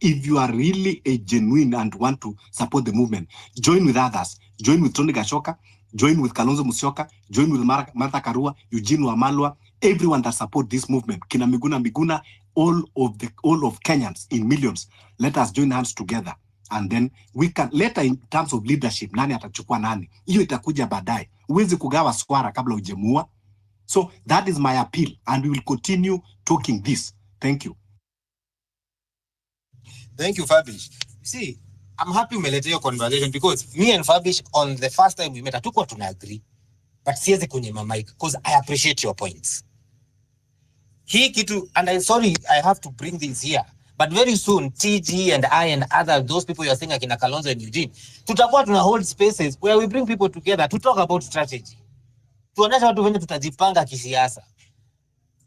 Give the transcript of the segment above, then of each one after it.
If you are really a genuine and want to support the movement, join with others. Join with Tony Gachoka, join with Kalonzo Musyoka, join with Martha Karua, Eugene Wamalwa, everyone that support this movement. Kina Miguna, all of Kenyans in millions. Let us join hands together. And then we can, later in terms of leadership, nani atachukua nani. Hiyo itakuja baadaye. Huwezi kugawa swara kabla ujemua. So that is my appeal, and we will continue talking this. Thank you. Thank you, Fabish. See, I'm happy we made your conversation because me and Fabish on the first time we met, hatukuwa tuna agree. But siwezi kwenye mic because I appreciate your points. Hii kitu, and I'm sorry I have to bring this here, but very soon TG and I and other those people you are saying akina Kalonzo and Eugene, tutakuwa tuna hold spaces where we bring people together to talk about strategy. Tuonesha watu wenye tutajipanga kisiasa.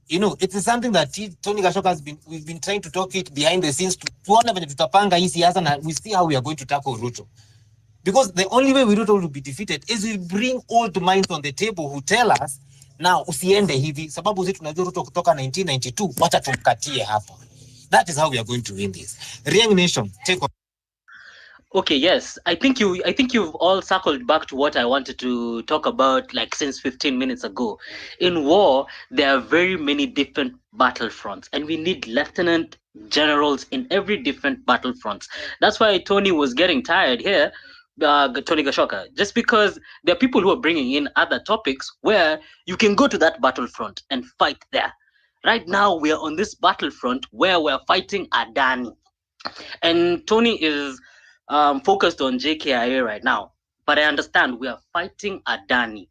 You know, it is something that Tony Gachoka we've been trying to talk it behind the scenes tuone venye tutapanga hii siasa na we see how we are going to tackle Ruto. Because the only way Ruto will be defeated is we bring old minds on the table who tell us, now usiende hivi, sababu sisi tunajua Ruto kutoka 1992, wacha tumkatie hapa. That is how we are going to win this. Riang Nation, take on. Okay, yes. I think you've all circled back to what I wanted to talk about like since 15 minutes ago. In war, there are very many different battlefronts, and we need lieutenant generals in every different battlefronts. That's why Tony was getting tired here, Tony Gachoka, just because there are people who are bringing in other topics where you can go to that battlefront and fight there. Right now, we are on this battlefront where we're fighting Adani. And Tony is focused on JKIA right now, but I understand we are fighting Adani.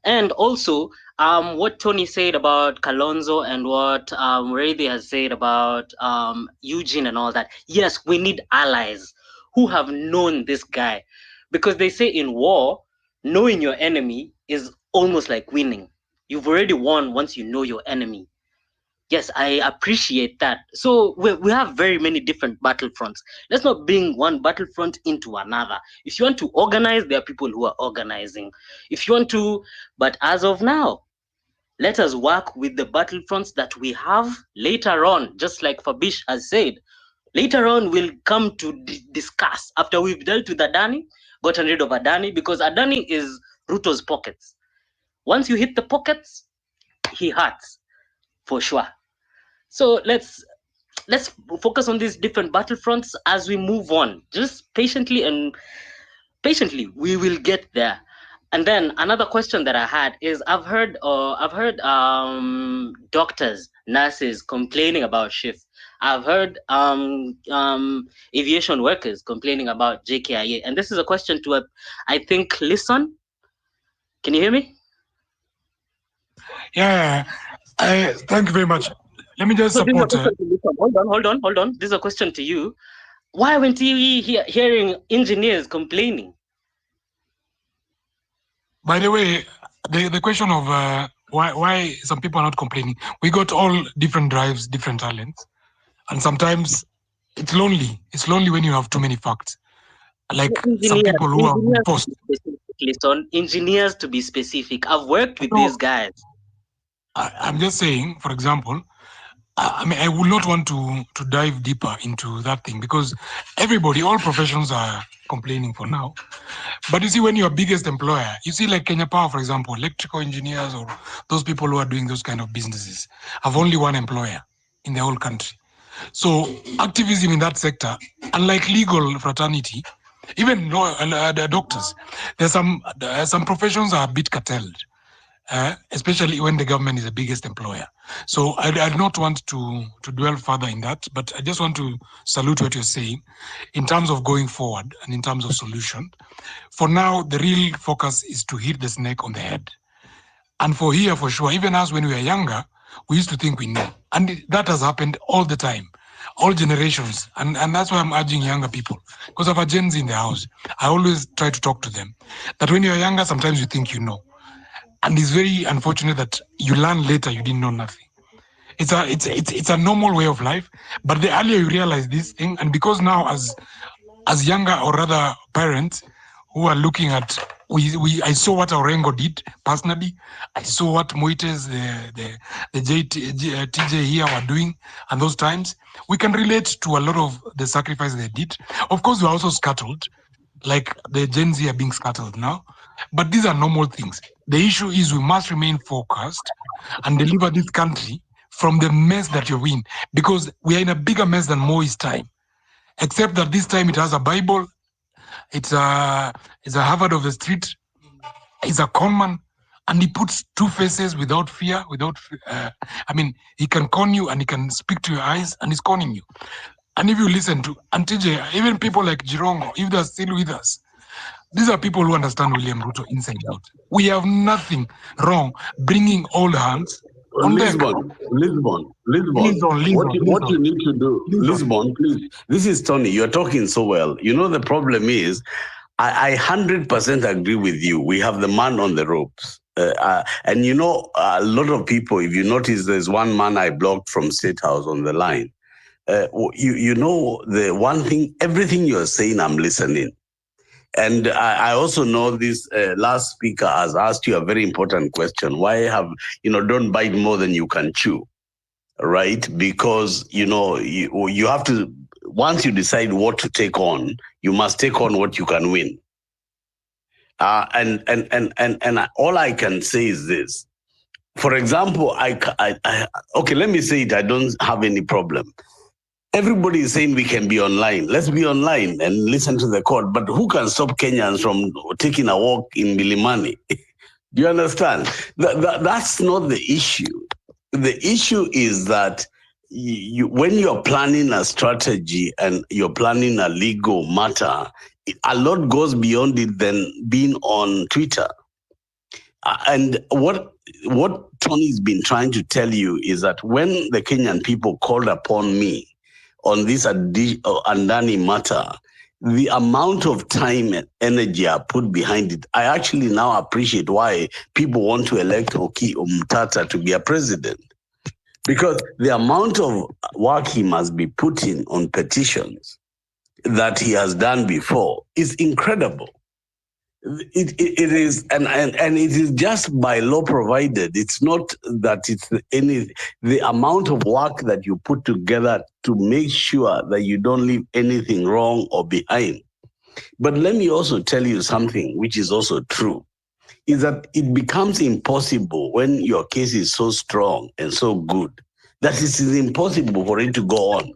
And also, what Tony said about Kalonzo and what Raythi has said about Eugene and all that. Yes, we need allies who have known this guy, because they say in war, knowing your enemy is almost like winning. You've already won once you know your enemy. Yes, I appreciate that. So we have very many different battlefronts. Let's not bring one battlefront into another. If you want to organize, there are people who are organizing. If you want to, but as of now, let us work with the battlefronts that we have. Later on, just like Fabish has said, later on we'll come to discuss after we've dealt with Adani, gotten rid of Adani, because Adani is Ruto's pockets. Once you hit the pockets, he hurts for sure. So let's focus on these different battlefronts as we move on. Just patiently we will get there. And then another question that I had is I've heard doctors, nurses complaining about shifts. I've heard aviation workers complaining about JKIA. And this is a question to I think listen. Can you hear me? Yeah. Thank you very much. Let me just support. Hold on. This is a question to you. Why weren't you hearing engineers complaining? By the way, the question of why some people are not complaining. We got all different drives, different talents, and sometimes it's lonely. It's lonely when you have too many facts. Like some people who are post. Engineers, to be specific. I've worked with these guys. I'm just saying, for example, I mean, I would not want to dive deeper into that thing because everybody, all professions are complaining for now. But you see, when your biggest employer, you see like Kenya Power, for example, electrical engineers or those people who are doing those kind of businesses have only one employer in the whole country. So activism in that sector, unlike legal fraternity, even doctors, there's some professions are a bit curtailed. Especially when the government is the biggest employer. So I do not want to dwell further in that, but I just want to salute what you're saying in terms of going forward and in terms of solution. For now, the real focus is to hit the snake on the head. And for here, for sure, even us when we were younger, we used to think we knew. And that has happened all the time, all generations. And that's why I'm urging younger people. Because of our Gen Z in the house, I always try to talk to them. That when you're younger, sometimes you think you know. And it's very unfortunate that you learn later you didn't know nothing. It's a normal way of life, but the earlier you realize this thing, and because now as younger or rather parents who are looking at, I saw what Orengo did personally. I saw what Moites, the TJ here were doing, and those times we can relate to a lot of the sacrifice they did. Of course, we're also scattered, like the Gen Z are being scattered now, but these are normal things. The issue is we must remain focused and deliver this country from the mess that you're in, because we are in a bigger mess than Moi's time, except that this time it has a Bible. It's a Harvard of the street. He's a conman, and he puts two faces without fear, he can con you and he can speak to your eyes, and he's conning you. And if you listen to TJ, even people like Jirongo, if they're still with us, these are people who understand William Ruto inside out. We have nothing wrong bringing all hands on Lisbon. What you need to do, Lisbon, please. This is Tony. You're talking so well. You know, the problem is, I 100% agree with you. We have the man on the ropes. And you know, a lot of people, if you notice, there's one man I blocked from State House on the line. You know, the one thing, everything you're saying, I'm listening. And I also know this last speaker has asked you a very important question. Why don't bite more than you can chew, right? Because, you have to, once you decide what to take on, you must take on what you can win. And all I can say is this. For example, okay, let me say it. I don't have any problem. Everybody is saying we can be online. Let's be online and listen to the court. But who can stop Kenyans from taking a walk in Milimani? Do you understand? That's not the issue. The issue is that when you're planning a strategy and you're planning a legal matter, a lot goes beyond it than being on Twitter. And what Tony's been trying to tell you is that when the Kenyan people called upon me on this Adani matter, the amount of time and energy I put behind it, I actually now appreciate why people want to elect Oki Omtata to be a president. Because the amount of work he must be putting on petitions that he has done before is incredible. It is, and it is just by law provided. It's not that it's the amount of work that you put together to make sure that you don't leave anything wrong or behind. But let me also tell you something which is also true, is that it becomes impossible when your case is so strong and so good that it is impossible for it to go on.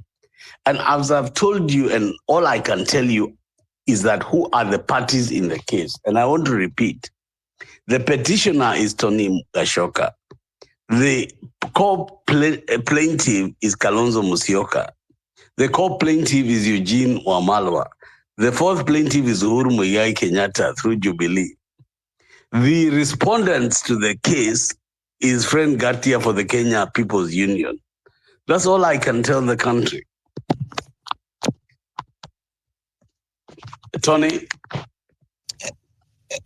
And as I've told you, and all I can tell you is that who are the parties in the case. And I want to repeat, the petitioner is Tony Gachoka. The co-plaintiff is Kalonzo Musyoka. The co-plaintiff is Eugene Wamalwa. The fourth plaintiff is Uhuru Muigai Kenyatta through Jubilee. The respondents to the case is Friend Gatia for the Kenya People's Union. That's all I can tell the country. Tony?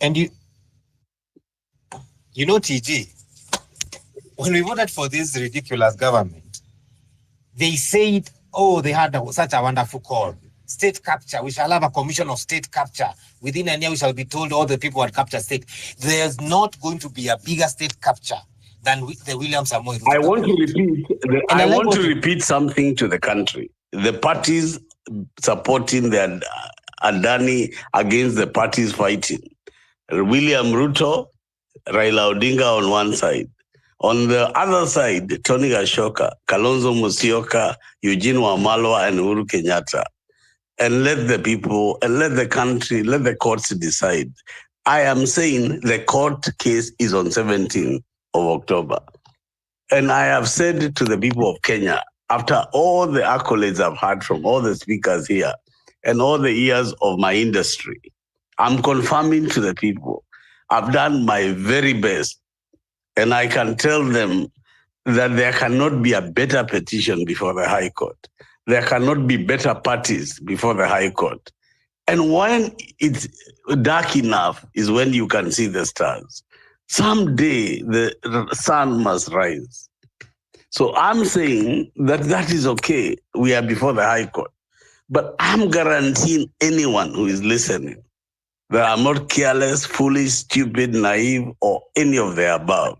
And you know, TG, when we voted for this ridiculous government, they said, they had such a wonderful call. State capture, we shall have a commission of state capture. Within a year, we shall be told all the people had captured state. There's not going to be a bigger state capture than the William Samoei Ruto. I want to repeat something to the country. The parties supporting the Adani against the parties fighting. William Ruto, Raila Odinga on one side. On the other side, Tony Gachoka, Kalonzo Musyoka, Eugene Wamalwa, and Uhuru Kenyatta. And let the people, and let the country, let the courts decide. I am saying the court case is on 17th of October. And I have said to the people of Kenya, after all the accolades I've had from all the speakers here and all the years of my industry, I'm confirming to the people, I've done my very best. And I can tell them that there cannot be a better petition before the High Court. There cannot be better parties before the High Court. And when it's dark enough is when you can see the stars. Someday the sun must rise. So I'm saying that that is okay. We are before the High Court. But I'm guaranteeing anyone who is listening that I'm not careless, foolish, stupid, naive, or any of the above.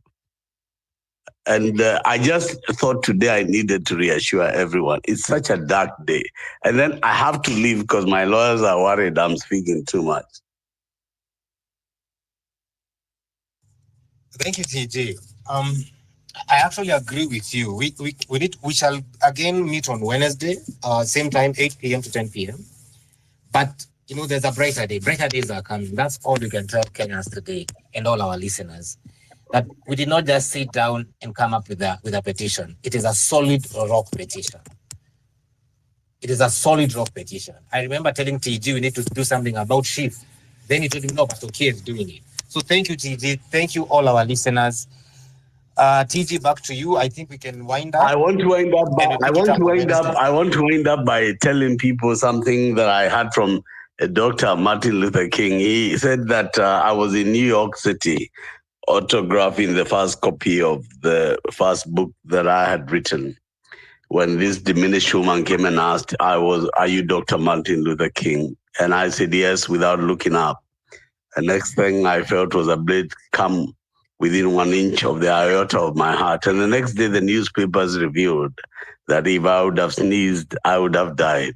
And I just thought today I needed to reassure everyone. It's such a dark day. And then I have to leave because my lawyers are worried I'm speaking too much. Thank you, TJ. I actually agree with you. We shall again meet on Wednesday, same time, 8 p.m. to 10 p.m. But you know, there's a brighter day. Brighter days are coming. That's all we can tell Kenyans today and all our listeners. That we did not just sit down and come up with a petition. It is a solid rock petition. It is a solid rock petition. I remember telling TG we need to do something about shift. Then he told me, no, Pastor K is doing it. So thank you, TG. Thank you, all our listeners. TG, back to you. I think we can wind up. I want to wind up. I want to wind up by telling people something that I heard from Dr. Martin Luther King. He said that I was in New York City, autographing the first copy of the first book that I had written. When this diminished woman came and asked, are you Dr. Martin Luther King? And I said yes, without looking up. The next thing I felt was a blade come within 1 inch of the aorta of my heart. And the next day, the newspapers revealed that if I would have sneezed, I would have died.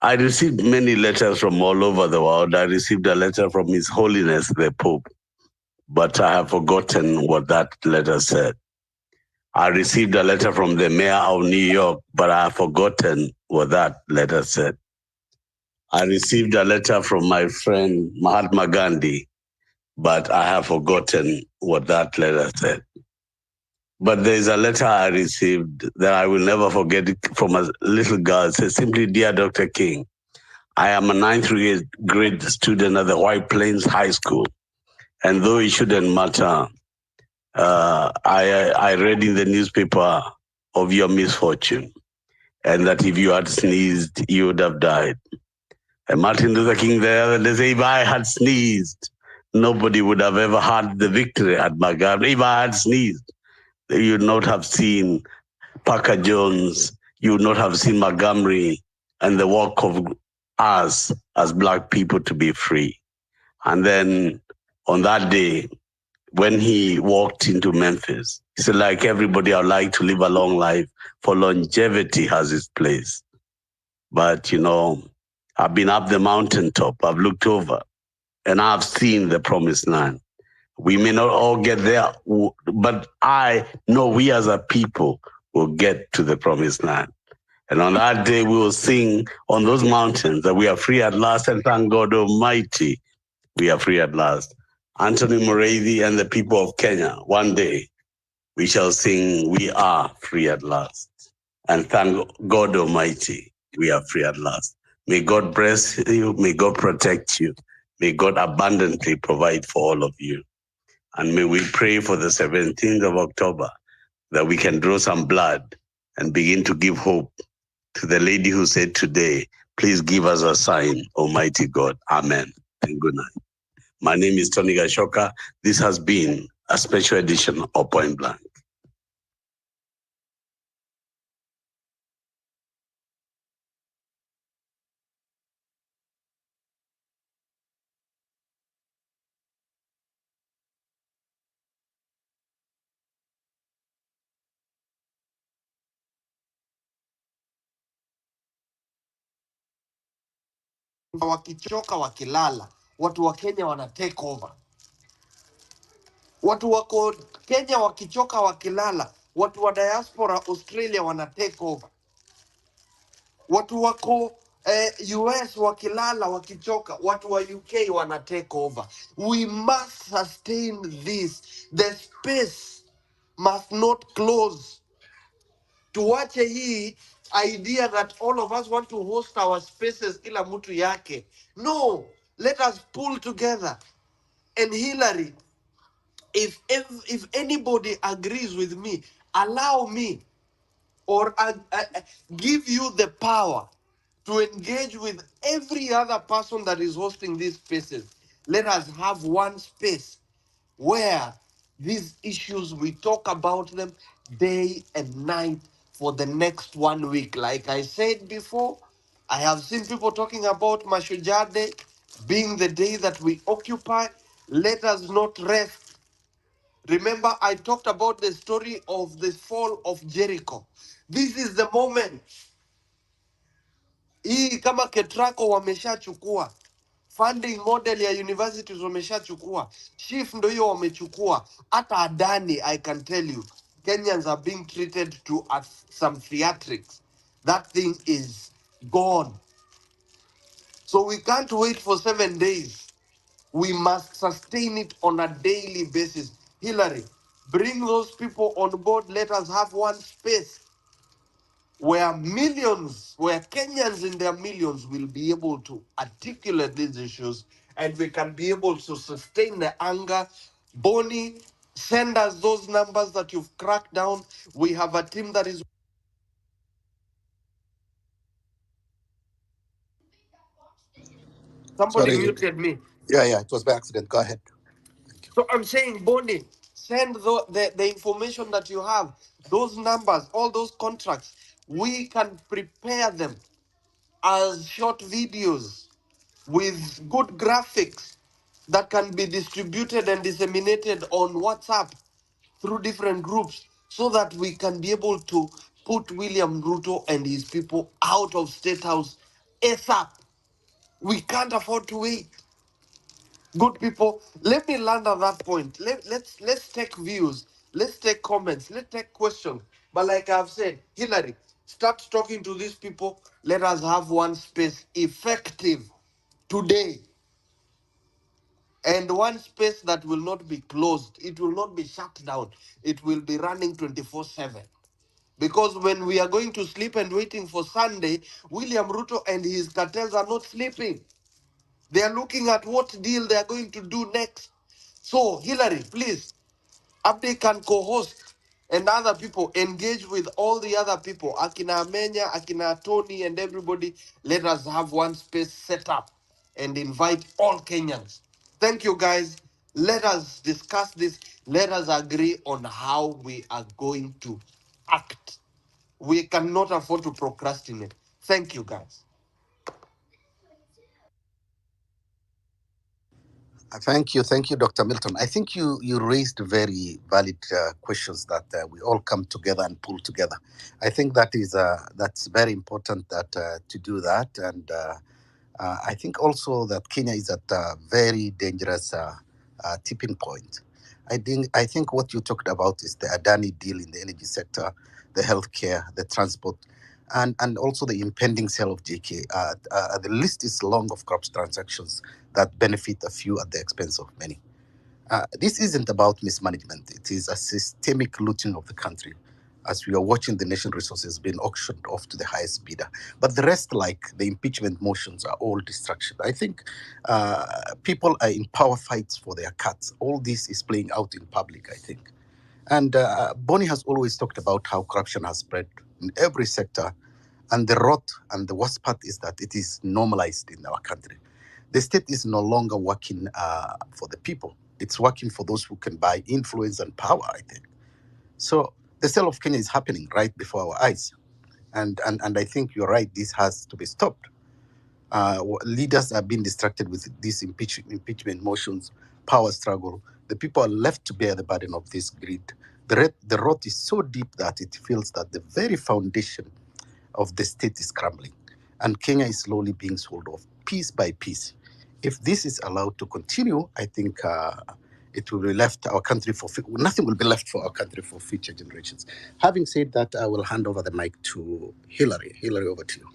I received many letters from all over the world. I received a letter from His Holiness, the Pope, but I have forgotten what that letter said. I received a letter from the mayor of New York, but I have forgotten what that letter said. I received a letter from my friend Mahatma Gandhi, but I have forgotten what that letter said. But there's a letter I received that I will never forget from a little girl. It says simply, Dear Dr. King, I am a ninth grade student at the White Plains High School. And though it shouldn't matter, I read in the newspaper of your misfortune and that if you had sneezed, you would have died. And Martin Luther King the other day said, if I had sneezed, nobody would have ever had the victory at Magad. If I had sneezed, you would not have seen Parker Jones, you would not have seen Montgomery and the work of us as Black people to be free. And then on that day, when he walked into Memphis, he said, like everybody, I'd like to live a long life, for longevity has its place. But, you know, I've been up the mountaintop, I've looked over, and I've seen the promised land. We may not all get there, but I know we as a people will get to the promised land. And on that day, we will sing on those mountains that we are free at last, and thank God Almighty, we are free at last. Anthony Moravi and the people of Kenya, one day we shall sing, we are free at last. And thank God Almighty, we are free at last. May God bless you, may God protect you, may God abundantly provide for all of you. And may we pray for the 17th of October that we can draw some blood and begin to give hope to the lady who said today, please give us a sign, Almighty God. Amen and good night. My name is Tony Gachoka. This has been a special edition of Point Blank. Wakichoka wakilala, watu wa Kenya wana take over. Watu wako Kenya wakichoka wakilala, watu wa diaspora Australia wana take over. Watu wako US wakilala wakichoka, watu wa UK wana take over. We must sustain this. The space must not close. Tuache hii idea that all of us want to host our spaces kila mtu yake. No, let us pull together. And Hillary, if anybody agrees with me, allow me or give you the power to engage with every other person that is hosting these spaces. Let us have one space where these issues, we talk about them day and night for the next 1 week. Like I said before, I have seen people talking about Mashujaa Day. Being the day that we occupy, let us not rest. Remember, I talked about the story of the fall of Jericho. This is the moment. Hii kama Ketraco wameshachukua. Funding model ya universities wameshachukua. Chief ndo hiyo wamechukua. Hata Adani, I can tell you, Kenyans are being treated to some theatrics. That thing is gone. So we can't wait for 7 days. We must sustain it on a daily basis. Hillary, bring those people on board. Let us have one space where millions, where Kenyans in their millions will be able to articulate these issues, and we can be able to sustain the anger. Bonnie, send us those numbers that you've cracked down. We have a team that is. Somebody Sorry. muted me. Yeah, it was by accident. Go ahead. So I'm saying, Bonnie, send the information that you have, those numbers, all those contracts. We can prepare them as short videos with good graphics that can be distributed and disseminated on WhatsApp through different groups so that we can be able to put William Ruto and his people out of State House ASAP. We can't afford to wait. Good people, let me land on that point. Let's take views, let's take comments, let's take questions. But like I've said, Hillary, start talking to these people. Let us have one space effective today, and one space that will not be closed. It will not be shut down. It will be running 24/7. Because when we are going to sleep and waiting for Sunday, William Ruto and his cartels are not sleeping. They are looking at what deal they are going to do next. So, Hillary, please, Abdi can co-host and other people engage with all the other people, Akina Amenya, Akina Tony, and everybody. Let us have one space set up and invite all Kenyans. Thank you, guys. Let us discuss this. Let us agree on how we are going to act. We cannot afford to procrastinate. Thank you, guys. Thank you, Dr. Milton. I think you raised very valid questions that we all come together and pull together. I think that's very important that to do that, and I think also that Kenya is at a very dangerous tipping point. I think what you talked about is the Adani deal in the energy sector, the healthcare, the transport, and also the impending sale of JK. The list is long of corrupt transactions that benefit a few at the expense of many. This isn't about mismanagement. It is a systemic looting of the country as we are watching the nation resources being auctioned off to the highest bidder. But the rest, like the impeachment motions, are all distraction. I think people are in power fights for their cuts. All this is playing out in public, I think. And Bonnie has always talked about how corruption has spread in every sector. And the rot and the worst part is that it is normalized in our country. The state is no longer working for the people. It's working for those who can buy influence and power, I think. So the sale of Kenya is happening right before our eyes. And I think you're right, this has to be stopped. Leaders are being distracted with these impeachment motions, power struggle. The people are left to bear the burden of this greed. The rot is so deep that it feels that the very foundation of the state is crumbling, and Kenya is slowly being sold off piece by piece. If this is allowed to continue, I think it will be left our country for nothing will be left for our country for future generations. Having said that, I will hand over the mic to Hillary. Hillary, over to you.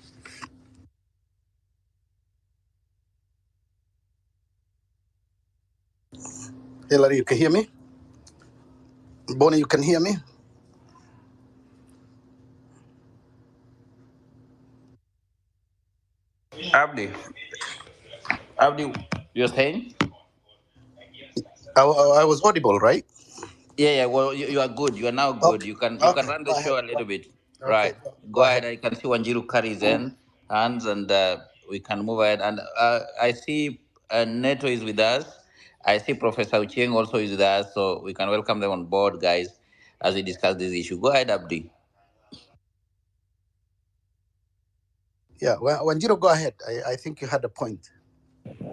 Hillary, you can hear me? Bonnie, you can hear me? Abdi, Abdi, you're saying? I was audible, right? Yeah. Well, you are good. You are now good. Okay. You can Okay. run the Go ahead. show a little bit. Okay. Right. Go Go ahead. ahead. I can see Wanjiru carries in hands, and we can move ahead. And I see Neto is with us. I see Professor Ucheng also is with us, so we can welcome them on board, guys, as we discuss this issue. Go ahead, Abdi. Yeah. Well, Wanjiro, go ahead. I think you had a point.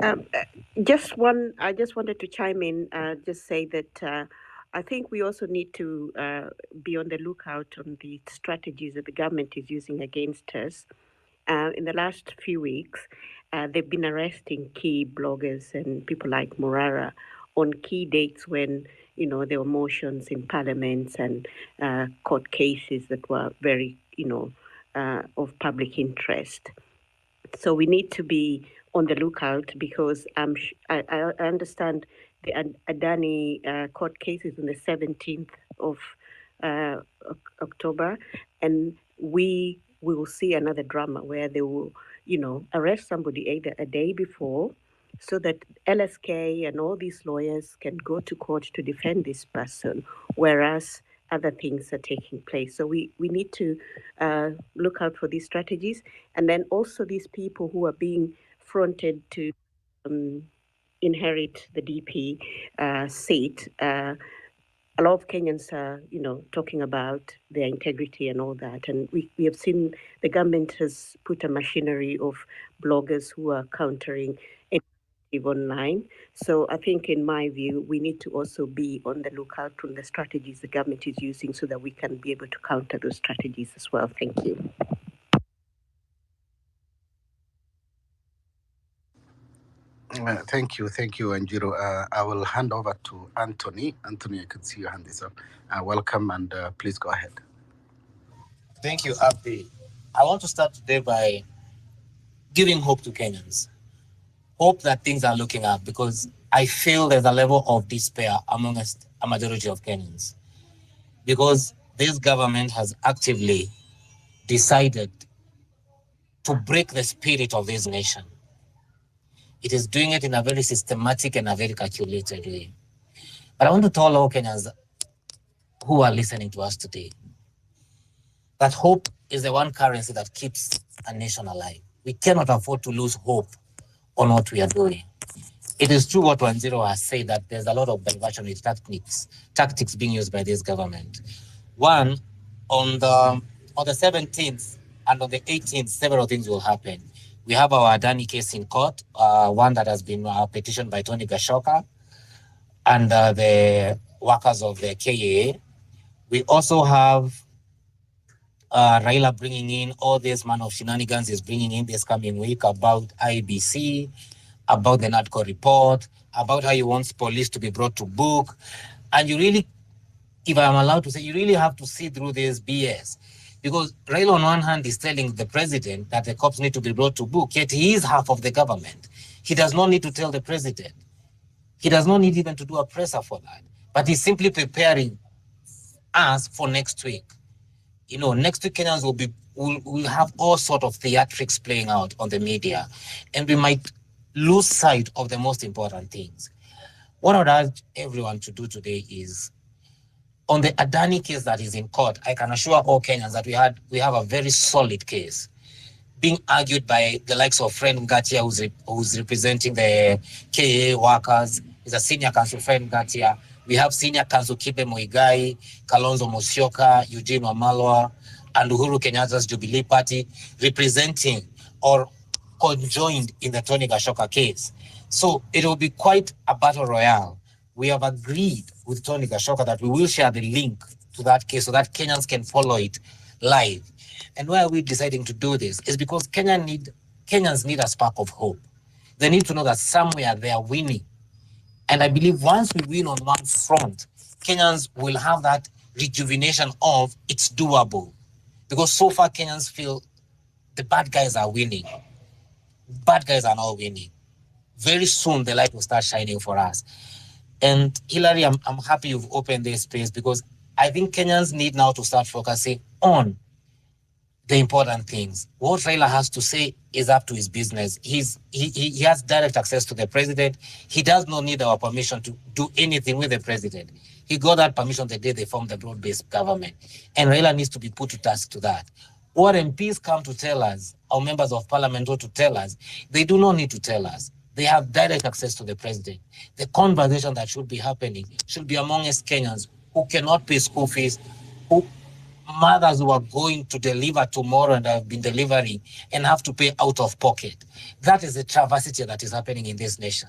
I just wanted to chime in, just say that I think we also need to be on the lookout on the strategies that the government is using against us. In the last few weeks, they've been arresting key bloggers and people like Morara on key dates when, you know, there were motions in parliaments and court cases that were very, of public interest. So we need to be on the lookout because I understand the Adani court case is on the 17th of October, and we will see another drama where they will, arrest somebody either a day before so that LSK and all these lawyers can go to court to defend this person, whereas other things are taking place. So we need to look out for these strategies. And then also these people who are being fronted to inherit the DP seat. A lot of Kenyans are, talking about their integrity and all that. And we have seen the government has put a machinery of bloggers who are countering online. So I think, in my view, we need to also be on the lookout on the strategies the government is using so that we can be able to counter those strategies as well. Thank you. Thank you, Anjiro. I will hand over to Anthony. Anthony, I can see your hand is up. Welcome, and please go ahead. Thank you, Abdi. I want to start today by giving hope to Kenyans. Hope that things are looking up, because I feel there's a level of despair amongst a majority of Kenyans. Because this government has actively decided to break the spirit of this nation. It is doing it in a very systematic and a very calculated way. But I want to tell all Kenyans who are listening to us today that hope is the one currency that keeps a nation alive. We cannot afford to lose hope on what we are doing. It is true what Wanjiro has said, that there's a lot of diversionary tactics being used by this government. One, on the 17th and on the 18th, several things will happen. We have our Adani case in court, one that has been petitioned by Tony Gachoka and the workers of the KAA. We also have Raila bringing in all this man of shenanigans is bringing in this coming week about IBC, about the NADCO report, about how he wants police to be brought to book. And you really, if I'm allowed to say, you really have to see through this BS. Because Raila on one hand is telling the president that the cops need to be brought to book, yet he is half of the government. He does not need to tell the president. He does not need even to do a presser for that. But he's simply preparing us for next week. Next week Kenyans will have all sort of theatrics playing out on the media, and we might lose sight of the most important things. What I would urge everyone to do today is, on the Adani case that is in court, I can assure all Kenyans that we have a very solid case being argued by the likes of friend Ngatia, who's representing the KAA workers. He's a senior counsel, friend Ngatia. We have senior counsel Kibe Moigai, Kalonzo Musyoka, Eugene Wamalwa, and Uhuru Kenyatta's Jubilee Party representing or conjoined in the Tony Gachoka case. So it will be quite a battle royale. We have agreed with Tony Gachoka that we will share the link to that case so that Kenyans can follow it live. And why are we deciding to do this? Is because Kenyans need a spark of hope. They need to know that somewhere they are winning. And I believe once we win on one front, Kenyans will have that rejuvenation of it's doable. Because so far Kenyans feel the bad guys are winning. Bad guys are not winning. Very soon the light will start shining for us. And Hilary, I'm happy you've opened this space, because I think Kenyans need now to start focusing on the important things. What Raila has to say is up to his business. He has direct access to the president. He does not need our permission to do anything with the president. He got that permission the day they formed the broad-based government. And Raila needs to be put to task to that. What MPs come to tell us, or members of parliament ought to tell us, they do not need to tell us. They have direct access to the president. The conversation that should be happening should be among us Kenyans who cannot pay school fees, who mothers who are going to deliver tomorrow and have been delivering and have to pay out of pocket. That is the travesty that is happening in this nation.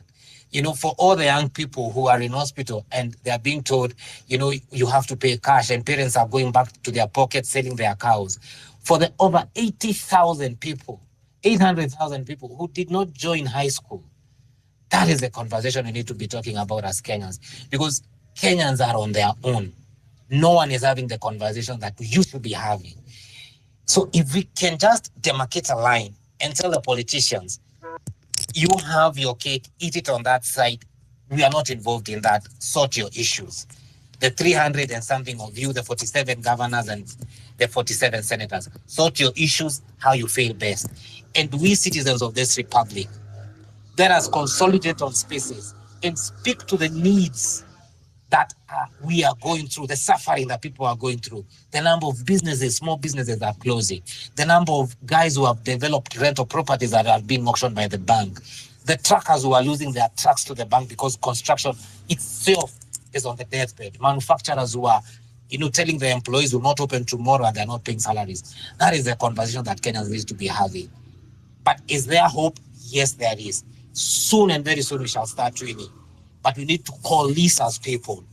You know, for all the young people who are in hospital and they are being told, you know, you have to pay cash, and parents are going back to their pockets selling their cows. For the over 80,000 people, 800,000 people who did not join high school, that is the conversation we need to be talking about as Kenyans, because Kenyans are on their own. No one is having the conversation that we should be having. So if we can just demarcate a line and tell the politicians, you have your cake, eat it on that side. We are not involved in that. Sort your issues. The 300 and something of you, the 47 governors and the 47 senators, sort your issues how you feel best. And we citizens of this republic, let us consolidate on spaces and speak to the needs that we are going through, the suffering that people are going through, the number of businesses, small businesses that are closing, the number of guys who have developed rental properties that are being auctioned by the bank, the truckers who are losing their trucks to the bank because construction itself is on the deathbed, manufacturers who are, you know, telling their employees will not open tomorrow and they're not paying salaries. That is the conversation that Kenyans need to be having. But is there hope? Yes, there is. Soon and very soon we shall start training. But we need to coalesce as people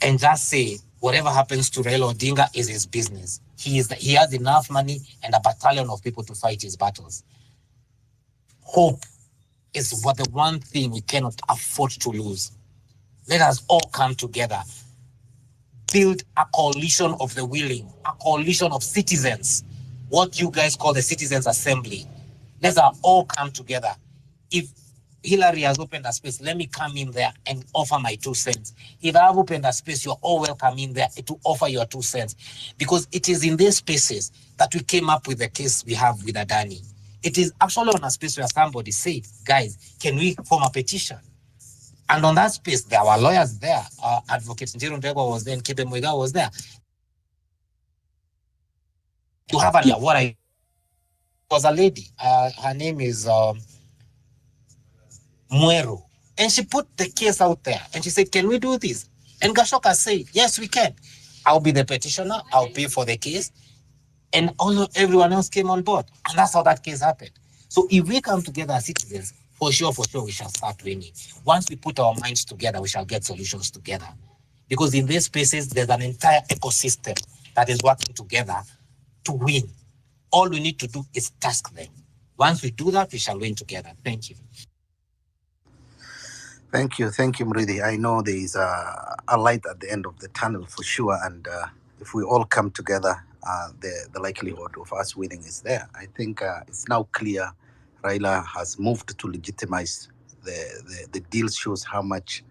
and just say whatever happens to Raila Odinga is his business. He has enough money and a battalion of people to fight his battles. Hope is what the one thing we cannot afford to lose. Let us all come together, build a coalition of the willing, a coalition of citizens, what you guys call the Citizens Assembly. Let's all come together. If Hillary has opened a space, let me come in there and offer my 2 cents. If I have opened a space, you're all welcome in there to offer your 2 cents. Because it is in these spaces that we came up with the case we have with Adani. It is actually on a space where somebody said, guys, can we form a petition? And on that space, there were lawyers there. Advocate Njiru Ndegwa was there, and Kibe Muiga was there. You have an what I was a lady. Her name is Muero. And she put the case out there and she said, can we do this? And Gachoka said, yes, we can. I'll be the petitioner. I'll pay for the case. And everyone else came on board. And that's how that case happened. So if we come together as citizens, for sure, we shall start winning. Once we put our minds together, we shall get solutions together. Because in these spaces, there's an entire ecosystem that is working together to win. All we need to do is task them. Once we do that, we shall win together. Thank you. Thank you, Mridi. I know there is a light at the end of the tunnel for sure, and if we all come together, the likelihood of us winning is there. I think it's now clear Raila has moved to legitimize the deal. Shows how much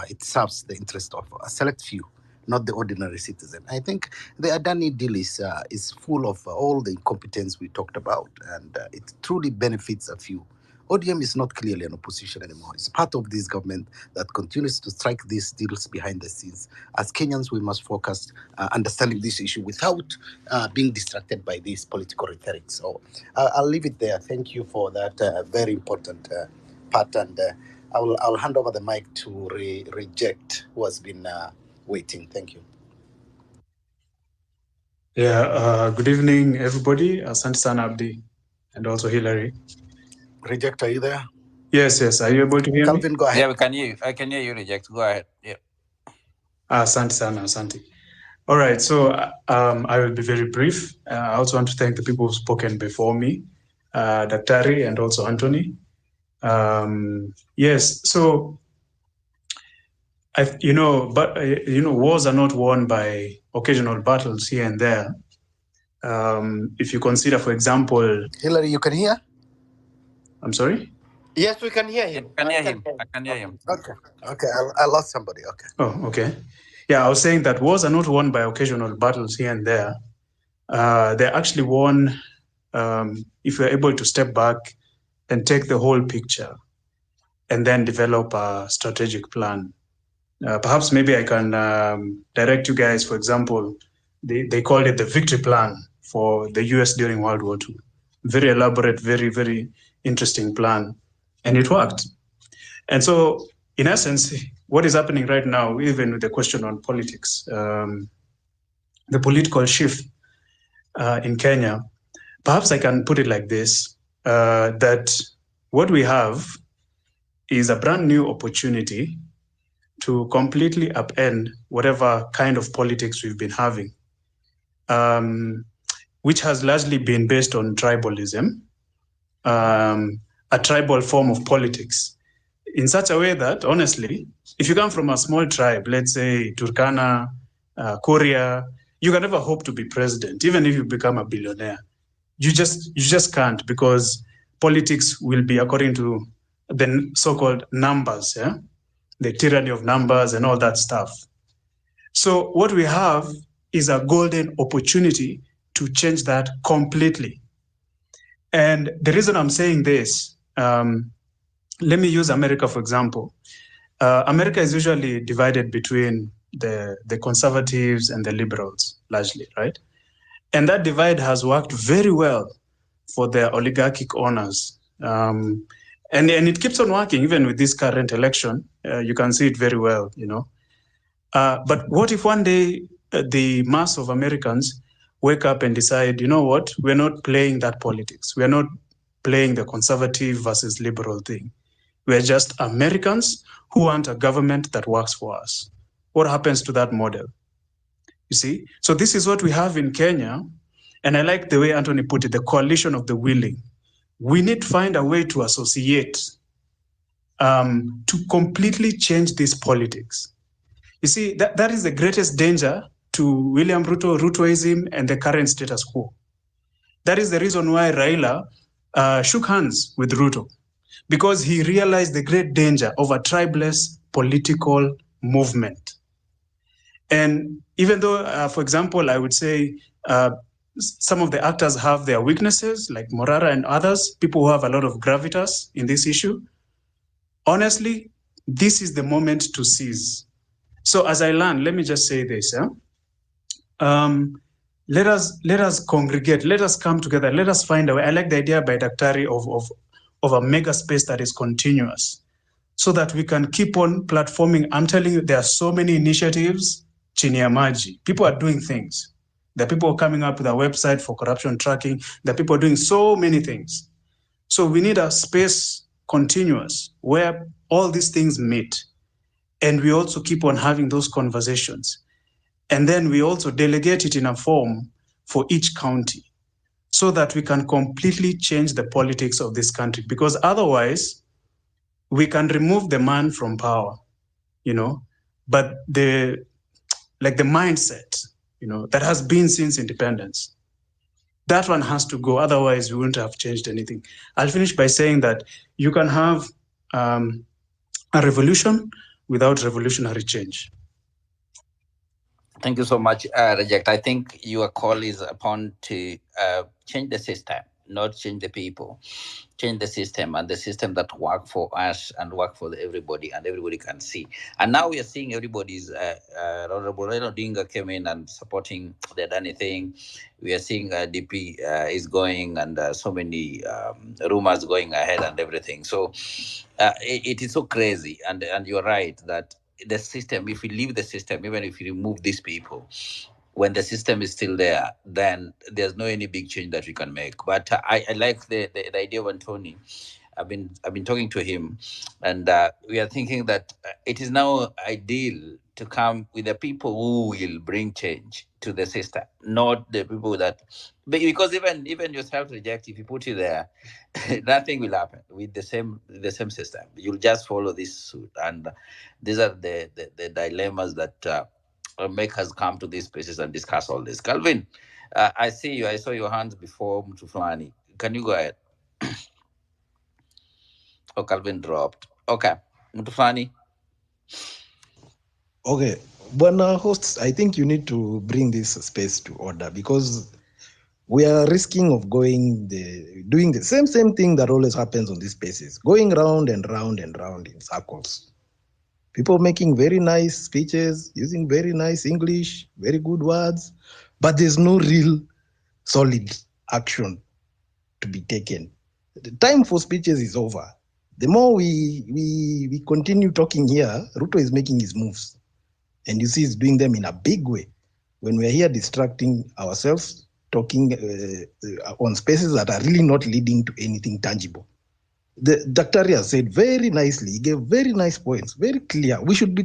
it serves the interest of a select few, not the ordinary citizen. I think the Adani deal is full of all the incompetence we talked about, and it truly benefits a few. ODM is not clearly an opposition anymore. It's part of this government that continues to strike these deals behind the scenes. As Kenyans, we must focus understanding this issue without being distracted by this political rhetoric. So I'll leave it there. Thank you for that very important part. And I'll hand over the mic to Reject, who has been waiting. Thank you. Yeah, good evening, everybody. Asante sana, Abdi, and also Hillary. Reject, are you there? Yes. Are you able to hear Calvin, me? go ahead. Yeah, we can hear you. I can hear you, Reject. Go ahead. Yeah. Asante sana, asante. All right, so I will be very brief. I also want to thank the people who've spoken before me, Daktari and also Anthony. Yes, so wars are not won by occasional battles here and there. If you consider, for example, Hillary, you can hear? I'm sorry? Yes, we can hear him. I can hear him. Okay. I lost somebody. Okay. Oh, okay. Yeah, I was saying that wars are not won by occasional battles here and there. They're actually won if you're able to step back and take the whole picture and then develop a strategic plan. Perhaps maybe I can direct you guys, for example, they called it the victory plan for the US during World War II. Very elaborate, very, very interesting plan. And it worked. And so, in essence, what is happening right now, even with the question on politics, the political shift in Kenya, perhaps I can put it like this, that what we have is a brand new opportunity to completely upend whatever kind of politics we've been having, which has largely been based on tribalism, a tribal form of politics, in such a way that, honestly, if you come from a small tribe, let's say Turkana, Korea, you can never hope to be president, even if you become a billionaire. You just can't, because politics will be according to the so-called numbers, yeah? The tyranny of numbers and all that stuff. So what we have is a golden opportunity to change that completely. And the reason I'm saying this, let me use America, for example. America is usually divided between the conservatives and the liberals, largely, right? And that divide has worked very well for the oligarchic owners. And it keeps on working, even with this current election. You can see it very well, you know. But what if one day the mass of Americans wake up and decide, you know what, we're not playing that politics. We're not playing the conservative versus liberal thing. We're just Americans who want a government that works for us. What happens to that model? You see? So this is what we have in Kenya. And I like the way Anthony put it, the coalition of the willing. We need to find a way to associate, to completely change this politics. You see, that is the greatest danger to William Ruto, Rutoism, and the current status quo. That is the reason why Raila shook hands with Ruto, because he realized the great danger of a tribeless political movement. And even though, for example, I would say some of the actors have their weaknesses, like Morara and others, people who have a lot of gravitas in this issue, honestly, this is the moment to seize. So as I learn, let me just say this. Let us congregate, let us come together, let us find a way. I like the idea by Daktari of a mega space that is continuous, so that we can keep on platforming. I'm telling you, there are so many initiatives, chini ya maji. People are doing things. There are people coming up with a website for corruption tracking. There are people doing so many things. So we need a space continuous where all these things meet. And we also keep on having those conversations. And then we also delegate it in a form for each county, so that we can completely change the politics of this country. Because otherwise, we can remove the man from power, you know, but the mindset, you know, that has been since independence, that one has to go. Otherwise, we wouldn't have changed anything. I'll finish by saying that you can have a revolution without revolutionary change. Thank you so much, Reject. I think your call is upon to change the system, not change the people. Change the system, and the system that work for us and work for everybody, and everybody can see. And now we are seeing everybody's Honorable Raila Odinga came in and supporting the Adani thing. We are seeing DP is going, and so many rumors going ahead and everything. So it is so crazy, and you're right that the system, if we leave the system, even if we remove these people, when the system is still there, then there's no any big change that we can make. But I like the idea of Anthony. I've been talking to him, and we are thinking that it is now ideal to come with the people who will bring change to the system, not the people that, because even yourself Reject, if you put it there, nothing will happen with the same system. You'll just follow this suit, and these are the dilemmas that make us come to these places and discuss all this. Calvin, I see you. I saw your hands before Mutuflani. Can you go ahead? Oh, Calvin dropped. Okay, Mutuflani. Okay, Bwana hosts, I think you need to bring this space to order, because we are risking of doing the same thing that always happens on these spaces, going round and round and round in circles. People making very nice speeches, using very nice English, very good words, but there's no real solid action to be taken. The time for speeches is over. The more we continue talking here, Ruto is making his moves. And you see he's doing them in a big way. when we are here distracting ourselves, talking on spaces that are really not leading to anything tangible. The Dr. has said very nicely, he gave very nice points, very clear. We should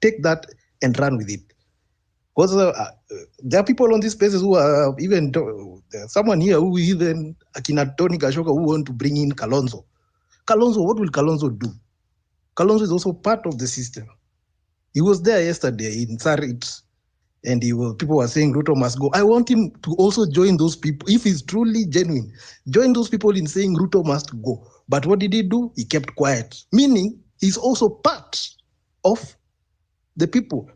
take that and run with it. Because there are people on these spaces who are even, there's someone here who even, Akina Tony Gachoka, who want to bring in Kalonzo. Kalonzo, what will Kalonzo do? Kalonzo is also part of the system. He was there yesterday in Sarit, and people were saying Ruto must go. I want him to also join those people, if he's truly genuine, join those people in saying Ruto must go. But what did he do? He kept quiet, meaning he's also part of the people.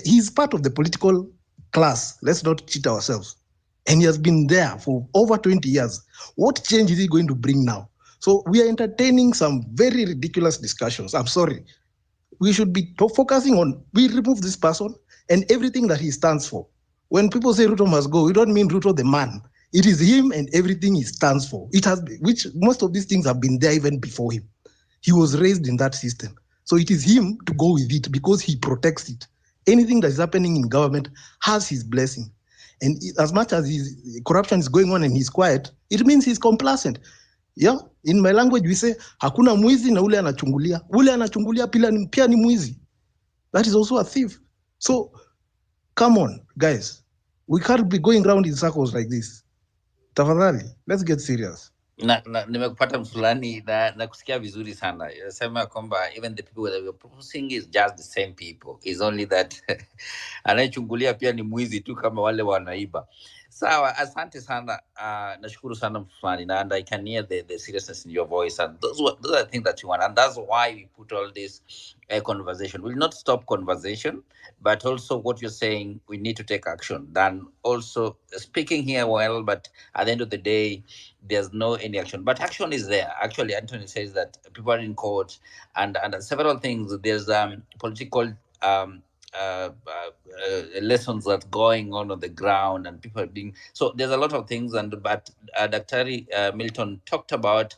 He's part of the political class. Let's not cheat ourselves. And he has been there for over 20 years. What change is he going to bring now? So we are entertaining some very ridiculous discussions. I'm sorry. We should be focusing on, we remove this person and everything that he stands for. When people say Ruto must go, we don't mean Ruto the man. It is him and everything he stands for. Which most of these things have been there even before him. He was raised in that system. So it is him to go with it because he protects it. Anything that is happening in government has his blessing. And as much as corruption is going on and he's quiet, it means he's complacent. Yeah, in my language we say hakuna mwizi na ule anachungulia. Ule anachungulia pia ni mwizi. That is also a thief. So come on, guys. We can't be going around in circles like this. Tafadhali, let's get serious. Nimekupata mfulani na kusikia vizuri sana. Sema kwamba even the people that we are proposing is just the same people. It's only that anayechungulia pia ni mwizi tu kama wale wanaiba. Sawa, asante sana. Nashukuru sana mfulani, and I can hear the seriousness in your voice, and those are the things that you want, and that's why we put all this conversation. We'll not stop conversation, but also what you're saying, we need to take action. Then also speaking here well, but at the end of the day, there's no any action. But action is there. Actually, Anthony says that people are in court and several things. There's political lessons that going on the ground, and people are being, so there's a lot of things. But Dr. Milton talked about,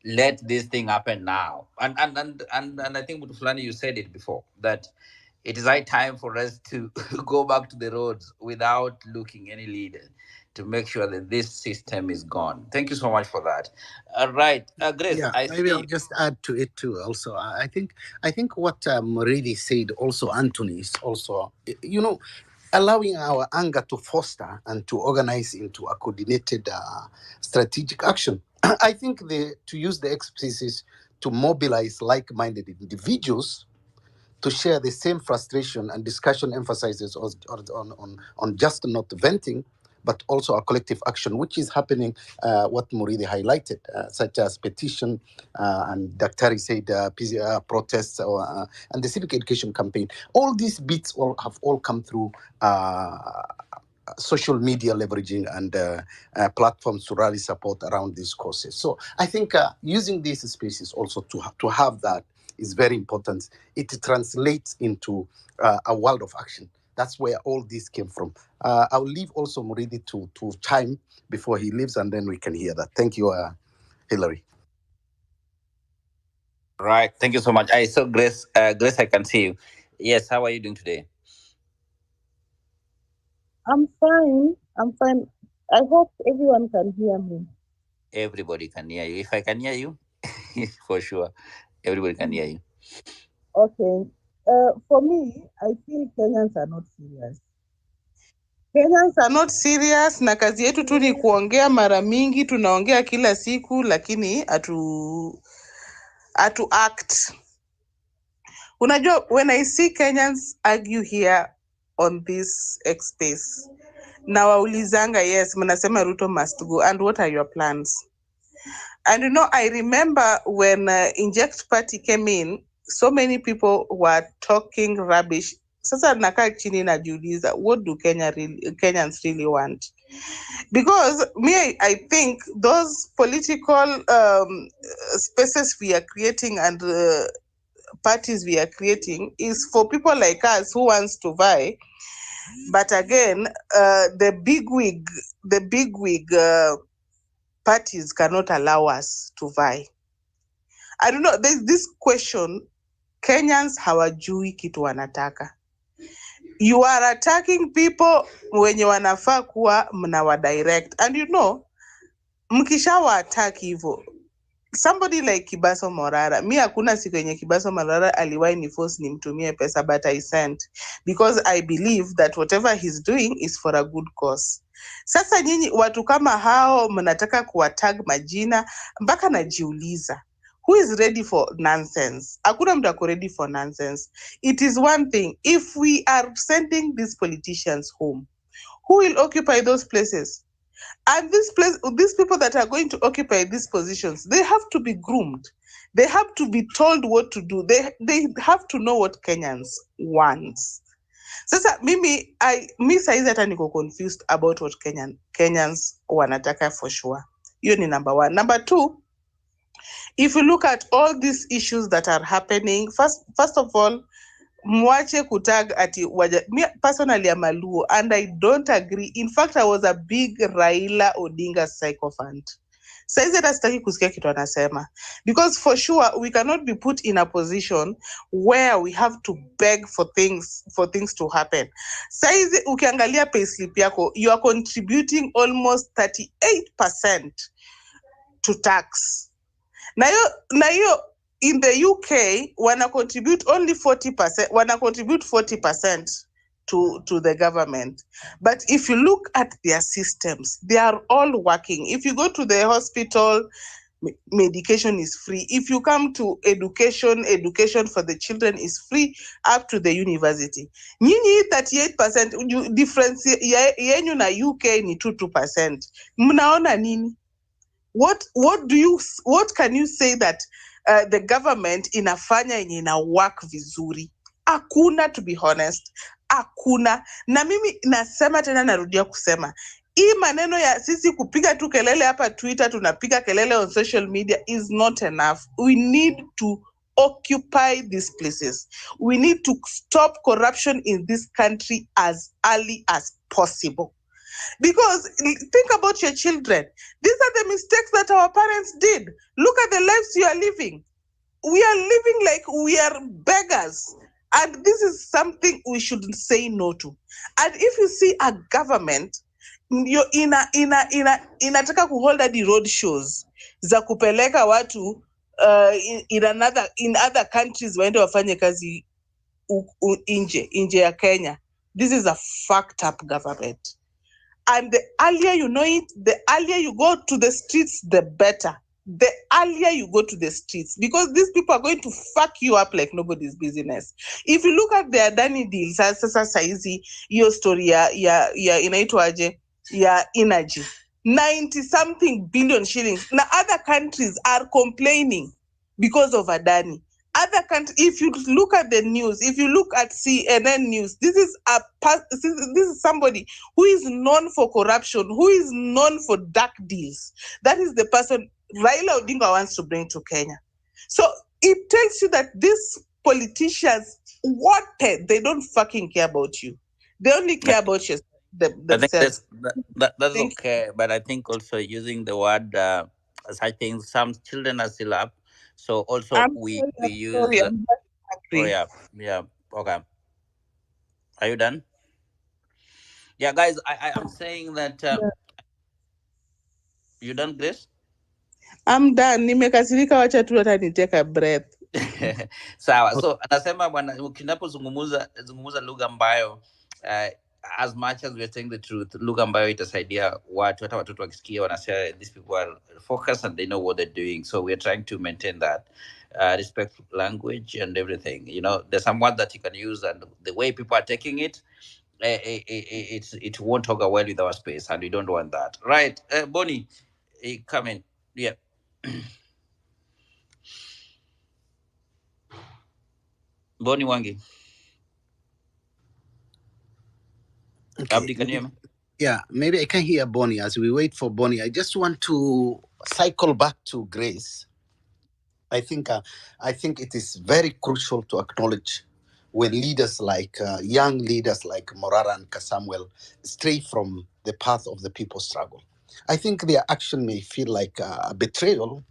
let this thing happen now, and I think with Fulani, you said it before, that it is high time for us to go back to the roads without looking any leader, to make sure that this system is gone. Thank you so much for that. All right, Grace, Yeah, I maybe see. I'll just add to it too. Also, I think what really said also Anthony is also, allowing our anger to foster and to organize into a coordinated strategic action. I think to use the exercises to mobilize like-minded individuals to share the same frustration, and discussion emphasizes on just not venting, but also a collective action, which is happening, what Muridi highlighted, such as petition, and Daktari said protests, and the civic education campaign. All these bits have come through social media leveraging and platforms to rally support around these causes. So I think using these spaces also to have that is very important. It translates into a world of action. That's where all this came from. I'll leave also Muridi to chime before he leaves, and then we can hear that. Thank you, Hillary. Right. Thank you so much. I saw Grace. Grace, I can see you. Yes. How are you doing today? I'm fine. I hope everyone can hear me. Everybody can hear you. If I can hear you, for sure, everybody can hear you. Okay. For me, I feel Kenyans are not serious. Kenyans are not serious, na kazi yetu tu ni kuongea mara mingi, tunaongea kila siku, lakini atu act. Unajua, when I see Kenyans argue here on this X space, na waulizanga, yes, mnasema Ruto must go, and what are your plans? And I remember when Inject Party came in, so many people were talking rubbish. Sasa nakaa chini najiuliza, what do Kenyans really want? Because I think those political spaces we are creating and parties we are creating is for people like us who wants to vie. But again, the bigwig parties cannot allow us to vie. I don't know, there's this question, Kenyans hawajui kitu wanataka. You are attacking people wenye wanafaa kuwa mnawa direct. And you know, mkishawa attack hivyo, somebody like Kibaso Morara, mi hakuna siku yenye Kibaso Morara aliwahi ni force nimtumie pesa, but I sent because I believe that whatever he's doing is for a good cause. Sasa nyinyi watu kama hao mnataka kuwatag majina, mpaka najiuliza who is ready for nonsense? Hakuna mtu ako ready for nonsense. It is one thing if we are sending these politicians home, who will occupy those places? And these people that are going to occupy these positions, they have to be groomed. They have to be told what to do. They have to know what Kenyans want. Sasa mi saizi hata niko confused about what Kenyans wanataka for sure. Hiyo ni number one. Number two, if you look at all these issues that are happening, first of all, mwache kutag ati me personally am a Luo and I don't agree. In fact, I was a big Raila Odinga sycophant. Saizi hata sitaki kusikia kitu anasema, because for sure we cannot be put in a position where we have to beg for things to happen. Saizi ukiangalia payslip yako, you are contributing almost 38% to tax. Na hiyo in the UK wana contribute only 40%, wana contribute 40% to the government. But if you look at their systems, they are all working. If you go to the hospital, medication is free. If you come to education for the children is free up to the university. Nyinyi 38%, difference yenyu na UK ni 2%. Mnaona nini? What can you say that the government inafanya yenye ina work vizuri? Hakuna, to be honest. Hakuna. Na mimi nasema tena, narudia kusema, hii maneno ya sisi kupiga tu kelele hapa Twitter, tunapiga kelele on social media is not enough. We need to occupy these places. We need to stop corruption in this country as early as possible. Because think about your children. These are the mistakes that our parents did. Look at the lives you are living. We are living like we are beggars. And this is something we should say no to. And if you see a government, you're inataka kuhold the road shows za kupeleka watu in other countries waende wafanye kazi nje ya Kenya. This is a fucked up government. And the earlier you know it, the earlier you go to the streets, the better. The earlier you go to the streets, because these people are going to fuck you up like nobody's business. If you look at the Adani deal, sasa saizi hiyo story ya inaitwaje ya energy, 90 something billion shillings. Now other countries are complaining because of Adani. Other countries, if you look at the news, if you look at CNN news, this is somebody who is known for corruption, who is known for dark deals. That is the person Raila Odinga wants to bring to Kenya. So it tells you that these politicians, they don't fucking care about you. They only care about themselves. That's okay, but I think also using the word such things, some children are still up. So also we use. Yeah. Okay. Are you done? Yeah, guys. I'm saying that. You done, Grace? I'm done. Nimekasirika, wacha tu hata niteka breath. Sawa. So anasema bwana, ukinapozungumza lugha ambayo as much as we're saying the truth, lugha ambayo itasaidia watu, hata watoto wakisikia wanasema these people are focused and they know what they're doing. So we're trying to maintain that respectful language and everything. You know, there's some word that you can use, and the way people are taking it, it won't talk well with our space, and we don't want that. Right, Bonnie, come in. Yeah. Bonnie Wangi. Okay. Abdi, can you hear me? Yeah, maybe I can hear Bonnie. As we wait for Bonnie, I just want to cycle back to Grace. I think it is very crucial to acknowledge when leaders like young leaders like Morara and Kasamuel stray from the path of the people's struggle. I think their action may feel like a betrayal,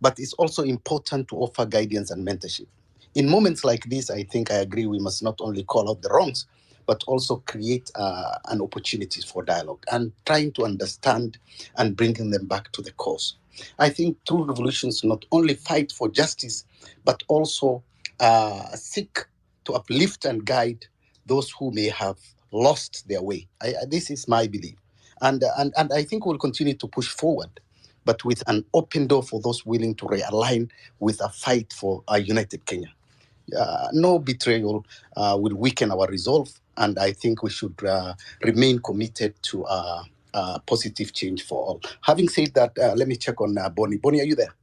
but it's also important to offer guidance and mentorship. In moments like this, I think I agree we must not only call out the wrongs, but also create an opportunity for dialogue and trying to understand and bringing them back to the cause. I think true revolutions not only fight for justice, but also seek to uplift and guide those who may have lost their way. This is my belief. And I think we'll continue to push forward, but with an open door for those willing to realign with a fight for a united Kenya. No betrayal will weaken our resolve, and I think we should remain committed to positive change for all. Having said that, let me check on Bonnie. Bonnie, are you there?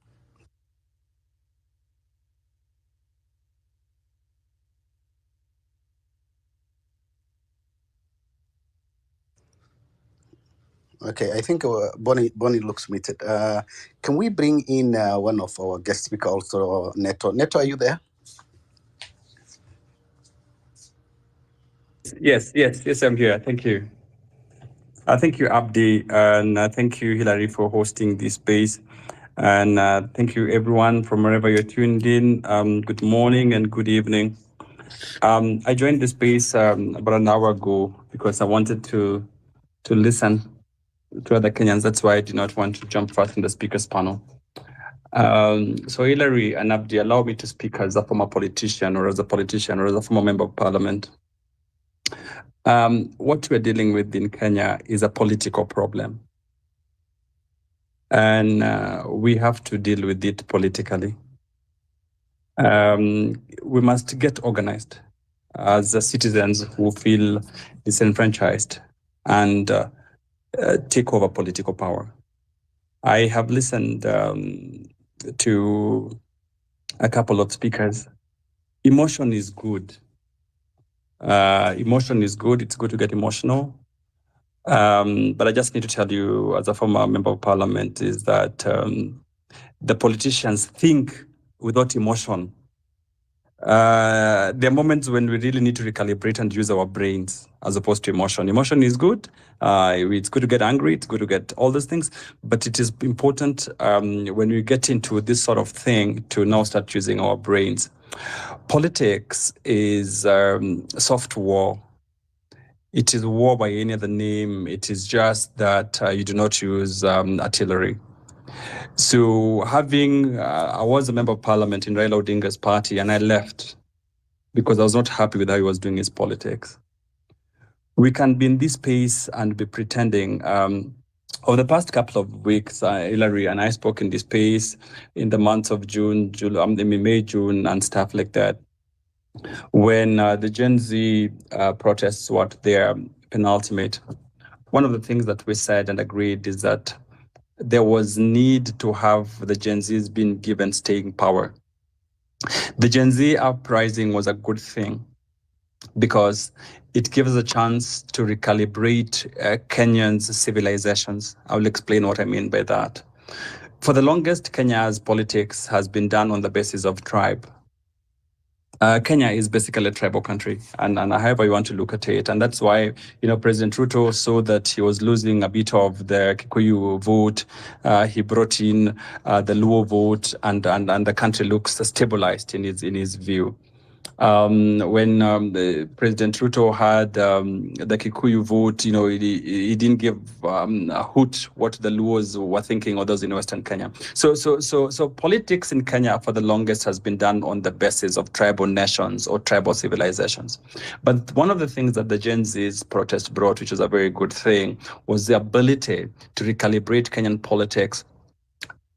Okay, I think Bonnie looks muted. Can we bring in one of our guest speaker also, Neto? Neto, are you there? Yes, I'm here. Thank you. Thank you, Abdi, and thank you, Hilary, for hosting this space. And thank you, everyone, from wherever you're tuned in. Good morning and good evening. I joined the space about an hour ago because I wanted to listen to other Kenyans. That's why I did not want to jump first in the speakers panel. So Hilary and Abdi, allow me to speak as a former politician or as a former member of parliament. What we're dealing with in Kenya is a political problem. And we have to deal with it politically. We must get organized as citizens who feel disenfranchised and take over political power. I have listened to a couple of speakers. Emotion is good. Emotion is good. It's good to get emotional. But I just need to tell you, as a former member of parliament, is that the politicians think without emotion. There are moments when we really need to recalibrate and use our brains as opposed to emotion. Emotion is good. It's good to get angry. It's good to get all those things. But it is important when we get into this sort of thing to now start using our brains. Politics is soft war. It is war by any other name. It is just that you do not use artillery. So I was a member of parliament in Raila Odinga's party, and I left because I was not happy with how he was doing his politics. We can be in this space and be pretending. Over the past couple of weeks, Hilary and I spoke in this space in the months of May, June, and stuff like that. When the Gen Z protests were at their penultimate, one of the things that we said and agreed is that there was need to have the Gen Zs being given staying power. The Gen Z uprising was a good thing because it gives us a chance to recalibrate Kenyans' civilizations. I will explain what I mean by that. For the longest, Kenya's politics has been done on the basis of tribe. Kenya is basically a tribal country, and however you want to look at it. And that's why, President Ruto saw that he was losing a bit of the Kikuyu vote. He brought in the Luo vote, and the country looks stabilized in his view. When President Ruto had the Kikuyu vote, he didn't give a hoot what the Luos were thinking, or those in Western Kenya. So politics in Kenya for the longest has been done on the basis of tribal nations or tribal civilizations. But one of the things that the Gen Z's protest brought, which is a very good thing, was the ability to recalibrate Kenyan politics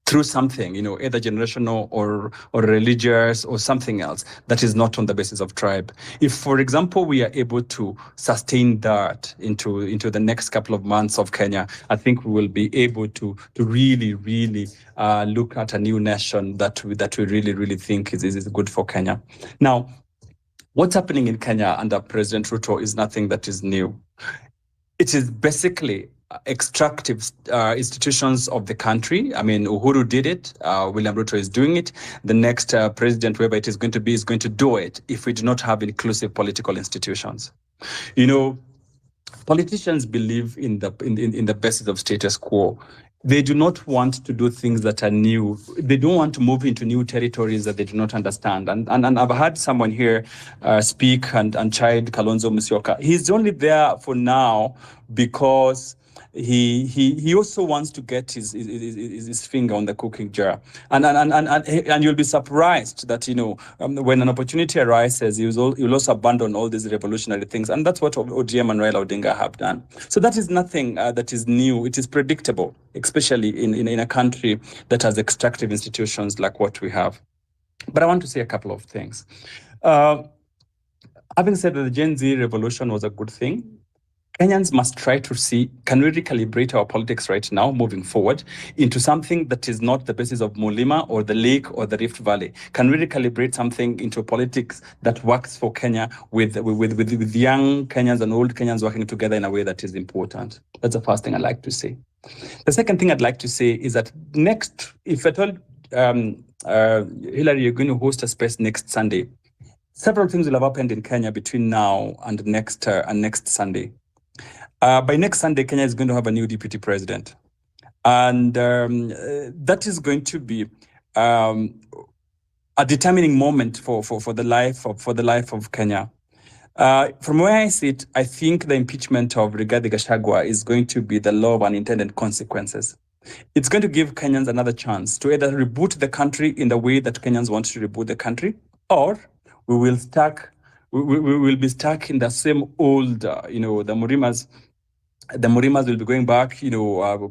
through something, either generational or religious or something else that is not on the basis of tribe. If, for example, we are able to sustain that into the next couple of months of Kenya, I think we will be able to really, really look at a new nation that we really, really think is good for Kenya. Now, what's happening in Kenya under President Ruto is nothing that is new. It is basically extractive institutions of the country. I mean, Uhuru did it. William Ruto is doing it. The next president, whoever it is going to be, is going to do it if we do not have inclusive political institutions. Politicians believe in the basis of status quo. They do not want to do things that are new. They don't want to move into new territories that they do not understand. And I've had someone here speak and chide Kalonzo Musyoka. He's only there for now because he also wants to get his finger on the cooking jar, and you'll be surprised that when an opportunity arises, you'll also abandon all these revolutionary things, and that's what ODM and Raila Odinga have done. So that is nothing that is new. It is predictable, especially in a country that has extractive institutions like what we have. But I want to say a couple of things. Having said that the Gen Z revolution was a good thing, Kenyans must try to see, can we recalibrate our politics right now, moving forward, into something that is not the basis of Mulima or the Lake or the Rift Valley? Can we recalibrate something into politics that works for Kenya with young Kenyans and old Kenyans working together in a way that is important? That's the first thing I'd like to say. The second thing I'd like to say is that next, if at all, Hillary, you're going to host a space next Sunday, several things will have happened in Kenya between now and next Sunday. By next Sunday, Kenya is going to have a new deputy president. And that is going to be a determining moment for the life of Kenya. From where I sit, I think the impeachment of Rigathi Gachagua is going to be the law of unintended consequences. It's going to give Kenyans another chance to either reboot the country in the way that Kenyans want to reboot the country, or we will be stuck in the same old, the Murimas will be going back,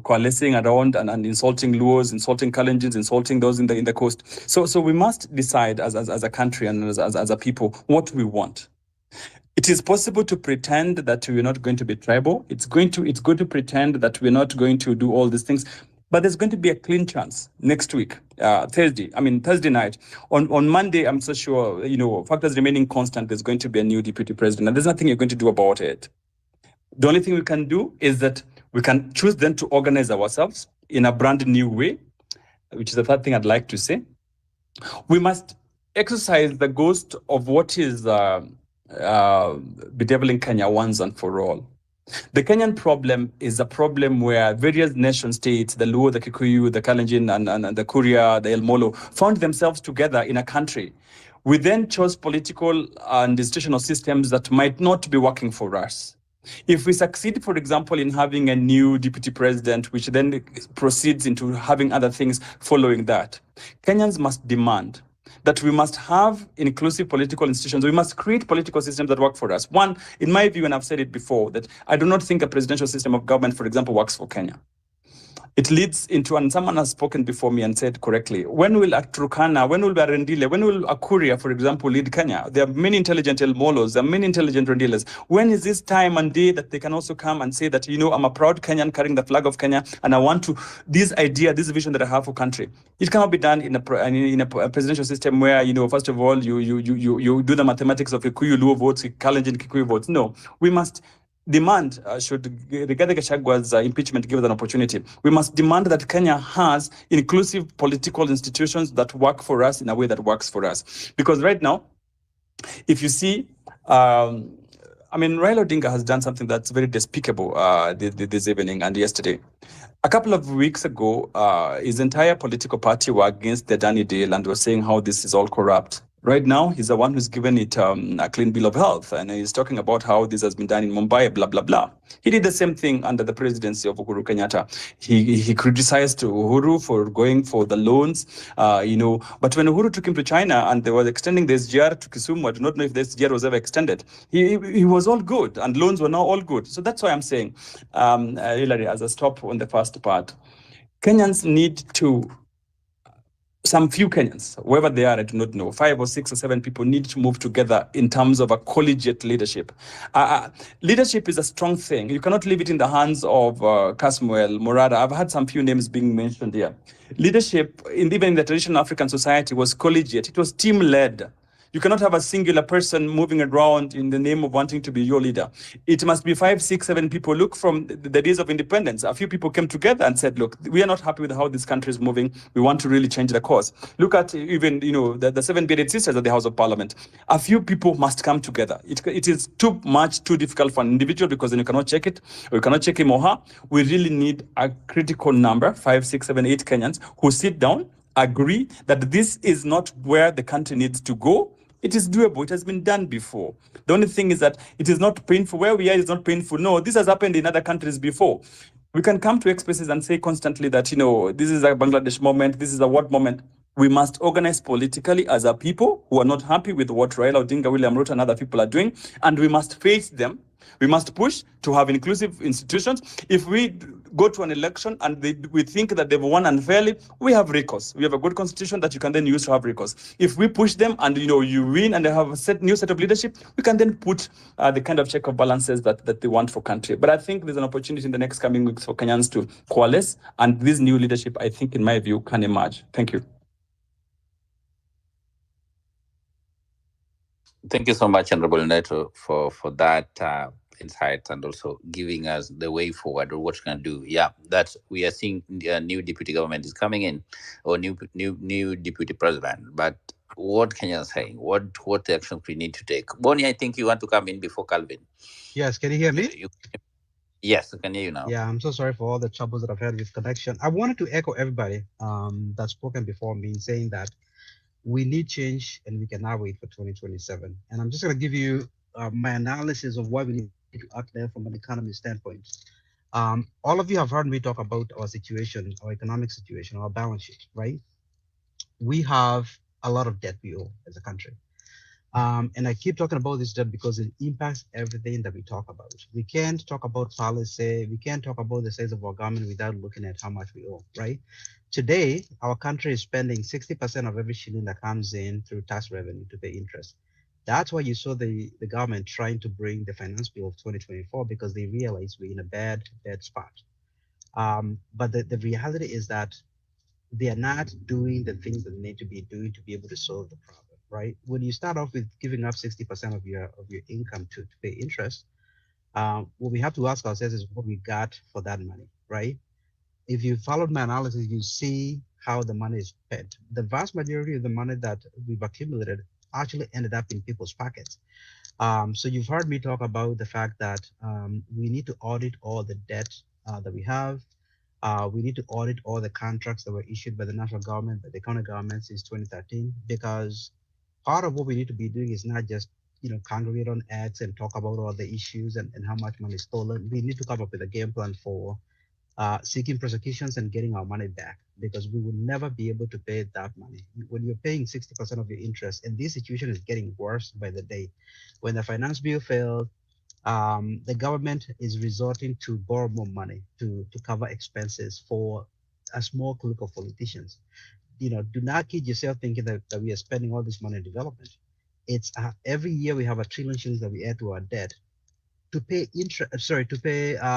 coalescing around and insulting Luos, insulting Kalenjins, insulting those in the coast. So we must decide as a country and as a people what we want. It is possible to pretend that we're not going to be tribal. It's good to pretend that we're not going to do all these things. But there's going to be a clean chance next week, Thursday night. On Monday, I'm so sure, factors remaining constant, there's going to be a new deputy president, and there's nothing you're going to do about it. The only thing we can do is that we can choose then to organize ourselves in a brand new way, which is the third thing I'd like to say. We must exercise the ghost of what is bedeviling Kenya once and for all. The Kenyan problem is a problem where various nation states, the Luo, the Kikuyu, the Kalenjin, and the Kuria, the El Molo, found themselves together in a country. We then chose political and institutional systems that might not be working for us. If we succeed, for example, in having a new deputy president, which then proceeds into having other things following that, Kenyans must demand that we must have inclusive political institutions. We must create political systems that work for us. One, in my view, and I've said it before, that I do not think a presidential system of government, for example, works for Kenya. It leads into, and someone has spoken before me and said correctly, when will a Turkana, when will a Rendile, when will a Kuria, for example, lead Kenya? There are many intelligent El Molos, there are many intelligent Rendiles. When is this time and day that they can also come and say that, I'm a proud Kenyan carrying the flag of Kenya, and I want to, this idea, this vision that I have for country, it cannot be done in a presidential system where, first of all, you do the mathematics of Kikuyu Luo votes, Kalenjin Kikuyu votes. No, we must demand, should Rigathi Gachagua's impeachment give us an opportunity, we must demand that Kenya has inclusive political institutions that work for us in a way that works for us. Because right now, if you see, Raila Odinga has done something that's very despicable this evening and yesterday. A couple of weeks ago, his entire political party were against the Adani deal and were saying how this is all corrupt. Right now, he's the one who's given it a clean bill of health, and he's talking about how this has been done in Mumbai, blah, blah, blah. He did the same thing under the presidency of Uhuru Kenyatta. He criticized Uhuru for going for the loans, but when Uhuru took him to China and they were extending the SGR to Kisumu, I do not know if the SGR was ever extended. He was all good, and loans were now all good. So that's why I'm saying, Hillary, as a stop on the first part, Kenyans need to, some few Kenyans, wherever they are, I do not know, 5 or 6 or 7 people need to move together in terms of a collegiate leadership. Leadership is a strong thing. You cannot leave it in the hands of Casmuel, Morada. I've had some few names being mentioned here. Leadership, even in the traditional African society, was collegiate. It was team-led. You cannot have a singular person moving around in the name of wanting to be your leader. It must be 5, 6, 7 people. Look, from the days of independence, a few people came together and said, look, we are not happy with how this country is moving. We want to really change the course. Look at even, the 7 bearded sisters at the House of Parliament. A few people must come together. It is too difficult for an individual, because then you cannot check it, or you cannot check him or her. We really need a critical number, 5, 6, 7, 8 Kenyans who sit down, agree that this is not where the country needs to go. It is doable. It has been done before. The only thing is that it is not painful. Where we are is not painful. No, this has happened in other countries before. We can come to expresses and say constantly that, this is a Bangladesh moment, this is a what moment. We must organize politically as a people who are not happy with what Raila Odinga, William Ruto, and other people are doing, and we must face them. We must push to have inclusive institutions. If we go to an election and we think that they've won unfairly, we have recourse. We have a good constitution that you can then use to have recourse. If we push them and you win and they have a new set of leadership, we can then put the kind of check of balances that they want for country. But I think there's an opportunity in the next coming weeks for Kenyans to coalesce, and this new leadership, I think, in my view, can emerge. Thank you. Thank you so much, Honorable Neto, for that insight, and also giving us the way forward or what you can do. Yeah, that we are seeing a new deputy government is coming in, or new deputy president. But what can you say? What actions we need to take? Bonnie, I think you want to come in before Calvin. Yes, can you hear me? Yes, I can hear you now. Yeah, I'm so sorry for all the troubles that I've had with connection. I wanted to echo everybody that's spoken before me, saying that we need change and we cannot wait for 2027. And I'm just going to give you my analysis of why we need to act there from an economy standpoint. All of you have heard me talk about our situation, our economic situation, our balance sheet, right? We have a lot of debt we owe as a country. And I keep talking about this debt because it impacts everything that we talk about. We can't talk about policy. We can't talk about the size of our government without looking at how much we owe, right? Today, our country is spending 60% of every shilling that comes in through tax revenue to pay interest. That's why you saw the government trying to bring the finance bill of 2024, because they realized we're in a bad spot. But the reality is that they are not doing the things that they need to be doing to be able to solve the problem. Right? When you start off with giving up 60% of your income to pay interest, what we have to ask ourselves is what we got for that money, right? If you followed my analysis, you see how the money is spent. The vast majority of the money that we've accumulated actually ended up in people's pockets. So you've heard me talk about the fact that we need to audit all the debt that we have. We need to audit all the contracts that were issued by the national government, by the county government since 2013, because part of what we need to be doing is not just congregate on X and talk about all the issues and how much money is stolen. We need to come up with a game plan for seeking prosecutions and getting our money back, because we will never be able to pay that money. When you're paying 60% of your interest, and this situation is getting worse by the day. When the finance bill failed, the government is resorting to borrow more money to cover expenses for a small clique of politicians. Do not kid yourself thinking that we are spending all this money on development. It's every year we have $1 trillion shillings that we add to our debt to pay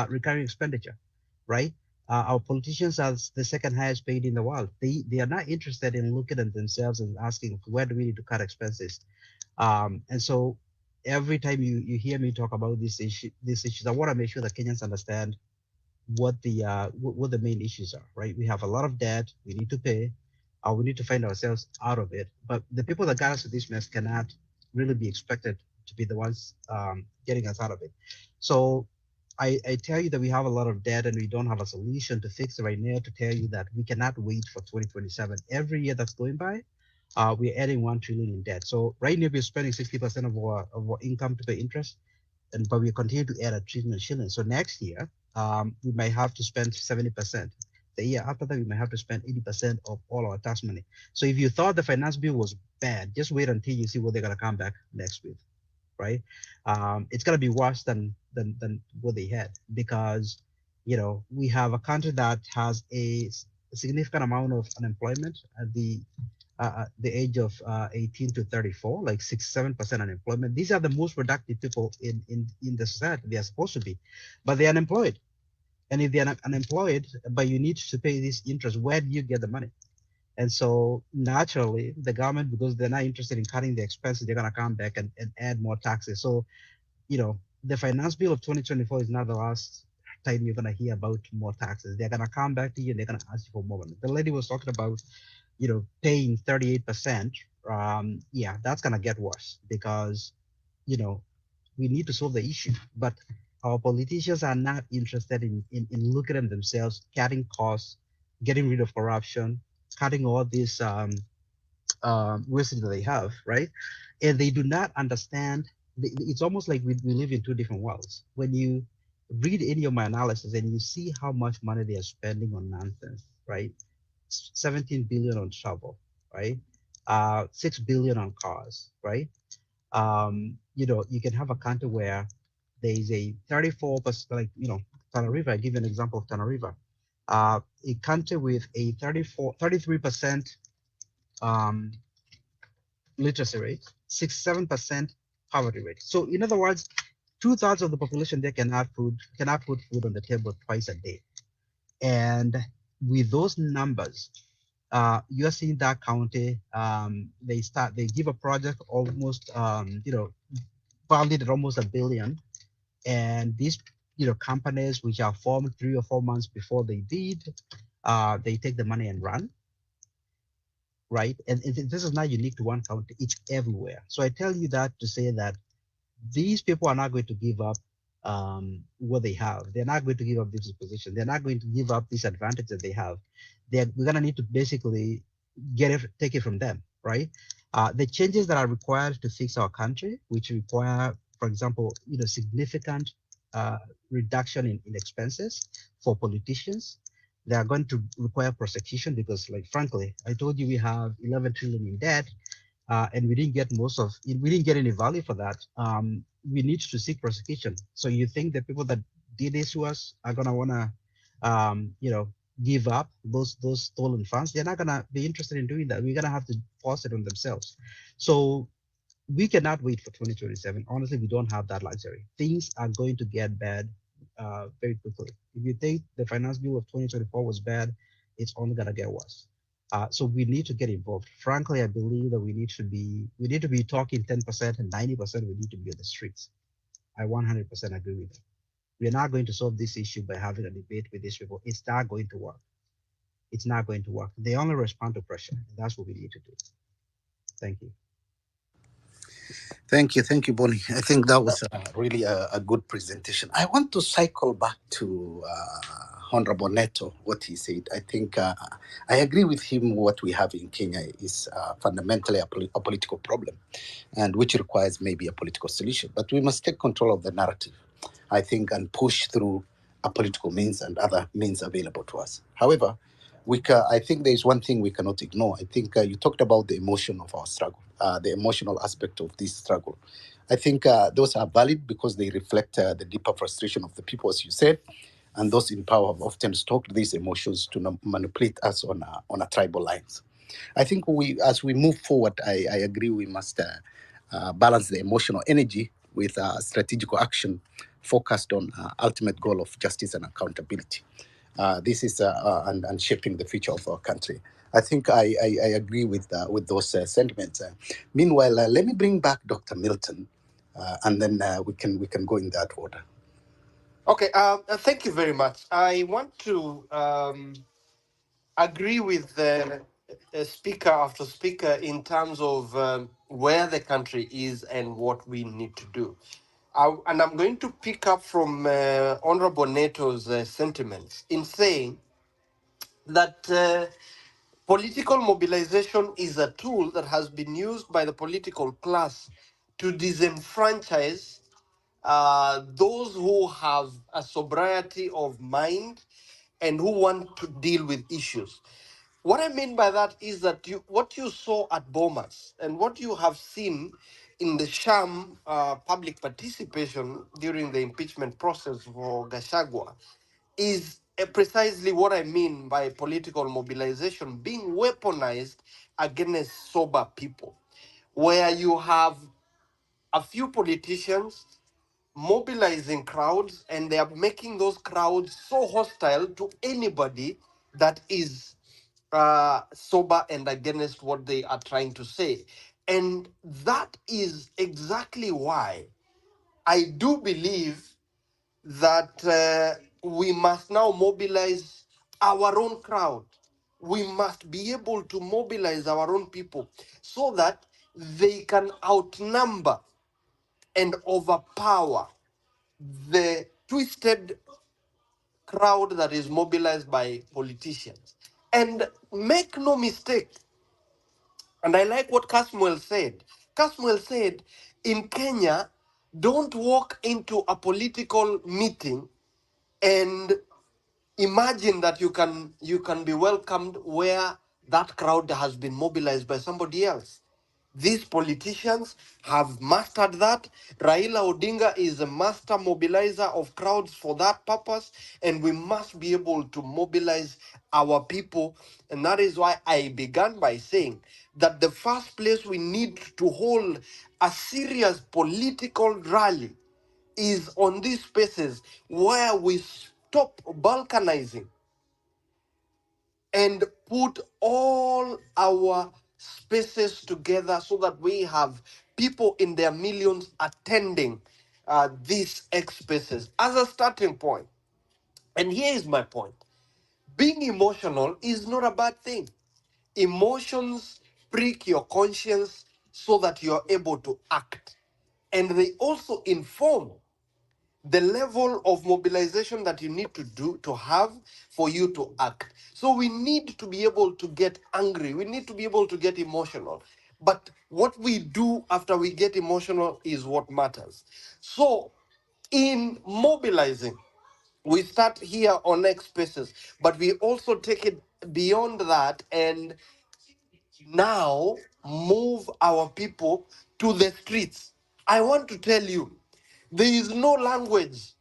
recurring expenditure, right? Our politicians are the second highest paid in the world. They are not interested in looking at themselves and asking, where do we need to cut expenses? And so every time you hear me talk about these issues, I want to make sure that Kenyans understand what the main issues are, right? We have a lot of debt we need to pay. We need to find ourselves out of it. But the people that got us to this mess cannot really be expected to be the ones getting us out of it. So I tell you that we have a lot of debt and we don't have a solution to fix it right now, to tell you that we cannot wait for 2027. Every year that's going by, we're adding 1 trillion in debt. So right now we're spending 60% of our income to pay interest, but we continue to add $1 trillion shillings. So next year, we might have to spend 70%. The year after that, we might have to spend 80% of all our tax money. So if you thought the finance bill was bad, just wait until you see what they're gonna come back next with, right? It's gonna be worse than what they had, because we have a country that has a significant amount of unemployment at the age of 18 to 34, like 6-7% unemployment. These are the most productive people in the society. They are supposed to be, but they're unemployed. And if they're unemployed, but you need to pay this interest, where do you get the money? And so naturally, the government, because they're not interested in cutting the expenses, they're going to come back and add more taxes. So, the finance bill of 2024 is not the last time you're going to hear about more taxes. They're going to come back to you and they're going to ask you for more money. The lady was talking about, paying 38%. Yeah, that's going to get worse because, we need to solve the issue. But our politicians are not interested in looking at themselves, cutting costs, getting rid of corruption, cutting all these wisdom that they have, right? And they do not understand. It's almost like we live in two different worlds. When you read any of my analysis and you see how much money they are spending on nonsense, right? 17 billion on travel, right? 6 billion on cars, right? You can have a country where there is a 34%, like, Tana River, I give you an example of Tana River. A country with a 33% um, literacy rate, 7% poverty rate. So in other words, two-thirds of the population there cannot put food on the table twice a day. And with those numbers, you're seeing that county, they give a project almost, valued at almost $1 billion. And these, companies which are formed 3 or 4 months before they bid, they take the money and run, right? And this is not unique to one county, it's everywhere. So I tell you that to say that these people are not going to give up what they have. They're not going to give up this position. They're not going to give up this advantage that they have. We're going to need to basically take it from them, right? The changes that are required to fix our country, which require, for example, significant reduction in expenses for politicians. They are going to require prosecution because, like, frankly, I told you we have 11 trillion in debt, and we didn't get any value for that. We need to seek prosecution. So you think the people that did this to us are gonna wanna, give up those stolen funds? They're not gonna be interested in doing that. We're gonna have to force it on themselves. So we cannot wait for 2027. Honestly, we don't have that luxury. Things are going to get bad very quickly. If you think the finance bill of 2024 was bad, it's only gonna get worse. So we need to get involved. Frankly, I believe that we need to be talking 10% and 90%. We need to be on the streets. I 100% agree with that. We are not going to solve this issue by having a debate with these people. It's not going to work. It's not going to work. They only respond to pressure. And that's what we need to do. Thank you. Thank you, Bonnie. I think that was really a good presentation. I want to cycle back to Honorable Neto, what he said. I think I agree with him. What we have in Kenya is fundamentally a political problem, and which requires maybe a political solution. But we must take control of the narrative, I think, and push through a political means and other means available to us. However, I think there is one thing we cannot ignore. I think you talked about the emotion of our struggle, the emotional aspect of this struggle. I think those are valid because they reflect the deeper frustration of the people, as you said, and those in power have often stoked these emotions to manipulate us on a tribal lines. I think as we move forward, I agree we must balance the emotional energy with strategical action focused on ultimate goal of justice and accountability. This is and shaping the future of our country. I think I agree with those sentiments. Meanwhile, let me bring back Dr. Milton, and then we can go in that order. Okay, thank you very much. I want to agree with the speaker after speaker in terms of where the country is and what we need to do. And I'm going to pick up from Honorable Neto's sentiments in saying that political mobilization is a tool that has been used by the political class to disenfranchise those who have a sobriety of mind and who want to deal with issues. What I mean by that is that what you saw at Bomas and what you have seen in the sham public participation during the impeachment process for Gashagwa is precisely what I mean by political mobilization being weaponized against sober people, where you have a few politicians mobilizing crowds and they are making those crowds so hostile to anybody that is sober and against what they are trying to say. And that is exactly why I do believe that we must now mobilize our own crowd. We must be able to mobilize our own people so that they can outnumber and overpower the twisted crowd that is mobilized by politicians. And make no mistake, and I like what Casmuel said. Casmuel said, in Kenya, don't walk into a political meeting and imagine that you can be welcomed where that crowd has been mobilized by somebody else. These politicians have mastered that. Raila Odinga is a master mobilizer of crowds for that purpose, and we must be able to mobilize our people. And that is why I began by saying that the first place we need to hold a serious political rally is on these spaces where we stop balkanizing and put all our spaces together so that we have people in their millions attending these X spaces as a starting point. And here is my point. Being emotional is not a bad thing. Emotions prick your conscience so that you're able to act. And they also inform the level of mobilization that you need to do to have for you to act. So we need to be able to get angry. We need to be able to get emotional. But what we do after we get emotional is what matters. So in mobilizing, we start here on X spaces, but we also take it beyond that and now move our people to the streets. I want to tell you, there is no language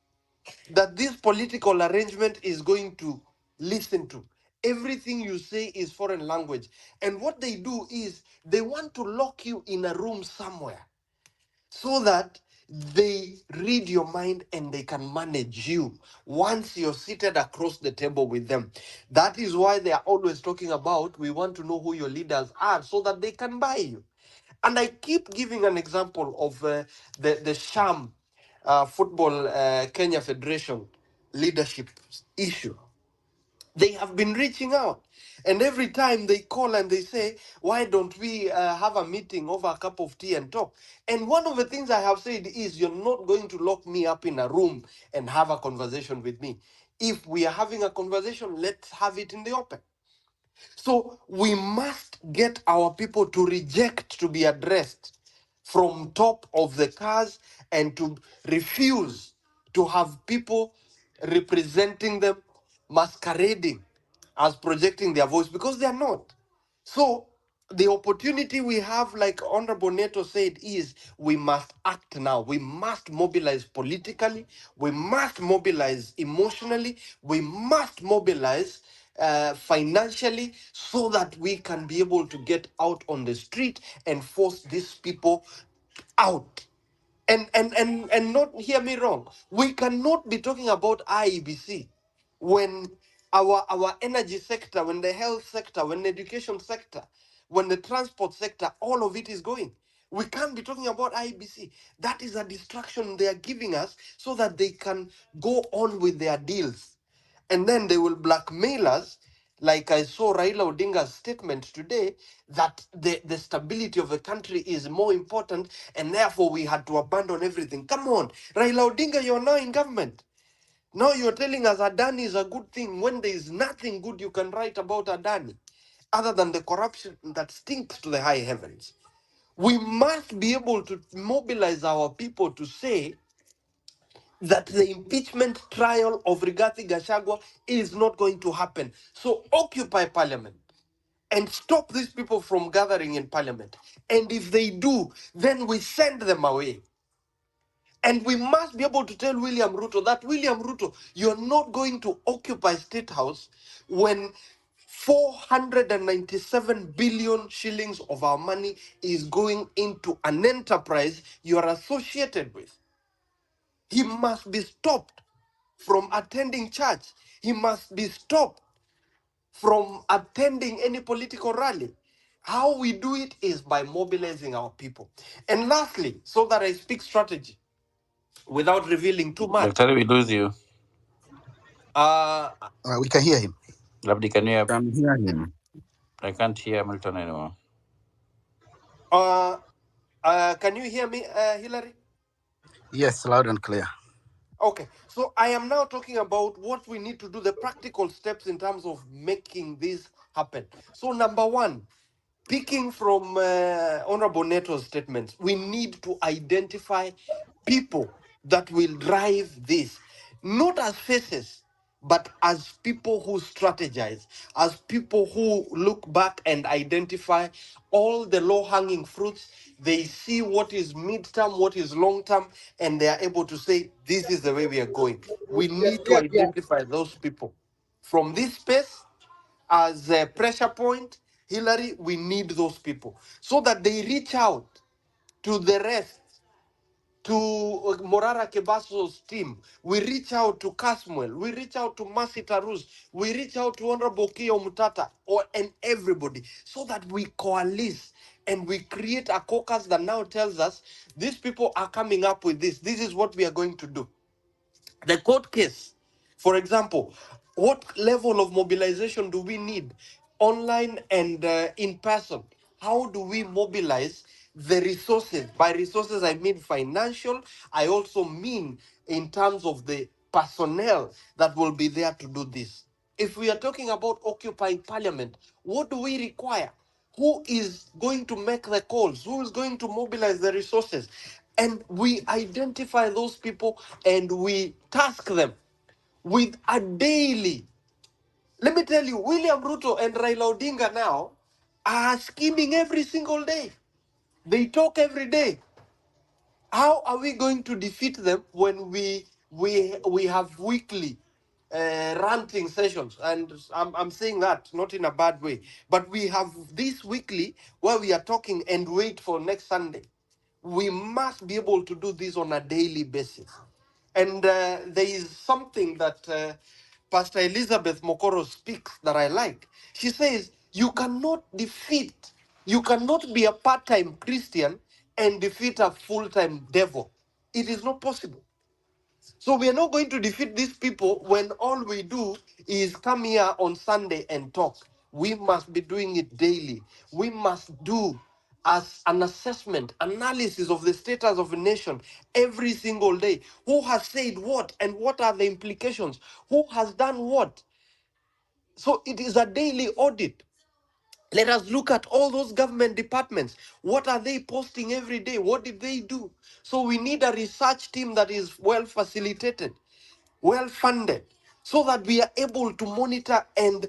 that this political arrangement is going to listen to. Everything you say is foreign language. And what they do is they want to lock you in a room somewhere so that they read your mind and they can manage you once you're seated across the table with them. That is why they are always talking about we want to know who your leaders are so that they can buy you. And I keep giving an example of the sham football Kenya Federation leadership issue. They have been reaching out. And every time they call and they say, why don't we have a meeting over a cup of tea and talk? And one of the things I have said is, you're not going to lock me up in a room and have a conversation with me. If we are having a conversation, let's have it in the open. So we must get our people to reject to be addressed from top of the cars and to refuse to have people representing them masquerading as projecting their voice because they are not. So the opportunity we have, like Honorable Neto said, is we must act now. We must mobilize politically. We must mobilize emotionally. We must mobilize financially so that we can be able to get out on the street and force these people out. And not hear me wrong. We cannot be talking about IEBC when our energy sector, when the health sector, when the education sector, when the transport sector, all of it is going. We can't be talking about IEBC. That is a distraction they are giving us so that they can go on with their deals. And then they will blackmail us, like I saw Raila Odinga's statement today, that the stability of the country is more important and therefore we had to abandon everything. Come on, Raila Odinga, you're now in government. Now you're telling us Adani is a good thing when there is nothing good you can write about Adani other than the corruption that stinks to the high heavens. We must be able to mobilize our people to say that the impeachment trial of Rigathi Gachagua is not going to happen. So occupy parliament and stop these people from gathering in parliament. And if they do, then we send them away. And we must be able to tell William Ruto that, William Ruto, you're not going to occupy State House when 497 billion shillings of our money is going into an enterprise you are associated with. He must be stopped from attending church. He must be stopped from attending any political rally. How we do it is by mobilizing our people. And lastly, so that I speak strategy without revealing too much, Daktari, we lose you. uh, We can hear him. Labdi, can you? Can hear him. I can't hear Milton anymore. uh, can you hear me, Hillary? Yes, loud and clear. Okay, so I am now talking about what we need to do, the practical steps in terms of making this happen. So, number one, picking from Honorable Neto's statements, we need to identify people that will drive this, not as faces, but as people who strategize, as people who look back and identify all the low-hanging fruits. They see what is mid-term, what is long-term, and they are able to say, this is the way we are going. We need to identify those people. From this space, as a pressure point, Hillary, we need those people so that they reach out to the rest, to Morara Kebaso's team. We reach out to Casmuel. We reach out to Masi Tarus. We reach out to Honorable Kio Mutata and everybody so that we coalesce and we create a caucus that now tells us these people are coming up with this. This is what we are going to do. The court case, for example, what level of mobilization do we need online and in person? How do we mobilize the resources? By resources, I mean financial. I also mean in terms of the personnel that will be there to do this. If we are talking about occupying parliament, what do we require? Who is going to make the calls? Who is going to mobilize the resources? And we identify those people and we task them with a daily. Let me tell you, William Ruto and Raila Odinga now are scheming every single day. They talk every day. How are we going to defeat them when we have weekly ranting sessions? And I'm saying that not in a bad way, but we have this weekly where we are talking and wait for next Sunday. We must be able to do this on a daily basis. And there is something that Pastor Elizabeth Mokoro speaks that I like. She says, you cannot be a part-time Christian and defeat a full-time devil. It is not possible. So we are not going to defeat these people when all we do is come here on Sunday and talk. We must be doing it daily. We must do as an assessment, analysis of the status of a nation every single day. Who has said what and what are the implications? Who has done what? So it is a daily audit. Let us look at all those government departments. What are they posting every day? What did they do? So we need a research team that is well facilitated, well funded, so that we are able to monitor and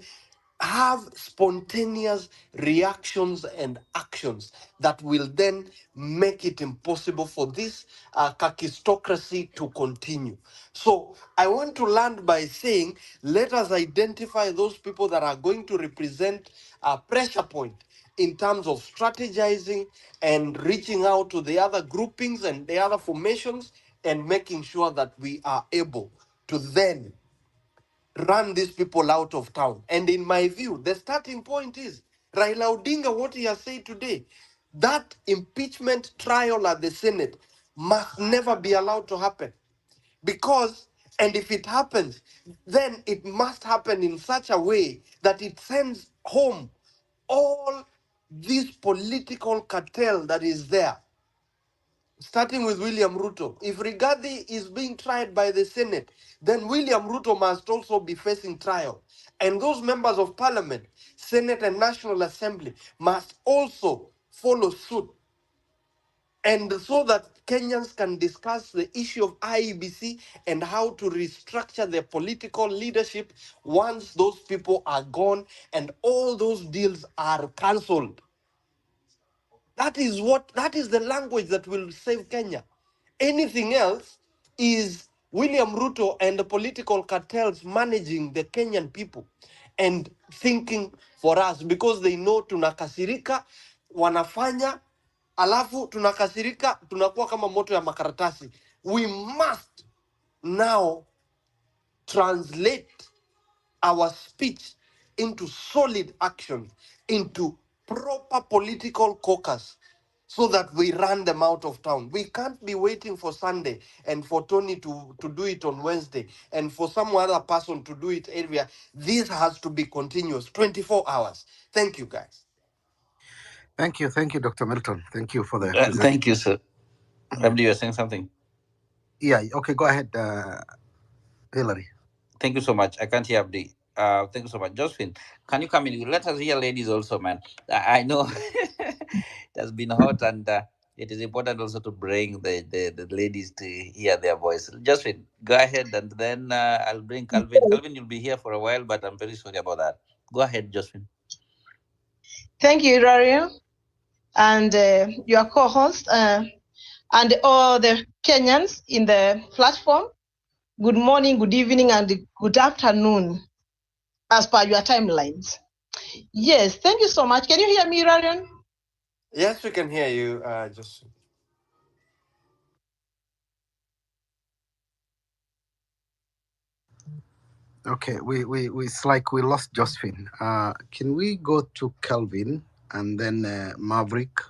have spontaneous reactions and actions that will then make it impossible for this kakistocracy to continue. So I want to land by saying, let us identify those people that are going to represent a pressure point in terms of strategizing and reaching out to the other groupings and the other formations and making sure that we are able to then run these people out of town. And in my view, the starting point is Raila Odinga, what he has said today, that impeachment trial at the Senate must never be allowed to happen. Because, and if it happens, then it must happen in such a way that it sends home all this political cartel that is there, starting with William Ruto. If Rigathi is being tried by the Senate, then William Ruto must also be facing trial. And those members of parliament, Senate and National Assembly, must also follow suit. And so that Kenyans can discuss the issue of IEBC and how to restructure their political leadership once those people are gone and all those deals are cancelled. That is the language that will save Kenya. Anything else is William Ruto and the political cartels managing the Kenyan people and thinking for us because they know tunakasirika, wanafanya, alafu tunakasirika, tunakuwa kama moto ya makaratasi. We must now translate our speech into solid action, into proper political caucus, so that we run them out of town. We can't be waiting for Sunday and for Tony to do it on Wednesday and for some other person to do it area. This has to be continuous, 24 hours. Thank you, guys. Thank you, Dr. Milton. Thank you for the Thank you, sir. Abdi, you are saying something. Yeah, okay, go ahead, Hillary. Thank you so much. I can't hear Abdi. Thank you so much. Josephine, can you come in? Let us hear ladies also, man. I know it has been hot and it is important also to bring the ladies to hear their voice. Josephine, go ahead and then I'll bring Calvin. Calvin, you'll be here for a while, but I'm very sorry about that. Go ahead, Josephine. Thank you, Dario, and your co-host, and all the Kenyans in the platform. Good morning, good evening, and good afternoon, as per your timelines. Yes, thank you so much. Can you hear me, Rarian? Yes, we can hear you, just. Okay, it's like we lost Josephine. Can we go to Calvin and then Maverick,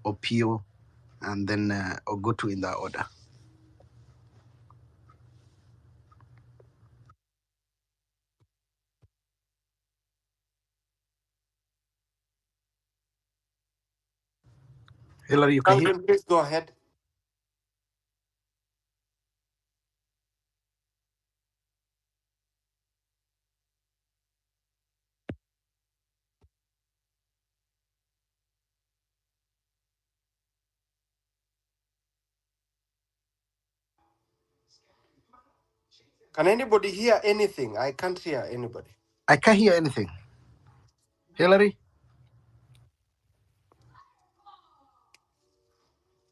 Opio, and then Ogutu in that order? Hillary, you can hear? Calvin, please go ahead. Can anybody hear anything? I can't hear anybody. I can't hear anything. Hillary?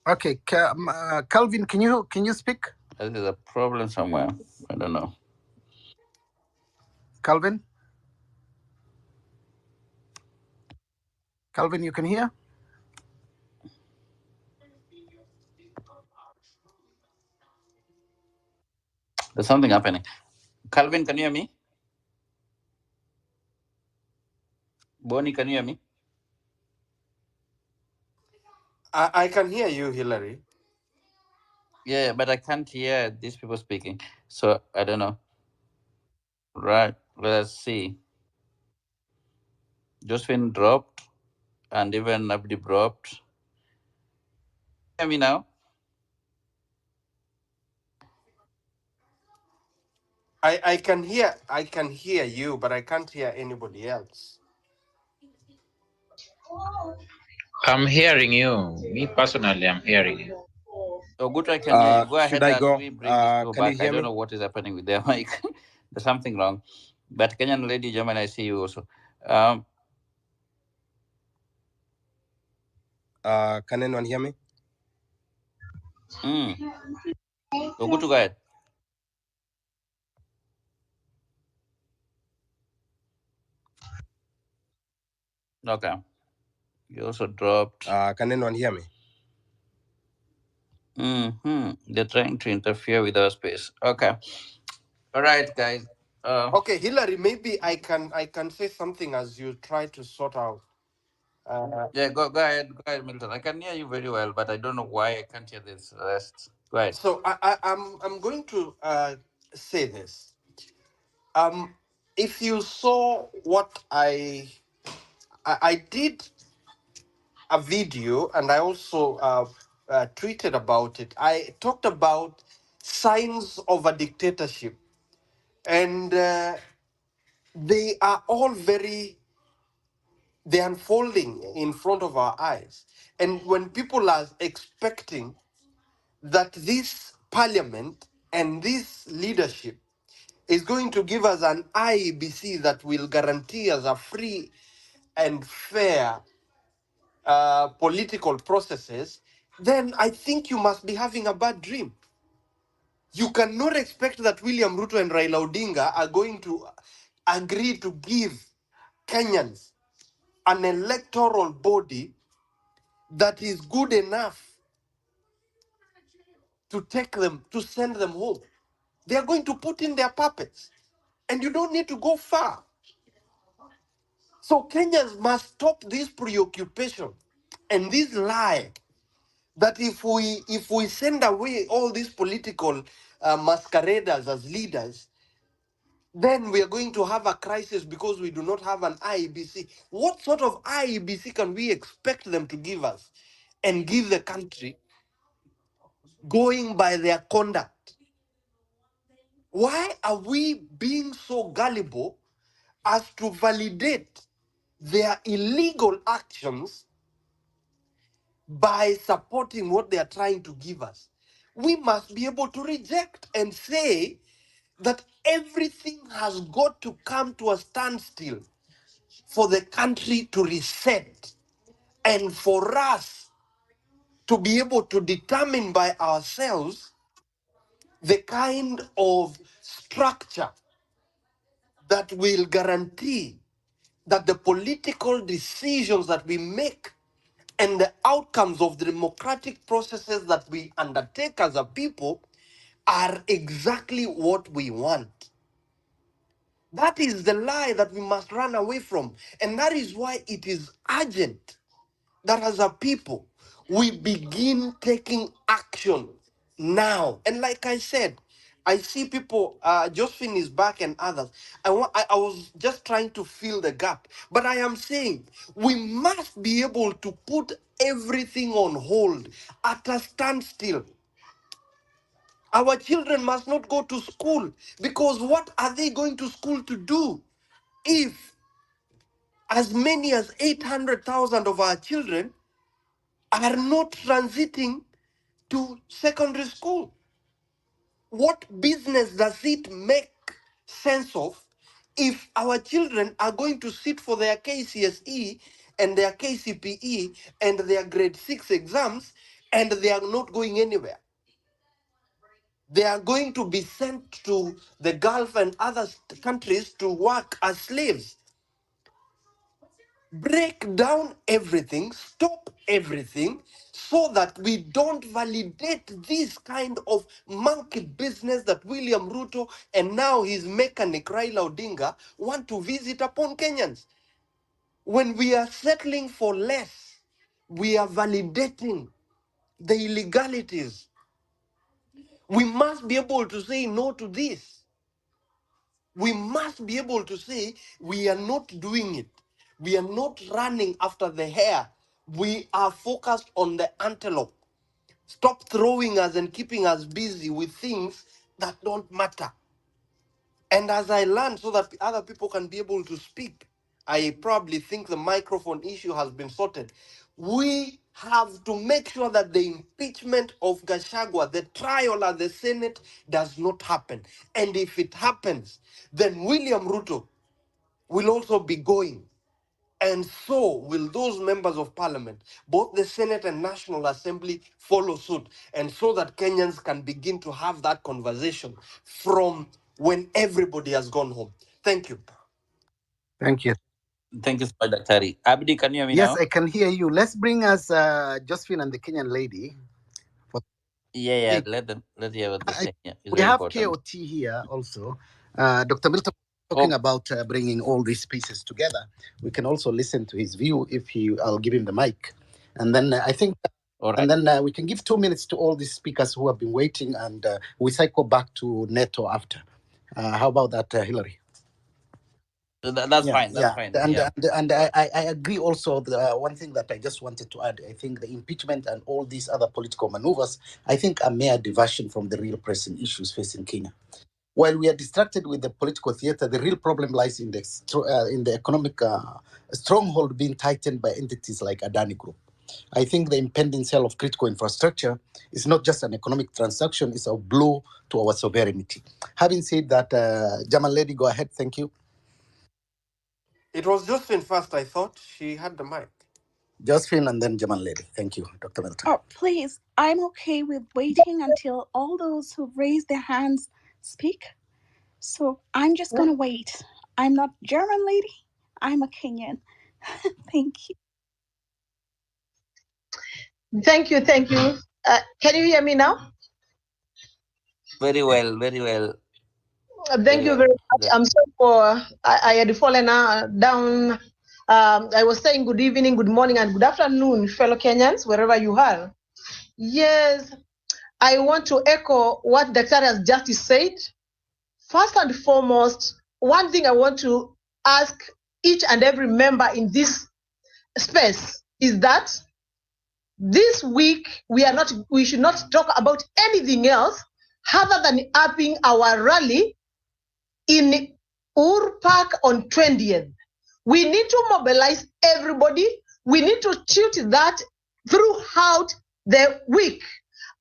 Okay, Calvin, can you speak? There's a problem somewhere. I don't know. Calvin? Calvin, you can hear? There's something happening. Calvin, can you hear me? Bonnie, can you hear me? I can hear you, Hillary. Yeah, but I can't hear these people speaking. So I don't know. Right. Let's see. Josephine dropped and even Abdi dropped. Hear me now? I can hear you, but I can't hear anybody else. I'm hearing you. Me personally, I'm hearing you. Oh, good, I can hear you. Go Should ahead I as go? we bring these people Can you back. I hear don't me? know what is happening with their mic. There's something wrong. But Kenyan lady, German, I see you also. Can anyone hear me? Oh, good to go ahead. Okay. You also dropped. Can anyone hear me? They're trying to interfere with our space. Okay. All right, guys. Okay, Hillary, maybe I can say something as you try to sort out. Yeah, go ahead, Milton. I can hear you very well, but I don't know why I can't hear this rest. Go ahead. So I'm going to say this. If you saw what I did a video and I also tweeted about it. I talked about signs of a dictatorship, and they are all they're unfolding in front of our eyes. And when people are expecting that this parliament and this leadership is going to give us an IEBC that will guarantee us a free and fair political processes, then I think you must be having a bad dream. You cannot expect that William Ruto and Raila Odinga are going to agree to give Kenyans an electoral body that is good enough to take them, to send them home. They are going to put in their puppets. And you don't need to go far. So Kenyans must stop this preoccupation and this lie that if we send away all these political masqueraders as leaders, then we are going to have a crisis because we do not have an IEBC. What sort of IEBC can we expect them to give us and give the country going by their conduct? Why are we being so gullible as to validate their illegal actions by supporting what they are trying to give us? We must be able to reject and say that everything has got to come to a standstill for the country to reset and for us to be able to determine by ourselves the kind of structure that will guarantee that the political decisions that we make and the outcomes of the democratic processes that we undertake as a people are exactly what we want. That is the lie that we must run away from. And that is why it is urgent that as a people, we begin taking action now. And like I said, I see people, Josephine is back and others. I was just trying to fill the gap. But I am saying we must be able to put everything on hold at a standstill. Our children must not go to school because what are they going to school to do if as many as 800,000 of our children are not transiting to secondary school? What business does it make sense of if our children are going to sit for their KCSE and their KCPE and their grade 6 exams and they are not going anywhere? They are going to be sent to the Gulf and other countries to work as slaves. Break down everything, stop everything, so that we don't validate this kind of monkey business that William Ruto and now his mechanic Raila Odinga want to visit upon Kenyans. When we are settling for less, we are validating the illegalities. We must be able to say no to this. We must be able to say we are not doing it. We are not running after the hare. We are focused on the antelope. Stop throwing us and keeping us busy with things that don't matter. And as I learn so that other people can be able to speak, I probably think the microphone issue has been sorted. We have to make sure that the impeachment of Gachagua, the trial at the Senate, does not happen. And if it happens, then William Ruto will also be going. And so will those members of parliament, both the Senate and National Assembly, follow suit. And so that Kenyans can begin to have that conversation from when everybody has gone home. Thank you. Thank you. Thank you so much, Daktari. Abdi, can you hear me Yes, now? I can hear you. Let's bring us Josephine and the Kenyan lady. Yeah, let's hear what they're saying. Yeah, it's We very have important. KOT here also. Dr. Milton talking about bringing all these pieces together. We can also listen to his view if I'll give him the mic. And then I think, All right. and then we can give 2 minutes to all these speakers who have been waiting, and we cycle back to Neto after. How about that, Hillary? That's fine. That's fine. And, Yeah. and I agree also. One thing that I just wanted to add, I think the impeachment and all these other political maneuvers, I think are mere diversion from the real pressing issues facing Kenya. While we are distracted with the political theater, the real problem lies in the economic stronghold being tightened by entities like Adani Group. I think the impending sale of critical infrastructure is not just an economic transaction, it's a blow to our sovereignty. Having said that, Jamal Lady, go ahead. Thank you. It was Josephine first, I thought. She had the mic. Josephine and then Jamal Lady. Thank you, Dr. Milton. Oh, please, I'm okay with waiting until all those who raise their hands speak. So I'm just going to wait. I'm not German lady. I'm a Kenyan. Thank you. Thank you. Can you hear me now? Very well. Very well. Thank you very much. I'm sorry for I had fallen down I was saying good evening, good morning, and good afternoon, fellow Kenyans, wherever you are. Yes, I want to echo what Daktari has just said. First and foremost, one thing I want to ask each and every member in this space is that this week we should not talk about anything else other than upping our rally in Uhuru Park on 20th. We need to mobilize everybody. We need to shoot that throughout the week.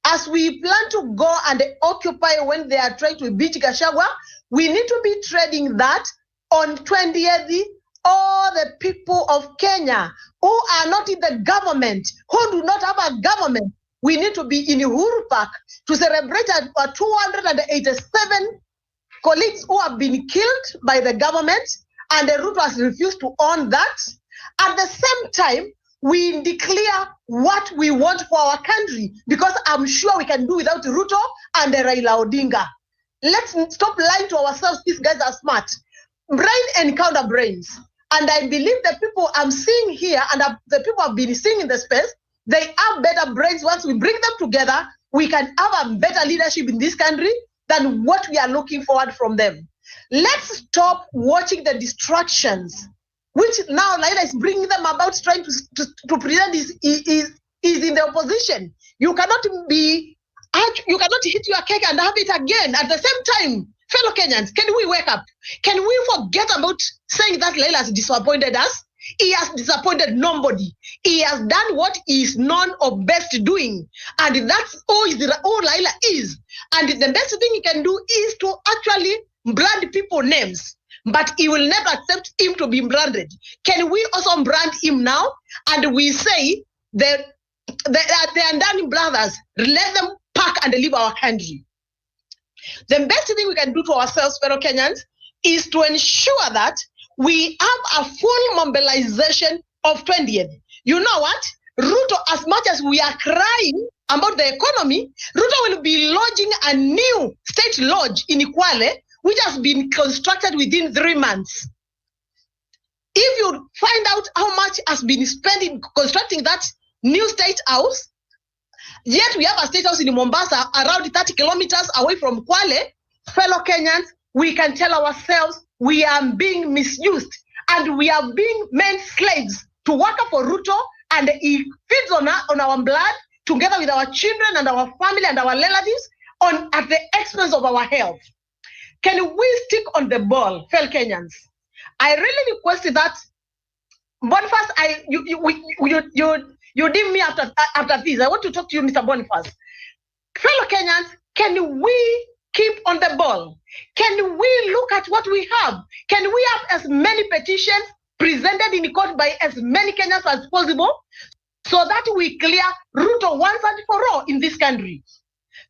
As we plan to go and occupy when they are trying to beat Gachagua, we need to be trading that on 20th. All the people of Kenya who are not in the government, who do not have a government, we need to be in Uhuru Park to celebrate 287 colleagues who have been killed by the government, and the Ruto has refused to own that. At the same time, we declare what we want for our country, because I'm sure we can do without Ruto and Raila Odinga. Let's stop lying to ourselves. These guys are smart. Brain encounter brains. And I believe the people I'm seeing here and the people I've been seeing in the space, they have better brains. Once we bring them together, we can have a better leadership in this country than what we are looking forward from them. Let's stop watching the distractions, which now Raila is bringing them about, trying to present is in the opposition. You cannot hit your cake and have it again at the same time. Fellow Kenyans, can we wake up? Can we forget about saying that Raila has disappointed us? He has disappointed nobody. He has done what he is known of best doing. And that's all Raila is. And the best thing he can do is to actually brand people names. But he will never accept him to be branded. Can we also brand him now? And we say that the Adani brothers, let them pack and leave our country. The best thing we can do to ourselves, fellow Kenyans, is to ensure that we have a full mobilization of 20th. You know what? Ruto, as much as we are crying about the economy, Ruto will be launching a new state lodge in Kwale, which has been constructed within 3 months. If you find out how much has been spent in constructing that new state house, yet we have a state house in Mombasa around 30 kilometers away from Kwale, fellow Kenyans, we can tell ourselves we are being misused and we are being made slaves to work for Ruto, and he feeds on our blood together with our children and our family and our relatives at the expense of our health. Can we stick on the ball, fellow Kenyans? I really request that. Boniface, you deem me after this. I want to talk to you, Mr. Boniface. Fellow Kenyans, can we keep on the ball? Can we look at what we have? Can we have as many petitions presented in court by as many Kenyans as possible, so that we clear Ruto once and for all in this country?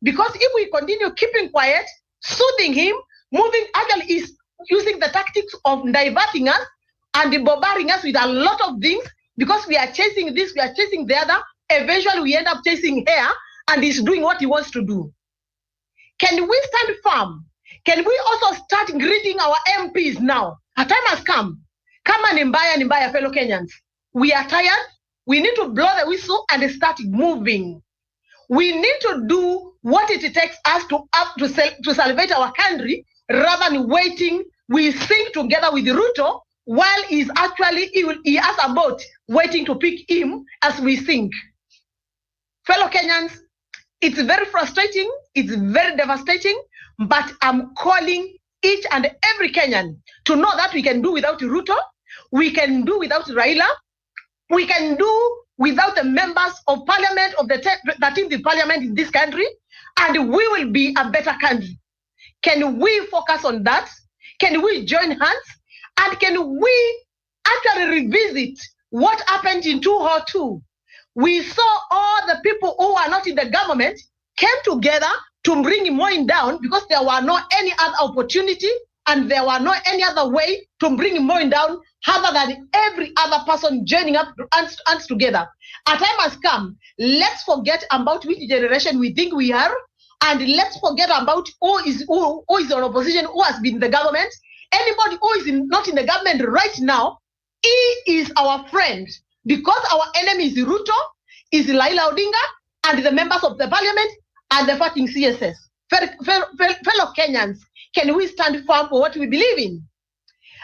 Because if we continue keeping quiet, soothing him, actually is using the tactics of diverting us and bombarding us with a lot of things, because we are chasing this, we are chasing the other. Eventually, we end up chasing hair, and he's doing what he wants to do. Can we stand firm? Can we also start greeting our MPs now? A time has come. Come on, Mbaya, fellow Kenyans. We are tired. We need to blow the whistle and start moving. We need to do what it takes us to salvate our country, rather than waiting. We think together with Ruto while he has a boat waiting to pick him as we think. Fellow Kenyans, it's very frustrating, it's very devastating, but I'm calling each and every Kenyan to know that we can do without Ruto, we can do without Raila, we can do without the members of parliament, of the 13th parliament in this country, and we will be a better country. Can we focus on that? Can we join hands? And can we actually revisit what happened in 2002? We saw all the people who are not in the government came together to bring Moin down, because there were no any other opportunity and there were no any other way to bring Moin down other than every other person joining up hands together. A time has come. Let's forget about which generation we think we are, and let's forget about who is on opposition, who has been in the government. Anybody who is not in the government right now, He is our friend because our enemy is Ruto, is Laila Odinga, and the members of the parliament and the fucking CSS. Fellow Kenyans, can we stand firm for what we believe in?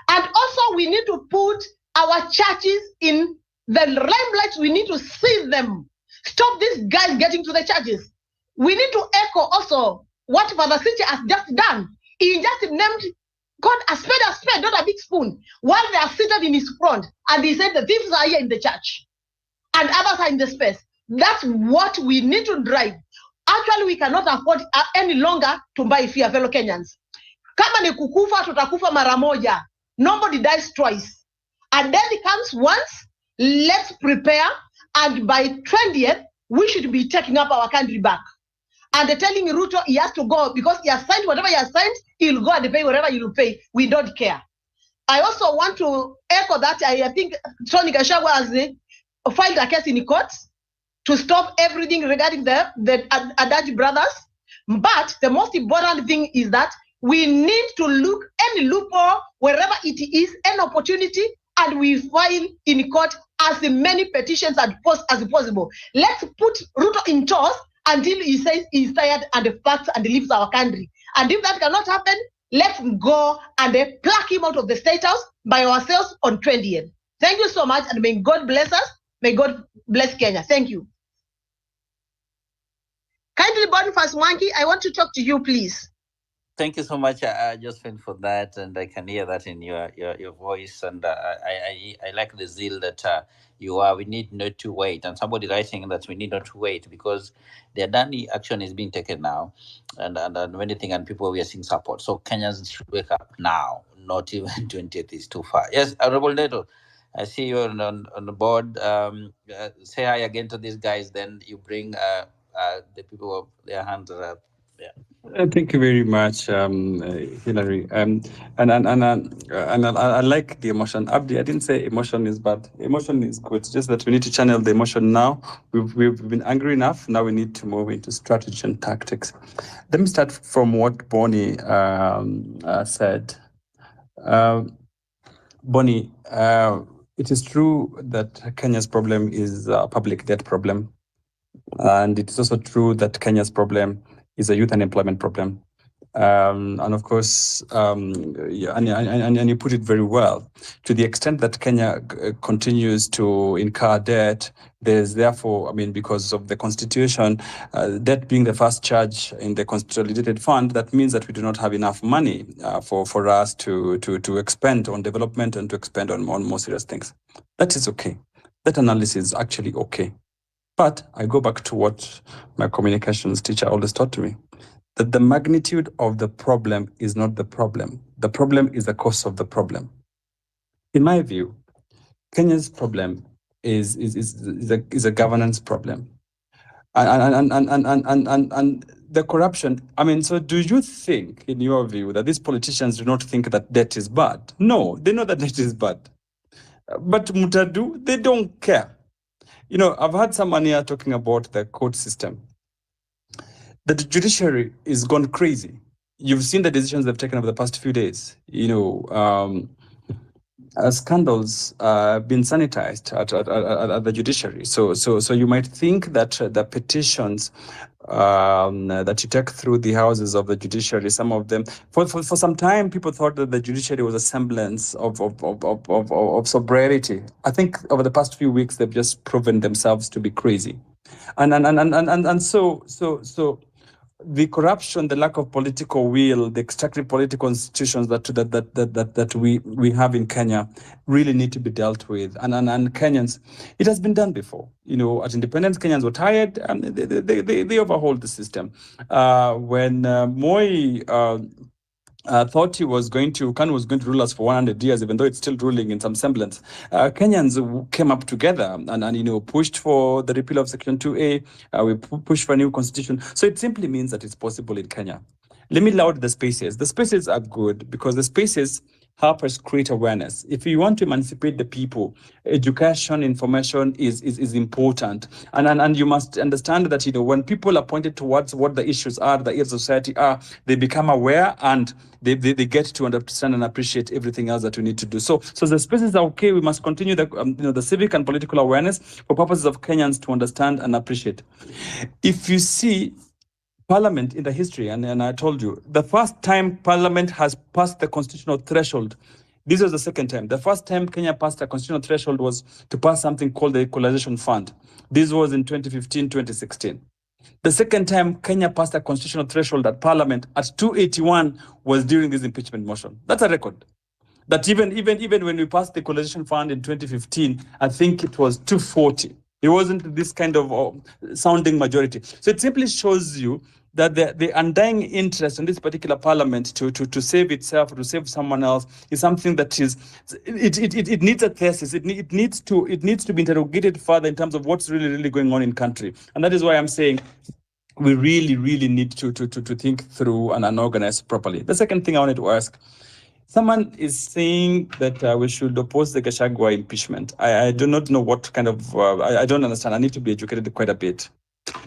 And also, we need to put our churches in the limelight. We need to see them. Stop these guys getting to the churches. We need to echo also what Father Siche has just done. He just named God a spade, not a big spoon, while they are seated in his front. And he said the thieves are here in the church and others are in the space. That's what we need to drive. Actually, we cannot afford any longer to buy fear, fellow Kenyans. Kama ni kukufa, tutakufa mara moja. Nobody dies twice. And then it comes once. Let's prepare. And by 20th, we should be taking up our country back. And they're telling Ruto he has to go because he has signed whatever he has signed. He'll go and pay whatever he'll pay. We don't care. I also want to echo that. I think Tony Gachagua has filed a case in court to stop everything regarding the Adani brothers. But the most important thing is that we need to look any loophole wherever it is, an opportunity, and we file in court as many petitions as possible. Let's put Ruto in toss until he says he's tired and fucks and leaves our country. And if that cannot happen, let's go and pluck him out of the State House by ourselves on 20th. Thank you so much, and may God bless us. May God bless Kenya. Thank you. Kindly, Boniface Mwangi, I want to talk to you, please. Thank you so much, Josephine, for that, and I can hear that in your voice, and I like the zeal that you are. We need not to wait, and somebody writing that we need not to wait because the Adani action is being taken now, and many things, and people we are seeing support. So Kenyans should wake up now, not even 20th is too far. Yes, Honorable Neto, I see you on the board. Say hi again to these guys, then you bring the people of their hands up. Yeah. Thank you very much, Hillary. And I like the emotion. Abdi, I didn't say emotion is bad. Emotion is good. It's just that we need to channel the emotion now. We've been angry enough. Now we need to move into strategy and tactics. Let me start from what Bonnie said. Bonnie, it is true that Kenya's problem is a public debt problem. And it is also true that Kenya's problem is a youth unemployment problem. And of course, and you put it very well. To the extent that Kenya continues to incur debt, there's therefore, because of the constitution, debt being the first charge in the consolidated fund, that means that we do not have enough money for us to expend on development and to expend on more serious things. That is okay. That analysis is actually okay. But I go back to what my communications teacher always taught to me, that the magnitude of the problem is not the problem. The problem is the cause of the problem. In my view, Kenya's problem is a governance problem. And the corruption, so do you think, in your view, that these politicians do not think that debt is bad? No, they know that debt is bad. But Mutadu, they don't care. I've heard someone here talking about the court system. The judiciary is gone crazy. You've seen the decisions they've taken over the past few days. Scandals been sanitized at the judiciary. So you might think that the petitions that you take through the houses of the judiciary, some of them, for some time, people thought that the judiciary was a semblance of sobriety. I think over the past few weeks, they've just proven themselves to be crazy, and so the corruption, the lack of political will, the extractive political institutions that we have in Kenya really need to be dealt with. And Kenyans, it has been done before. At independence, Kenyans were tired and they overhauled the system. When Moi thought KANU was going to rule us for 100 years, even though it's still ruling in some semblance. Kenyans came up together and pushed for the repeal of Section 2A. We pushed for a new constitution. So it simply means that it's possible in Kenya. Let me laud the spaces. The spaces are good because the spaces help us create awareness. If you want to emancipate the people, education, information is important. And you must understand that, when people are pointed towards what the issues are, the issues of society are, they become aware and they get to understand and appreciate everything else that we need to do. So the spaces are okay. We must continue the civic and political awareness for purposes of Kenyans to understand and appreciate. If you see Parliament in the history, and I told you, the first time Parliament has passed the constitutional threshold, this was the second time. The first time Kenya passed a constitutional threshold was to pass something called the Equalization Fund. This was in 2015, 2016. The second time Kenya passed a constitutional threshold at Parliament at 281 was during this impeachment motion. That's a record. That even when we passed the Equalization Fund in 2015, I think it was 240. It wasn't this kind of sounding majority. So it simply shows you that the undying interest in this particular parliament to save itself, to save someone else, is something that is, it needs a thesis. It needs to be interrogated further in terms of what's really going on in country. And that is why I'm saying we really need to think through and organize properly. The second thing I wanted to ask, someone is saying that we should oppose the Gachagua impeachment. I do not know what kind of, I don't understand. I need to be educated quite a bit.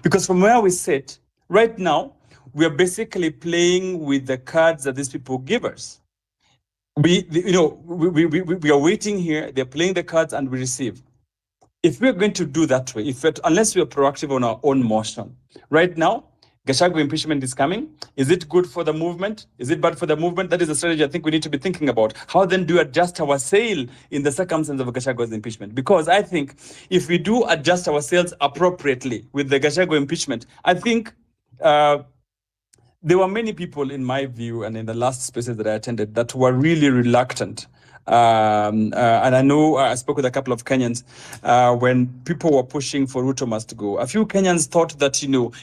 Because from where we sit, right now, we are basically playing with the cards that these people give us. We are waiting here, they're playing the cards and we receive. If we're going to do that way, unless we are proactive on our own motion, right now, Gachagua impeachment is coming. Is it good for the movement? Is it bad for the movement? That is a strategy I think we need to be thinking about. How then do we adjust our sail in the circumstance of Gachagua's impeachment? Because I think if we do adjust our sails appropriately with the Gachagua impeachment, I think there were many people, in my view, and in the last spaces that I attended, that were really reluctant. And I know I spoke with a couple of Kenyans when people were pushing for Ruto must go. A few Kenyans thought that,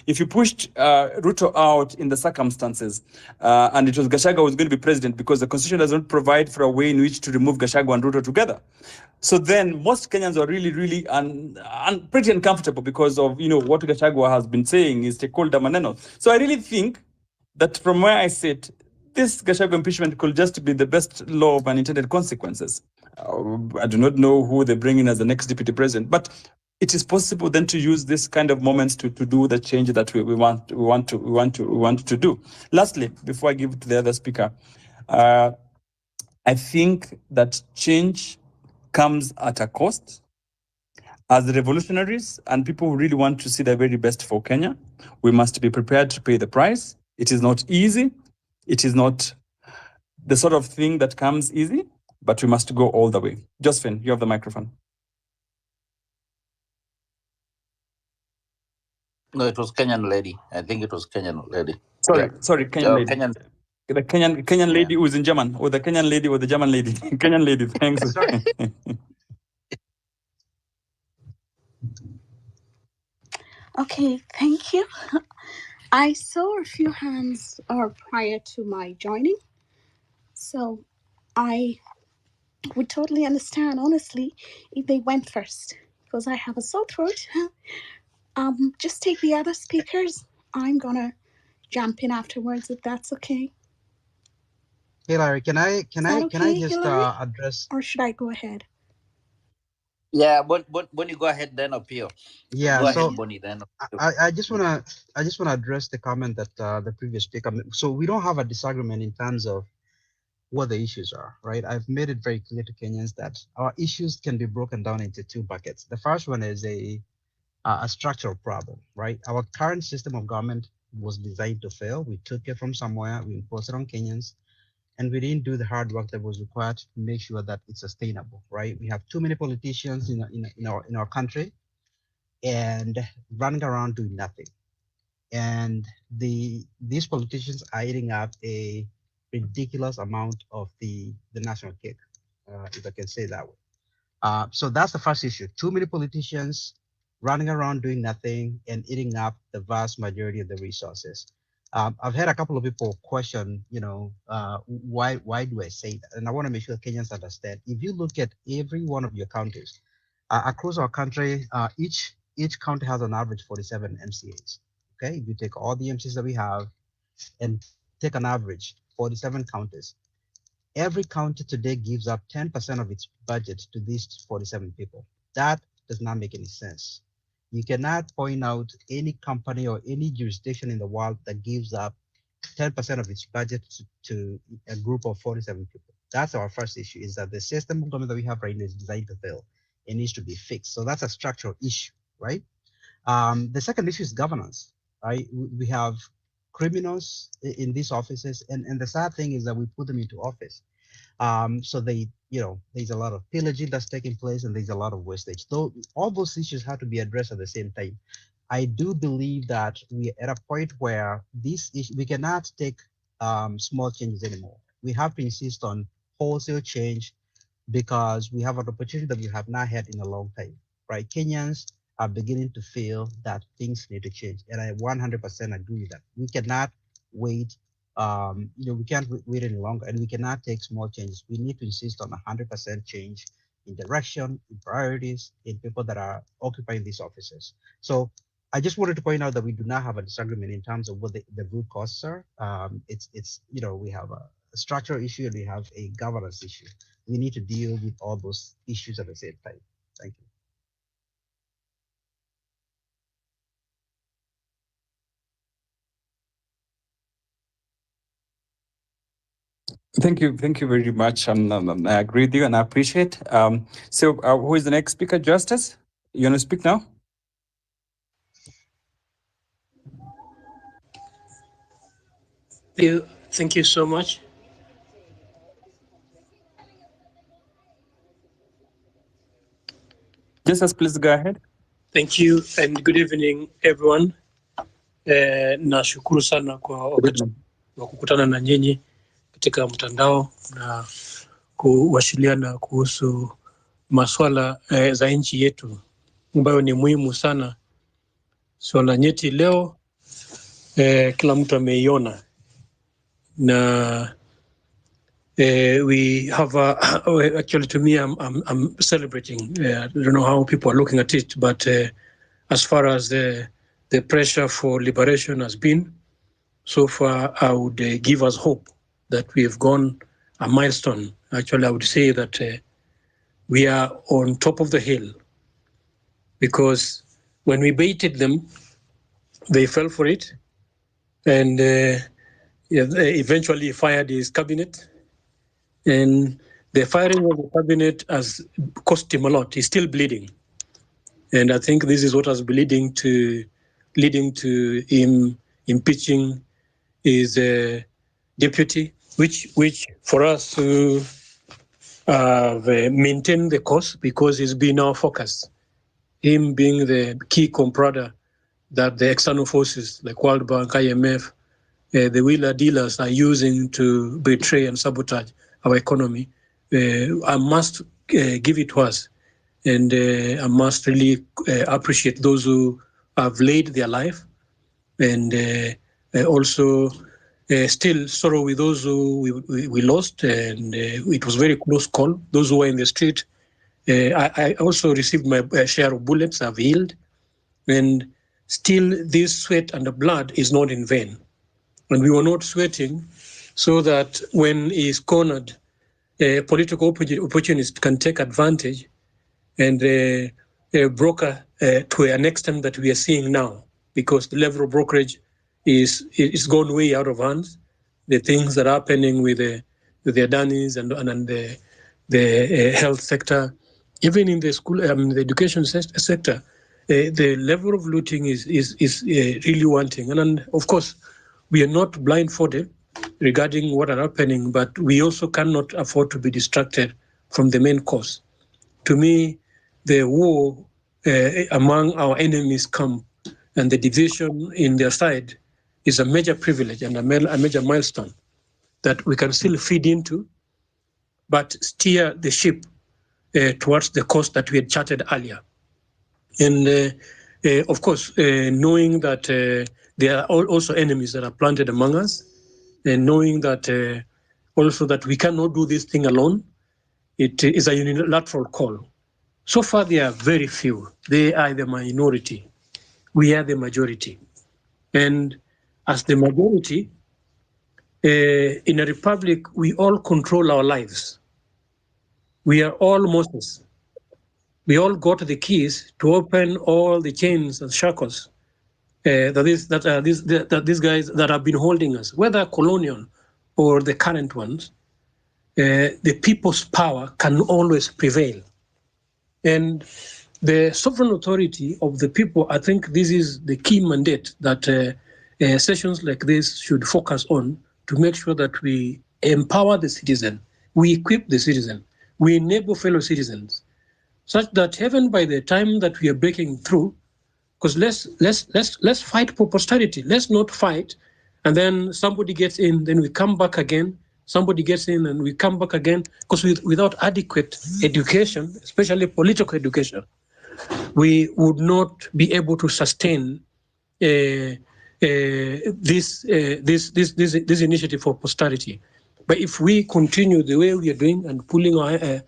if you pushed Ruto out in the circumstances, and it was Gachagua who was going to be president, because the constitution does not provide for a way in which to remove Gachagua and Ruto together. So then most Kenyans are really pretty uncomfortable because of, what Gachagua has been saying is stakeholder maneno. So I really think that from where I sit, this Gachagua impeachment could just be the best law of unintended consequences. I do not know who they bring in as the next deputy president, but it is possible then to use this kind of moments to do the change that we want to do. Lastly, before I give it to the other speaker, I think that change comes at a cost. As revolutionaries and people who really want to see the very best for Kenya, we must be prepared to pay the price. It is not easy. It is not the sort of thing that comes easy, but we must go all the way. Josephine, you have the microphone. No, it was Kenyan lady. I think it was Kenyan lady. Sorry, Kenyan lady. Kenyan. The Kenyan lady who is in German, or the Kenyan lady or the German lady. Kenyan lady, thanks. Okay, thank you. I saw a few hands prior to my joining, so I would totally understand, honestly, if they went first, because I have a sore throat. Just take the other speakers. I'm gonna jump in afterwards if that's okay. Hey Larry, can I Okay, just Hillary? address? Or should I go ahead? Yeah, Bonnie, go ahead then, Opio. Yeah, Go so ahead, Bonnie, then. I just wanna address the comment that the previous speaker made. So we don't have a disagreement in terms of what the issues are, right? I've made it very clear to Kenyans that our issues can be broken down into two buckets. The first one is a structural problem, right? Our current system of government was designed to fail. We took it from somewhere, we imposed it on Kenyans, and we didn't do the hard work that was required to make sure that it's sustainable, right? We have too many politicians in our country and running around doing nothing. And these politicians are eating up a ridiculous amount of the national cake, if I can say that way. So that's the first issue. Too many politicians running around doing nothing and eating up the vast majority of the resources. I've had a couple of people question, why do I say that? And I want to make sure Kenyans understand. If you look at every one of your counties across our country, each county has on average 47 MCAs. Okay, if you take all the MCAs that we have and take an average 47 counties, Every county today gives up 10% of its budget to these 47 people. That does not make any sense. You cannot point out any company or any jurisdiction in the world that gives up 10% of its budget to a group of 47 people. That's our first issue, is that the system of government that we have right now is designed to fail. It needs to be fixed. So that's a structural issue, right? The second issue is governance, right? We have criminals in these offices, and the sad thing is that we put them into office. So they, there's a lot of pillaging that's taking place, and there's a lot of wastage. Though all those issues have to be addressed at the same time. I do believe that we're at a point where this issue, we cannot take small changes anymore. We have to insist on wholesale change, because we have an opportunity that we have not had in a long time, right? Kenyans are beginning to feel that things need to change, and I 100% agree with that. We cannot wait. We can't wait any longer, and we cannot take small changes. We need to insist on 100% change in direction, in priorities, in people that are occupying these offices. So I just wanted to point out that we do not have a disagreement in terms of what the root causes are. We have a structural issue and we have a governance issue. We need to deal with all those issues at the same time. Thank you. Thank you very much. I agree with you and I appreciate. So who is the next speaker? Justice, you want to speak now? Thank you so much. Justice, please go ahead. Thank you and good evening everyone. Nashukuru sana kwa wakati wa kukutana na nyinyi katika mtandao na kuwasiliana kuhusu masuala za nchi yetu ambayo ni muhimu sana. Swala nyeti leo kila mtu ameiona na we have actually, to me, I'm celebrating. I don't know how people are looking at it, but as far as the pressure for liberation has been, so far I would give us hope that we have gone a milestone. Actually, I would say that we are on top of the hill, because when we baited them, they fell for it, and they eventually fired his cabinet. And the firing of the cabinet has cost him a lot. He's still bleeding. And I think this is what has been leading to him impeaching his deputy, which for us who have maintained the course, because he's been our focus, him being the key comprador that the external forces like World Bank, IMF, the wheeler dealers are using to betray and sabotage our economy. I must give it to us, and I must really appreciate those who have laid their life, and also still sorrow with those who we lost, and it was very close call. Those who were in the street, I also received my share of bullets. I've healed, and still this sweat and the blood is not in vain. And we were not sweating so that when he's cornered, political opportunists can take advantage and broker to an extent that we are seeing now, because the level of brokerage is gone way out of hands. The things that are happening with the Adanis and the health sector, even in the school, the education sector, the level of looting is really wanting. And of course, we are not blindfolded regarding what are happening, but we also cannot afford to be distracted from the main cause. To me, the war among our enemies camp and the division in their side is a major privilege and a major milestone that we can still feed into, but steer the ship towards the course that we had charted earlier. And of course, knowing that there are also enemies that are planted among us, and knowing that also that we cannot do this thing alone, it is a unilateral call. So far, there are very few. They are the minority. We are the majority. And as the majority, in a republic, we all control our lives. We are all Moses. We all got the keys to open all the chains and shackles that these guys that have been holding us, whether colonial or the current ones. The people's power can always prevail. And the sovereign authority of the people, I think this is the key mandate that sessions like this should focus on, to make sure that we empower the citizen, we equip the citizen, we enable fellow citizens, such that even by the time that we are breaking through, because let's fight for posterity. Let's not fight, and then somebody gets in, then we come back again. Somebody gets in, and we come back again. Because without adequate education, especially political education, we would not be able to sustain this initiative for posterity. But if we continue the way we are doing and pulling our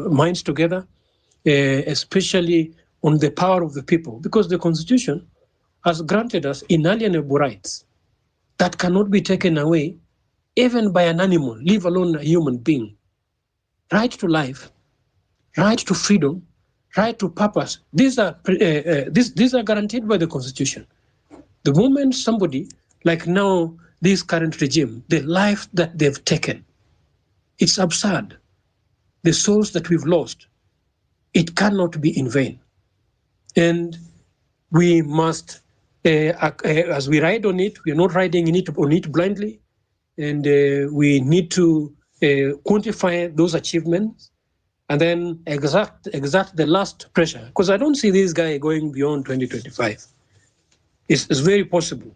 minds together, especially on the power of the people, because the Constitution has granted us inalienable rights that cannot be taken away, even by an animal, leave alone a human being. Right to life, right to freedom, right to purpose. These are guaranteed by the Constitution. The moment somebody, like now this current regime, the life that they've taken, it's absurd. The souls that we've lost, it cannot be in vain. And we must, as we ride on it, we are not riding on it blindly, and we need to quantify those achievements and then exert the last pressure. Because I don't see this guy going beyond 2025. It's very possible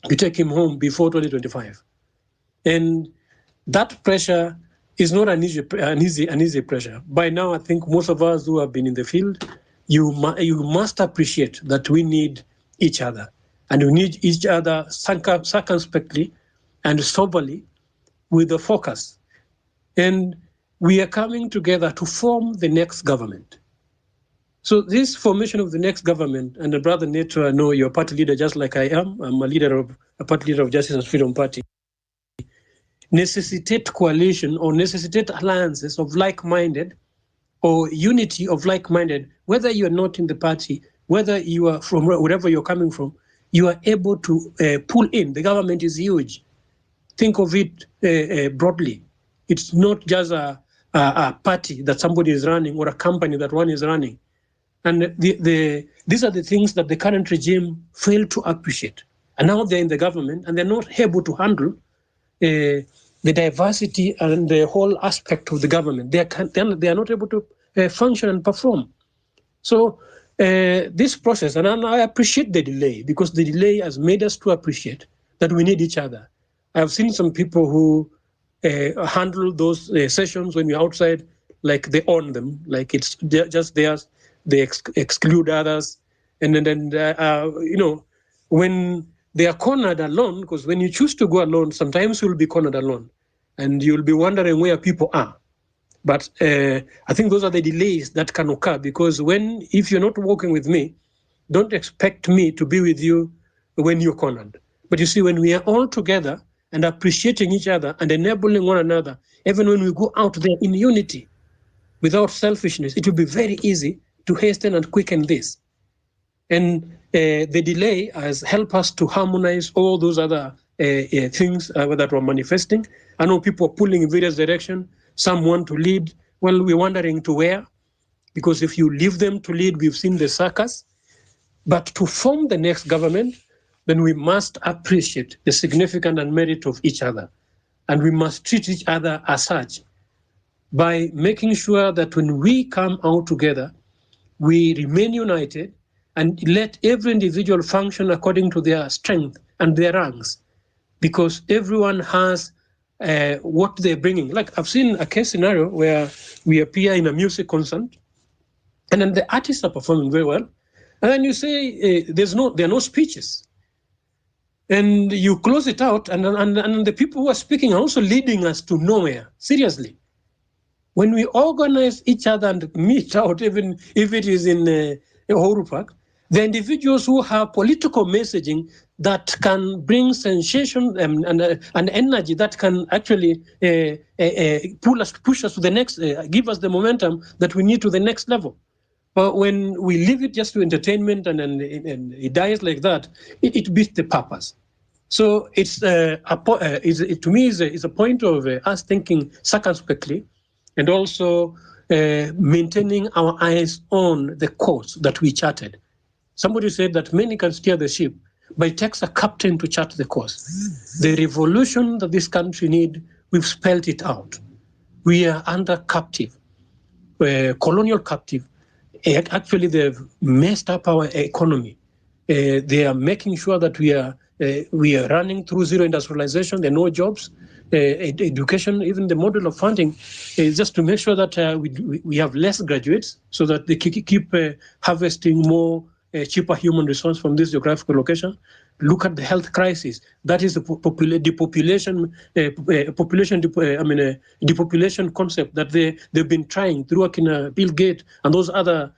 to take him home before 2025. And that pressure is not an easy pressure. By now, I think most of us who have been in the field, you must appreciate that we need each other, and we need each other circumspectly and soberly with a focus. And we are coming together to form the next government. So this formation of the next government, and Brother Neto, I know you're a party leader just like I am. I'm a party leader of Justice and Freedom Party. Necessitate coalition or necessitate alliances of like-minded or unity of like-minded, whether you're not in the party, whether you are from wherever you're coming from, you are able to pull in. The government is huge. Think of it broadly. It's not just a party that somebody is running or a company that one is running. And these are the things that the current regime failed to appreciate. And now they're in the government and they're not able to handle the diversity and the whole aspect of the government. They are not able to function and perform. So this process, and I appreciate the delay, because the delay has made us to appreciate that we need each other. I've seen some people who handle those sessions when you're outside, like they own them, like it's just theirs. They exclude others. And then when they are cornered alone, because when you choose to go alone, sometimes you'll be cornered alone and you'll be wondering where people are. But I think those are the delays that can occur, because if you're not working with me, don't expect me to be with you when you're cornered. But you see, when we are all together and appreciating each other and enabling one another, even when we go out there in unity, without selfishness, it will be very easy to hasten and quicken this. And the delay has helped us to harmonize all those other things that were manifesting. I know people are pulling in various directions. Some want to lead. Well, we're wondering to where, because if you leave them to lead, we've seen the circus. But to form the next government, then we must appreciate the significance and merit of each other. And we must treat each other as such, by making sure that when we come out together, we remain united and let every individual function according to their strength and their ranks, because everyone has what they're bringing. Like I've seen a case scenario where we appear in a music concert, and then the artists are performing very well, and then you say there are no speeches, and you close it out, and the people who are speaking are also leading us to nowhere. Seriously. When we organize each other and meet out, even if it is in Uhuru Park, The individuals who have political messaging that can bring sensation and energy that can actually push us to the next, give us the momentum that we need to the next level. But when we leave it just to entertainment and it dies like that, it beats the purpose. So it's to me is a point of us thinking circumspectly, and also maintaining our eyes on the course that we charted. Somebody said that many can steer the ship, but it takes a captain to chart the course. The revolution that this country needs, we've spelled it out. We are under captive, colonial captive. Actually, they've messed up our economy. They are making sure that we are running through zero industrialization. There are no jobs. Education, even the model of funding, is just to make sure that we have less graduates, so that they keep harvesting more cheaper human resource from this geographical location. Look at the health crisis. That is the depopulation concept that they've been trying through working Bill Gates and those other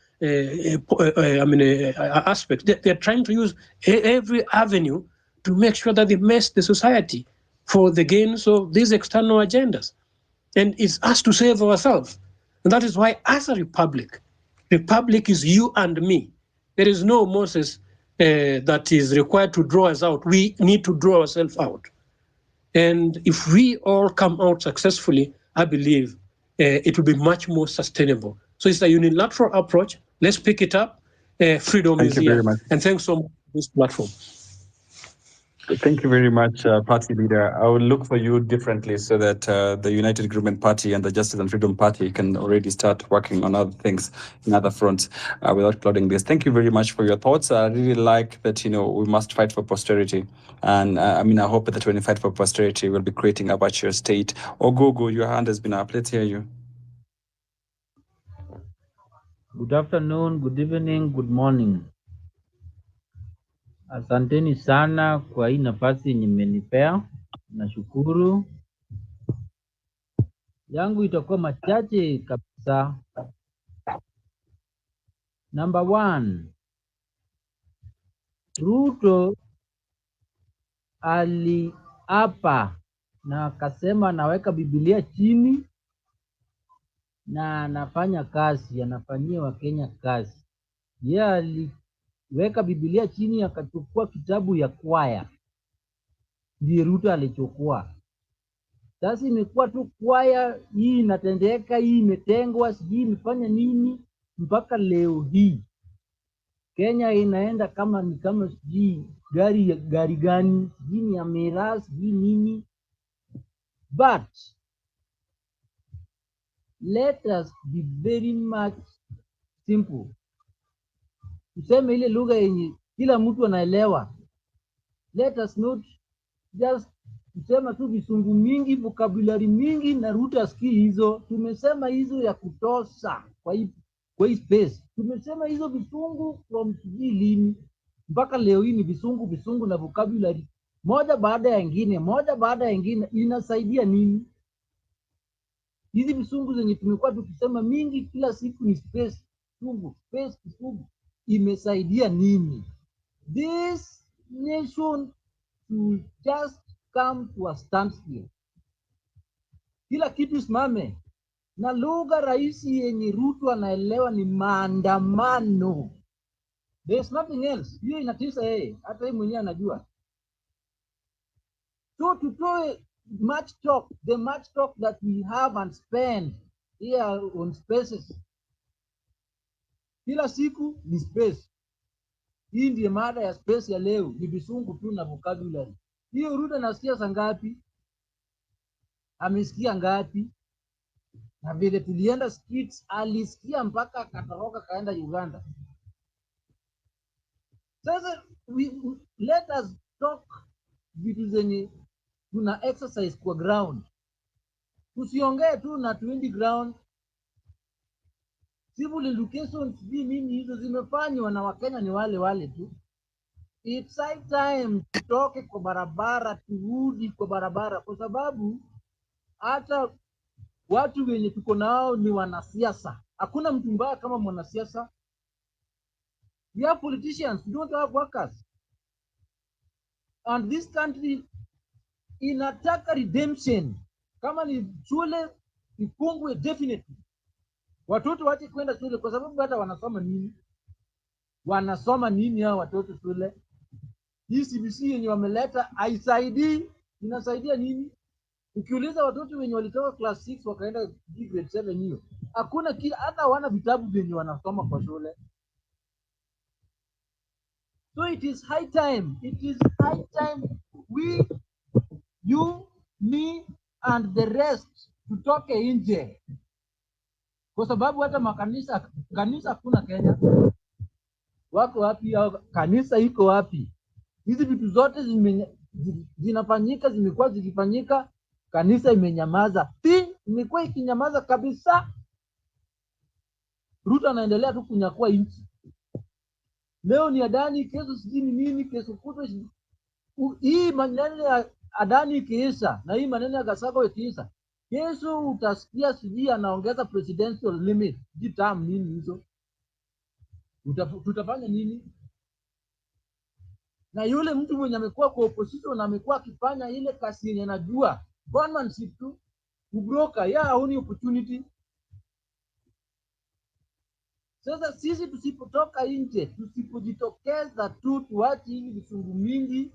aspects. They're trying to use every avenue to make sure that they mess the society for the gains of these external agendas. And it's us to save ourselves. And that is why, as a republic is you and me. There is no Moses that is required to draw us out. We need to draw ourselves out. And if we all come out successfully, I believe it will be much more sustainable. So it's a unilateral approach. Let's pick it up. Freedom Thank is you here. very much. And thanks so much for this platform. Thank you very much, party leader. I will look for you differently so that the United Government Party and the Justice and Freedom Party can already start working on other things in other fronts without clouding this. Thank you very much for your thoughts. I really like that, we must fight for posterity. And I hope that when we fight for posterity, we'll be creating a virtuous state. Ogogo, your hand has been up. Let's hear you. Good afternoon, good evening, good morning. Asanteni sana kwa hii nafasi yenye mmenipea. Nashukuru. Yangu itakuwa machache kabisa. Number one, Ruto aliapa na akasema anaweka Biblia chini na anafanya kazi, anafanyia Wakenya kazi. Yeye aliweka Biblia chini akachukua kitabu ya kwaya. Ndiye Ruto alichukua. Sasa imekuwa tu kwaya, hii inatendeka, hii imetengwa, sijui imefanya nini, mpaka leo hii Kenya inaenda kama sijui gari gani, sijui ni ya miraa, sijui nini. But let us be very much simple. Tuseme ile lugha yenye kila mtu anaelewa. Let us not just tusema tu visungu mingi, vocabulary mingi na Ruto asikii hizo. Tumesema hizo ya kutosha kwa hii space. Tumesema hizo visungu from sijui lini mpaka leo hii ni visungu na vocabulary moja baada ya ingine. Inasaidia nini? Hizi visungu zenye tumekuwa tukisema mingi kila siku ni space, kisungu. Imesaidia nini? This nation to just come to a standstill. Kila kitu simame. Na lugha rahisi yenye Ruto anaelewa ni maandamano. There's nothing else. Hiyo inatisa yeye. Hata yeye mwenyewe anajua. So tutoe the much talk that we have and spend here on spaces. Kila siku ni space. Hii ndiye mada ya space ya leo. Ni visungu tu na vocabulary. Hiyo Ruto anasikia saa ngapi? Amesikia ngapi? Na vile tulienda skits alisikia mpaka akatoroka kaenda Uganda. Sasa let us talk vitu zenye tuna exercise kwa ground. Tusiongee tu na tuendi ground. Civil education sijui nini hizo zimefanywa na Wakenya ni wale tu. It's high time tutoke kwa barabara, turudi kwa barabara, kwa sababu hata watu wenye tuko nao ni wanasiasa. Hakuna mtu mbaya kama mwanasiasa. We have politicians, we don't have workers. And this country inataka redemption. Kama ni shule ifungwe definitely. Watoto wache kwenda shule kwa sababu hata wanasoma nini? Wanasoma nini hao watoto shule? Hii CBC yenye wameleta haisaidii, inasaidia nini? Ukiuliza watoto wenye walitoka class 6 wakaenda grade 7 hiyo, hakuna kila hata wana vitabu vyenye wanasoma kwa shule. So it is high time. It is high time we, you, me and the rest tutoke nje. Kwa sababu hata kanisa hakuna Kenya. Wako wapi hao? Kanisa iko wapi? Hizi vitu zote zinafanyika, zimekuwa zikifanyika, kanisa imenyamaza. Imekuwa ikinyamaza kabisa. Ruto anaendelea tu kunyakua nchi. Leo ni Adani, kesho sijui ni nini, kesho kutwa hii maneno ya Adani ikiisha na hii maneno ya Gachoka ikiisha, kesho utasikia sijui anaongeza presidential limit, term nini hizo. Tutafanya nini? Na yule mtu mwenye amekuwa kwa opposition na amekuwa akifanya ile kazi yenye anajua governmentship tu kubroka ya haoni opportunity. Sasa sisi tusipotoka nje, tusipojitokeza tu, tuache hivi visungu mingi,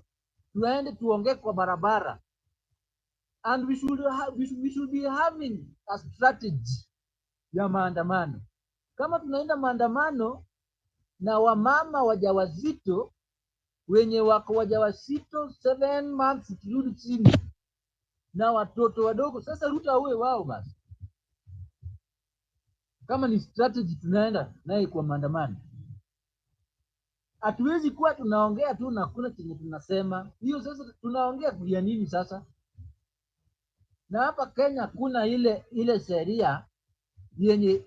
tuende tuongee kwa barabara. And we should be having a strategy ya maandamano. Kama tunaenda maandamano na wamama wajawazito wenye wako wajawazito 7 months kirudi chini na watoto wadogo, sasa Ruto awe wao basi. Kama ni strategy tunaenda naye kwa maandamano, hatuwezi kuwa tunaongea tu na kuna chenye tunasema. Hiyo sasa tunaongea kulia nini sasa? Na hapa Kenya kuna ile sheria yenye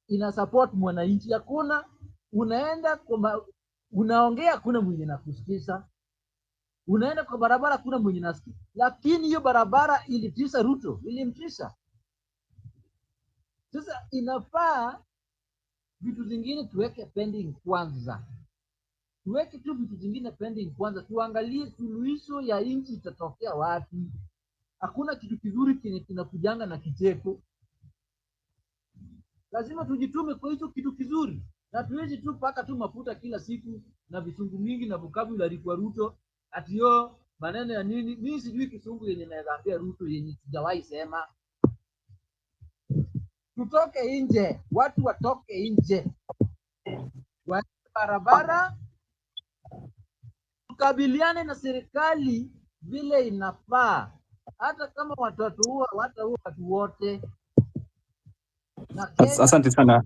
ina support mwananchi. Hakuna, unaenda kwa unaongea, kuna mwenye nakusikiza. Unaenda kwa barabara, kuna mwenye nasikia. Lakini hiyo barabara ilitisa Ruto, ilimtisa. Sasa inafaa vitu zingine tuweke pending kwanza. Tuweke tu vitu zingine pending kwanza, tuangalie suluhisho ya nchi itatokea wapi. Hakuna kitu kizuri kenye kinakujanga na kicheko. Lazima tujitume kwa hicho kitu kizuri. Na tuwezi tu paka tu mafuta kila siku na visungu mingi na vocabulary kwa Ruto. Ati yo maneno ya nini? Mimi sijui kisungu yenye naweza ambia Ruto yenye sijawahi sema. Tutoke nje, watu watoke nje. Wa barabara, tukabiliane na serikali vile inafaa. Hata kama watoto huwa watu wote. Asante sana.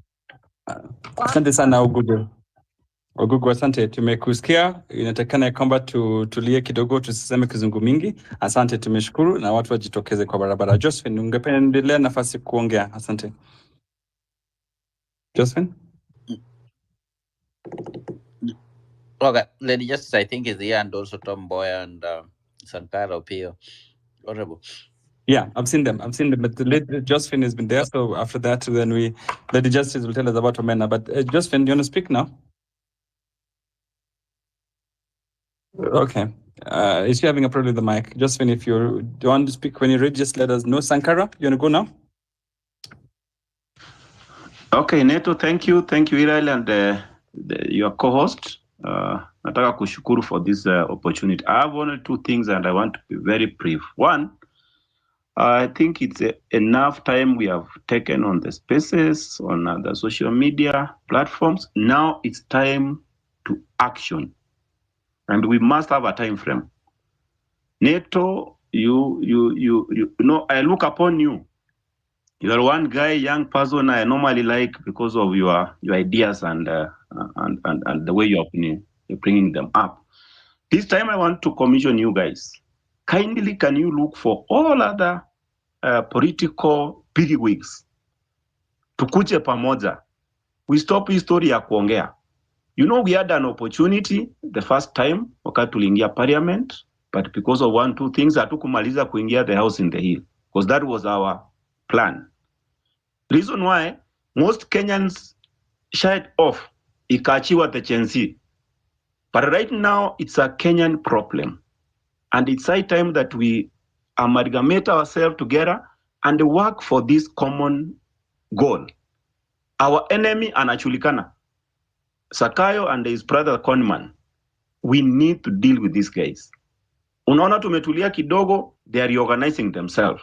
Asante sana Ogugu, asante. Tumekusikia. Inatakana ya kwamba tulie kidogo, tusiseme kizungu mingi. Asante, tumeshukuru na watu wajitokeze kwa barabara. Josephine, ungependelea nafasi kuongea? Asante. Josephine? Okay, Lady Justice, I think, is here, and also Tom Boy and Sankara Pio. Honorable. Yeah, I've seen them. But the Lady Josephine has been there. So after that, then Lady Justice will tell us about Omena. But Josephine, do you want to speak now? Okay. Is she having a problem with the mic? Josephine, if you want to speak when you're ready, just let us know. Sankara, you want to go now? Okay, Neto, thank you. Thank you, Irail, and your co-host. Nataka kushukuru for this opportunity. I have only 2 things and I want to be very brief. One, I think it's enough time we have taken on the spaces, on the social media platforms. Now it's time to action. And we must have a time frame. Neto, you know, I look upon you. You are one guy, young person I normally like because of your ideas and the way you're bringing them up. This time I want to commission you guys. Kindly, can you look for all other political bigwigs? Tukuje pamoja. We stop history ya kuongea. You know, we had an opportunity the first time wakati tuliingia parliament, but because of 1-2 things hatukumaliza kuingia the house in the hill, because that was our plan. Reason why most Kenyans shied off ikaachiwa the Gen Z. But right now, it's a Kenyan problem. And it's high time that we amalgamate ourselves together and work for this common goal. Our enemy, anachulikana, Sakayo and his brother Conman. We need to deal with these guys. Unaona tumetulia kidogo, they are reorganizing themselves.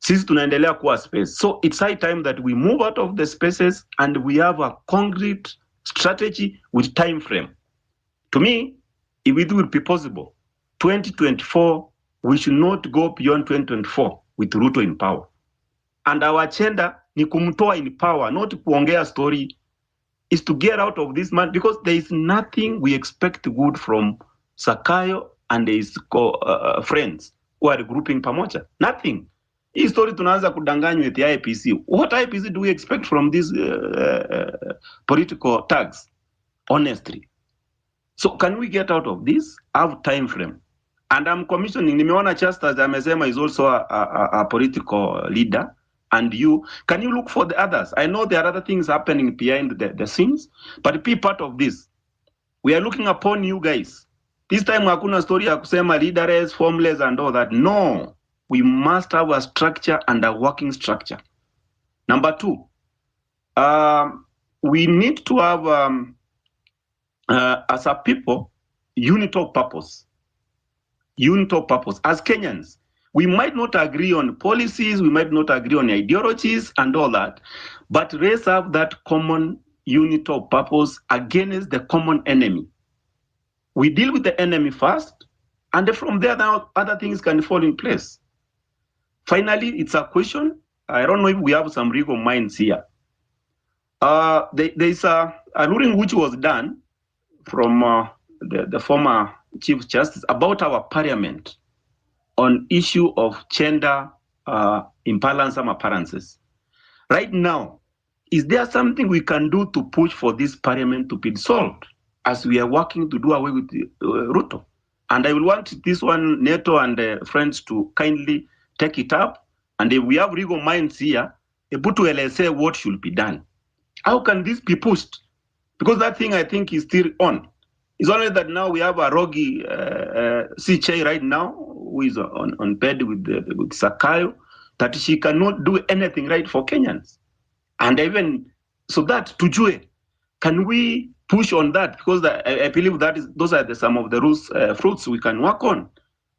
Sisi tunaendelea kuwa space. So it's high time that we move out of the spaces and we have a concrete strategy with time frame. To me, if it will be possible, 2024, we should not go beyond 2024 with Ruto in power. And our agenda ni kumtoa in power, not kuongea story, is to get out of this man, because there is nothing we expect good from Sakayo and his friends who are grouping pamoja. Nothing. Hii story tunaanza kudanganywa with the IPC. What IPC do we expect from these political tags? Honestly. So can we get out of this? Have time frame. And I'm commissioning, nimeona Chasters amesema is also a political leader. And can you look for the others? I know there are other things happening behind the scenes, but be part of this. We are looking upon you guys. This time hakuna story ya kusema leaders, formless and all that. No, we must have a structure and a working structure. Number 2, we need to have, as a people, unit of purpose. Unit of purpose. As Kenyans, we might not agree on policies, we might not agree on ideologies and all that, but let's have that common unit of purpose against the common enemy. We deal with the enemy first, and from there, now other things can fall in place. Finally, it's a question. I don't know if we have some legal minds here. There's a ruling which was done from the former Chief Justice about our parliament on issue of gender imbalance and appearances. Right now, is there something we can do to push for this parliament to be dissolved as we are working to do away with Ruto? And I will want this one, NATO and friends, to kindly take it up. And if we have legal minds here, able to say what should be done. How can this be pushed? Because that thing, I think, is still on. It's only that now we have a rogue CJ right now, who is on bed with Sakayo, that she cannot do anything right for Kenyans. And even so that, tujue, can we push on that? Because I believe those are some of the fruits we can work on.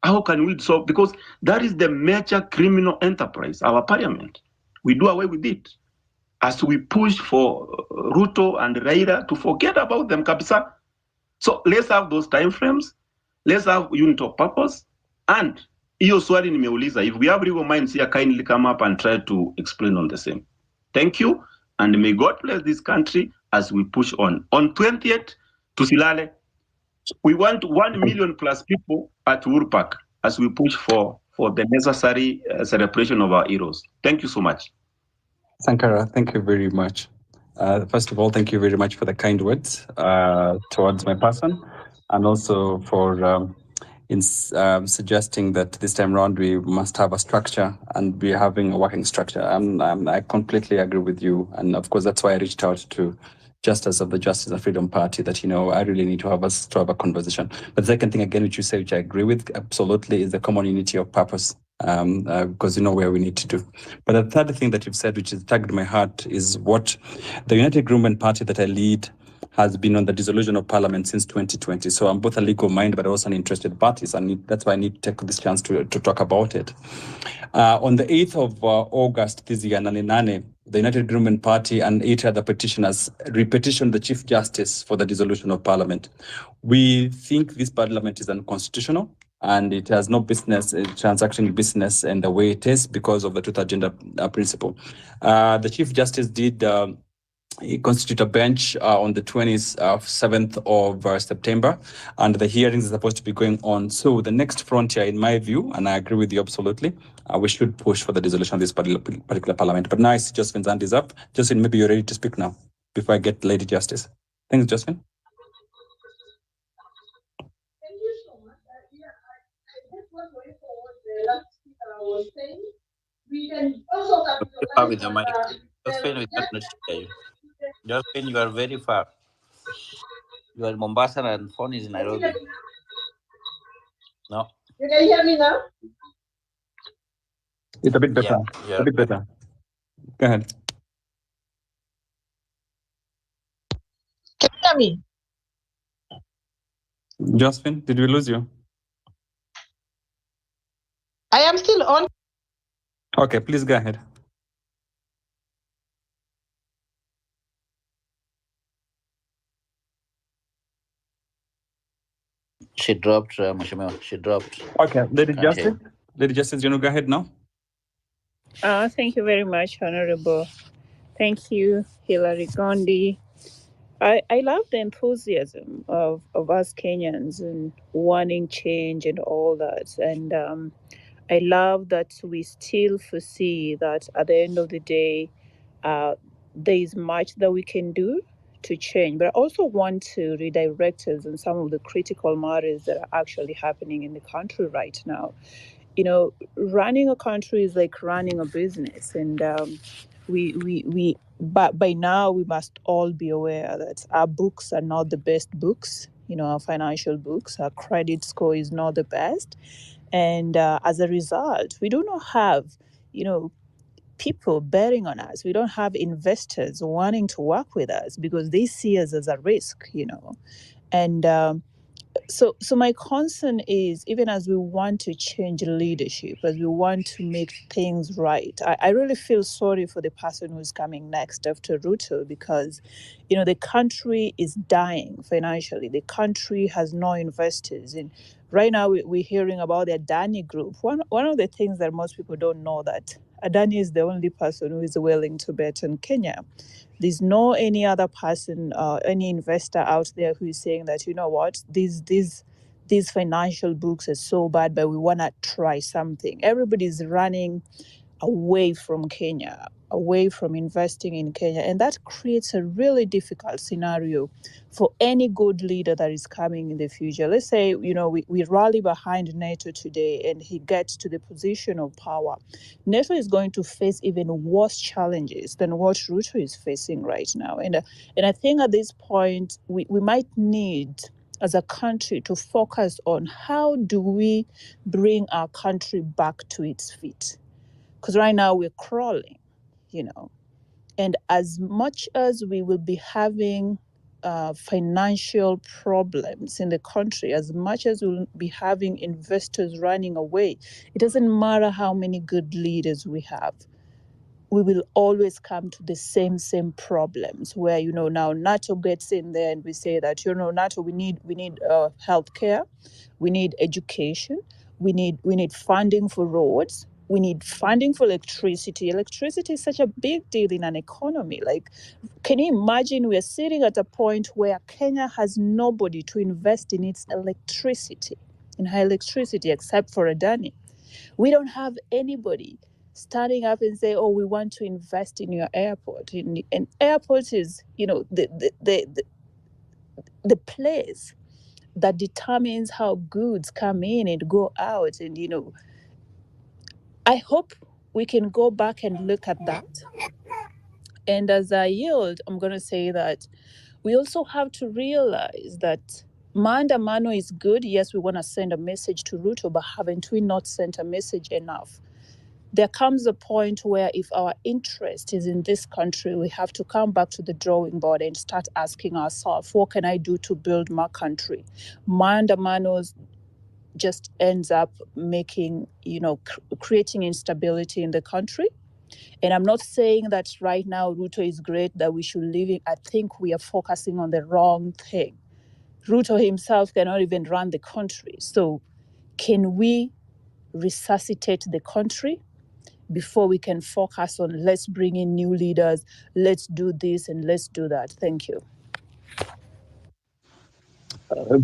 How can we solve? Because that is the major criminal enterprise, our parliament. We do away with it. As we push for Ruto and Raila to forget about them, kabisa. So let's have those time frames. Let's have unit of purpose. And hiyo swali nimeuliza, if we have legal minds here, kindly come up and try to explain on the same. Thank you, and may God bless this country as we push on. On 20th, tusilale. We want 1 million plus people at Uhuru Park as we push for the necessary celebration of our heroes. Thank you so much. Sankara, thank you very much. First of all, thank you very much for the kind words towards my person, and also for suggesting that this time around we must have a structure and be having a working structure. I completely agree with you, and of course that's why I reached out to Justice of the Justice and Freedom Party, that I really need to have a conversation. But the second thing again, which you say, which I agree with absolutely, is the common unity of purpose. Because you know where we need to do. But the third thing that you've said, which has tagged my heart, is what the United Government Party that I lead has been on the dissolution of parliament since 2020. So I'm both a legal mind, but also an interested party. And that's why I need to take this chance to talk about it. On the 8th of August this year, the United Government Party and 8 other petitioners repetitioned the Chief Justice for the dissolution of parliament. We think this parliament is unconstitutional, and it has no business transacting business in the way it is because of the truth agenda principle. The Chief Justice did constitute a bench on the 27th of September, and the hearings are supposed to be going on. So the next frontier, in my view, and I agree with you absolutely, we should push for the dissolution of this particular parliament. But now I see Josephine Zand is up. Josephine, maybe you're ready to speak now before I get Lady Justice. Thanks, Josephine. Was saying, we can also Far with the mic. Josephine, we cannot hear you. Josephine, you are very far. You are in Mombasa and phone is in Nairobi. No. You can hear me now? It's a bit better. Yeah. A bit better. Go ahead. Can you hear me? Josephine, did we lose you? I am still on. Okay, please go ahead. She dropped, Mheshimiwa. She dropped. Okay, Lady Can't hear Justice. Lady Justice, you want to go ahead now? Thank you very much, Honorable. Thank you, Hilary Gondi. I love the enthusiasm of us Kenyans and wanting change and all that. And I love that we still foresee that at the end of the day, there is much that we can do to change. But I also want to redirect us on some of the critical matters that are actually happening in the country right now. You know, running a country is like running a business, and but by now we must all be aware that our books are not the best books. You know, our financial books, our credit score is not the best, and as a result, we do not have, you know, people betting on us. We don't have investors wanting to work with us because they see us as a risk. You know, and so my concern is, even as we want to change leadership, as we want to make things right, I really feel sorry for the person who's coming next after Ruto, because, you know, the country is dying financially. The country has no investors. And right now we're hearing about the Adani group. One of the things that most people don't know, that Adani is the only person who is willing to bet on Kenya. There's no any other person, any investor out there who is saying that, you know what, these financial books are so bad, but we want to try something. Everybody's running away from Kenya, away from investing in Kenya. And that creates a really difficult scenario for any good leader that is coming in the future. Let's say, you know, we rally behind NATO today and he gets to the position of power. NATO is going to face even worse challenges than what Ruto is facing right now. And I think at this point, we might need, as a country, to focus on how do we bring our country back to its feet. Because right now we're crawling, you know. And as much as we will be having financial problems in the country, as much as we'll be having investors running away, it doesn't matter how many good leaders we have. We will always come to the same problems where, you know, now NATO gets in there and we say that, you know, NATO, we need healthcare, we need education, we need funding for roads, we need funding for electricity. Electricity is such a big deal in an economy. Like, can you imagine we're sitting at a point where Kenya has nobody to invest in its electricity, in her electricity, except for Adani? We don't have anybody standing up and say, oh, we want to invest in your airport. And airport is, you know, the place that determines how goods come in and go out. And, you know, I hope we can go back and look at that. And as I yield, I'm going to say that we also have to realize that Maandamano is good. Yes, we want to send a message to Ruto, but haven't we not sent a message enough? There comes a point where if our interest is in this country, we have to come back to the drawing board and start asking ourselves, what can I do to build my country? Maandamanos just ends up making, you know, creating instability in the country. And I'm not saying that right now Ruto is great, that we should leave it. I think we are focusing on the wrong thing. Ruto himself cannot even run the country. So can we resuscitate the country before we can focus on let's bring in new leaders, let's do this and let's do that? Thank you.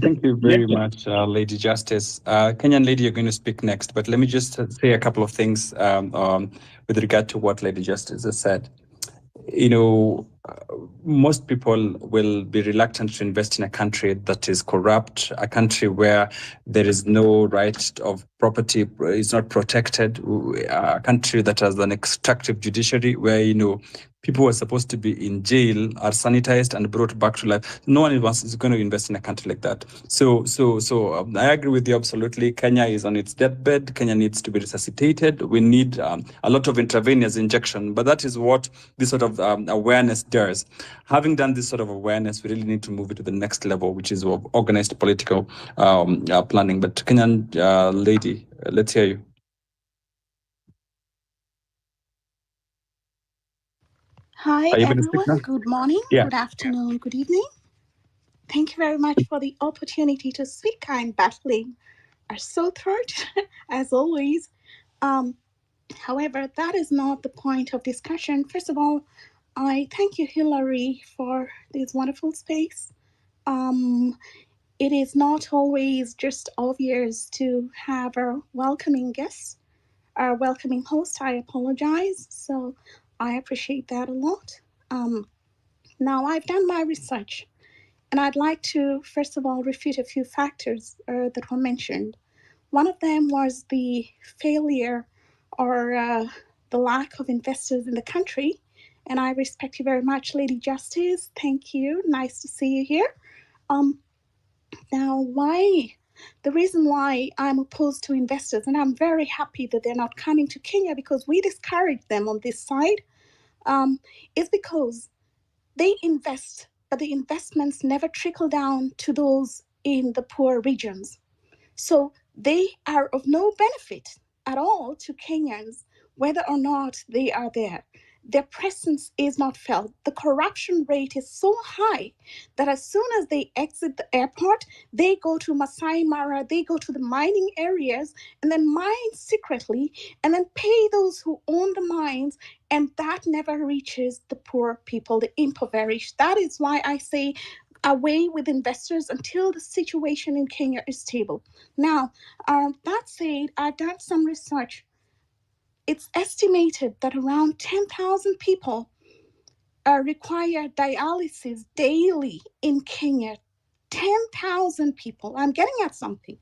Thank you very much, Lady Justice. Kenyan lady, you're going to speak next, but let me just say a couple of things with regard to what Lady Justice has said. You know, most people will be reluctant to invest in a country that is corrupt, a country where there is no right of property, is not protected, a country that has an extractive judiciary where, you know, people who are supposed to be in jail are sanitized and brought back to life. No one is going to invest in a country like that. So I agree with you absolutely. Kenya is on its deathbed. Kenya needs to be resuscitated. We need a lot of intravenous injection, but that is what this sort of awareness does. Having done this sort of awareness, we really need to move it to the next level, which is of organized political planning. But Kenyan lady, let's hear you. Hi, everyone. Good morning, good afternoon, good evening. Thank you very much for the opportunity to speak. I'm battling a sore throat, as always. However, that is not the point of discussion. First of all, I thank you, Hillary, for this wonderful space. It is not always just obvious to have a welcoming guest, a welcoming host. I apologize. So I appreciate that a lot. Now, I've done my research, and I'd like to, first of all, refute a few factors that were mentioned. One of them was the failure or the lack of investors in the country. And I respect you very much, Lady Justice. Thank you. Nice to see you here. Now, the reason why I'm opposed to investors, and I'm very happy that they're not coming to Kenya because we discourage them on this side, is because they invest, but the investments never trickle down to those in the poor regions. So they are of no benefit at all to Kenyans, whether or not they are there. Their presence is not felt. The corruption rate is so high that as soon as they exit the airport, they go to Masai Mara, they go to the mining areas and then mine secretly and then pay those who own the mines, and that never reaches the poor people, the impoverished. That is why I say away with investors until the situation in Kenya is stable. Now, that said, I've done some research. It's estimated that around 10,000 people require dialysis daily in Kenya. 10,000 people. I'm getting at something.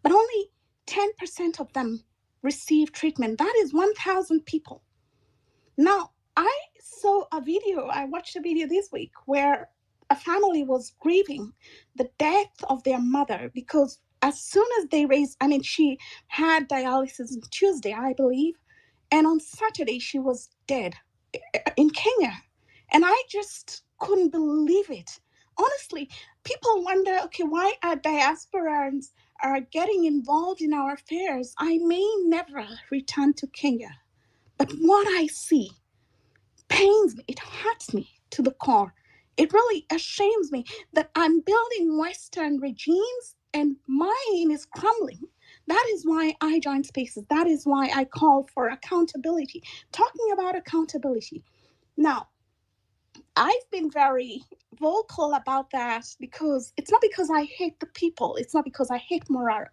But only 10% of them receive treatment. That is 1,000 people. Now, I watched a video this week where a family was grieving the death of their mother because as soon as she had dialysis on Tuesday, I believe, and on Saturday she was dead in Kenya. And I just couldn't believe it. Honestly, people wonder, okay, why are diasporans are getting involved in our affairs? I may never return to Kenya, but what I see pains me, it hurts me to the core. It really ashames me that I'm building Western regimes and mine is crumbling. That is why I join spaces. That is why I call for accountability. Talking about accountability. Now, I've been very vocal about that because it's not because I hate the people. It's not because I hate Morara.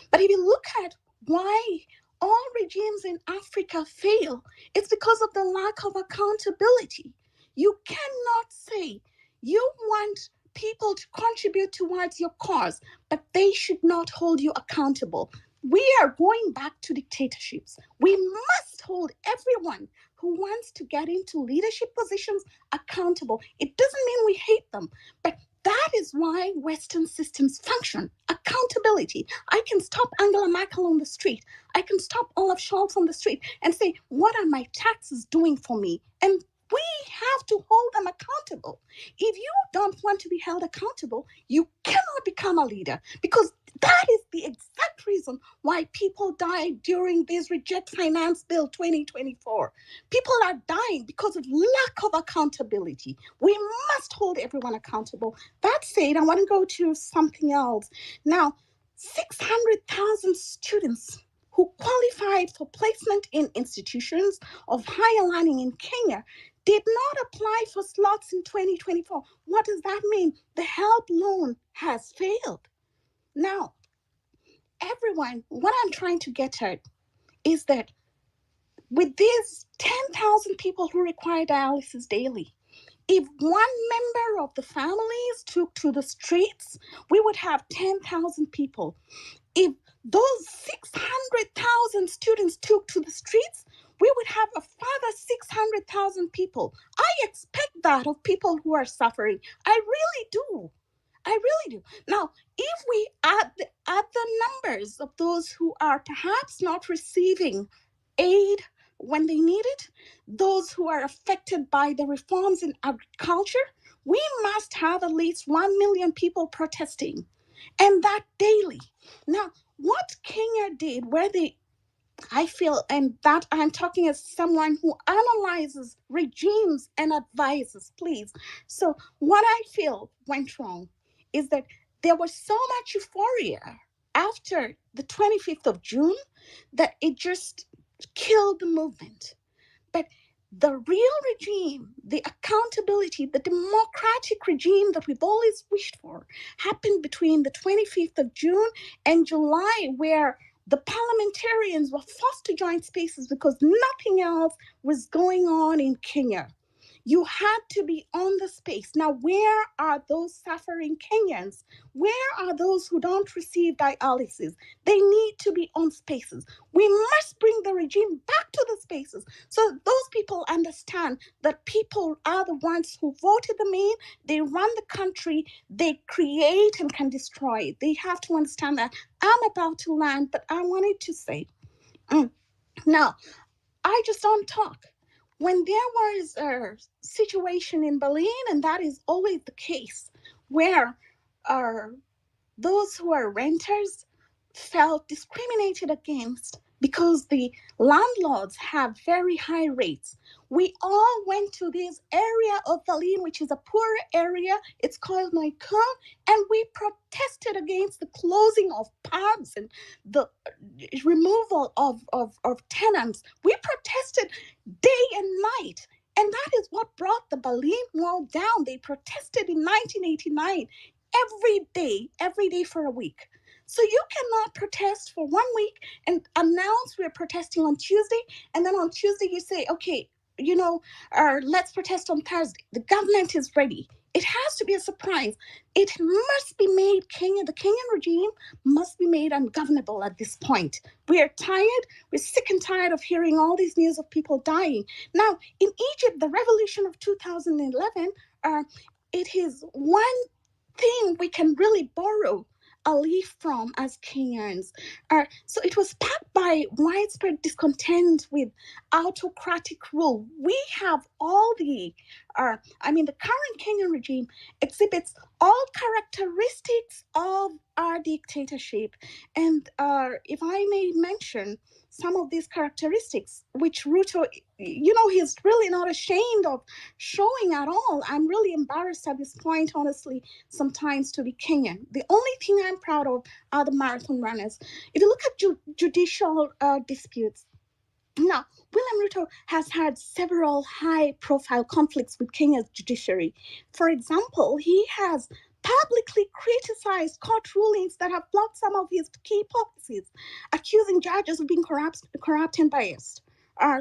But if you look at why all regimes in Africa fail, it's because of the lack of accountability. You cannot say you want people to contribute towards your cause, but they should not hold you accountable. We are going back to dictatorships. We must hold everyone who wants to get into leadership positions accountable. It doesn't mean we hate them, but that is why Western systems function. Accountability. I can stop Angela Merkel on the street. I can stop Olaf Scholz on the street and say, what are my taxes doing for me? And we have to hold them accountable. If you don't want to be held accountable, you cannot become a leader, because that is the exact reason why people died during this Reject Finance Bill 2024. People are dying because of lack of accountability. We must hold everyone accountable. That said, I want to go to something else. Now, 600,000 students who qualified for placement in institutions of higher learning in Kenya did not apply for slots in 2024. What does that mean? The HELP loan has failed. Now, everyone, what I'm trying to get at is that with these 10,000 people who require dialysis daily, if one member of the families took to the streets, we would have 10,000 people. If those 600,000 students took to the streets, we would have a further 600,000 people. I expect that of people who are suffering. I really do. I really do. Now, if we add the numbers of those who are perhaps not receiving aid when they need it, those who are affected by the reforms in agriculture, we must have at least 1 million people protesting, and that daily. Now, what Kenya did, where I feel, and that I'm talking as someone who analyzes regimes and advises, please. So, what I feel went wrong is that there was so much euphoria after the 25th of June that it just killed the movement. But the real regime, the accountability, the democratic regime that we've always wished for happened between the 25th of June and July, where the parliamentarians were forced to join spaces because nothing else was going on in Kenya. You had to be on the space. Now, where are those suffering Kenyans? Where are those who don't receive dialysis? They need to be on spaces. We must bring the regime back to the spaces so that those people understand that people are the ones who voted them in, they run the country, they create and can destroy. They have to understand that. I'm about to land, but I wanted to say, now, I just don't talk. When there was a situation in Berlin, and that is always the case, where those who are renters felt discriminated against because the landlords have very high rates. We all went to this area of Berlin, which is a poor area. It's called Neukölln, and we protested against the closing of pubs and the removal of tenants. We protested day and night. And that is what brought the Berlin Wall down. They protested in 1989 every day for a week. So you cannot protest for 1 week and announce we're protesting on Tuesday, and then on Tuesday you say, okay, let's protest on Thursday. The government is ready. It has to be a surprise. It must be made the Kenyan regime must be made ungovernable at this point. We are tired. We're sick and tired of hearing all these news of people dying. Now, in Egypt, the revolution of 2011, it is one thing we can really borrow a leaf from as Kenyans. So it was sparked by widespread discontent with autocratic rule. We have all the current Kenyan regime exhibits all characteristics of our dictatorship. And if I may mention some of these characteristics, which Ruto, he's really not ashamed of showing at all. I'm really embarrassed at this point, honestly, sometimes to be Kenyan. The only thing I'm proud of are the marathon runners. If you look at judicial disputes, now, William Ruto has had several high-profile conflicts with Kenya's judiciary. For example, he has publicly criticized court rulings that have blocked some of his key policies, accusing judges of being corrupt and biased.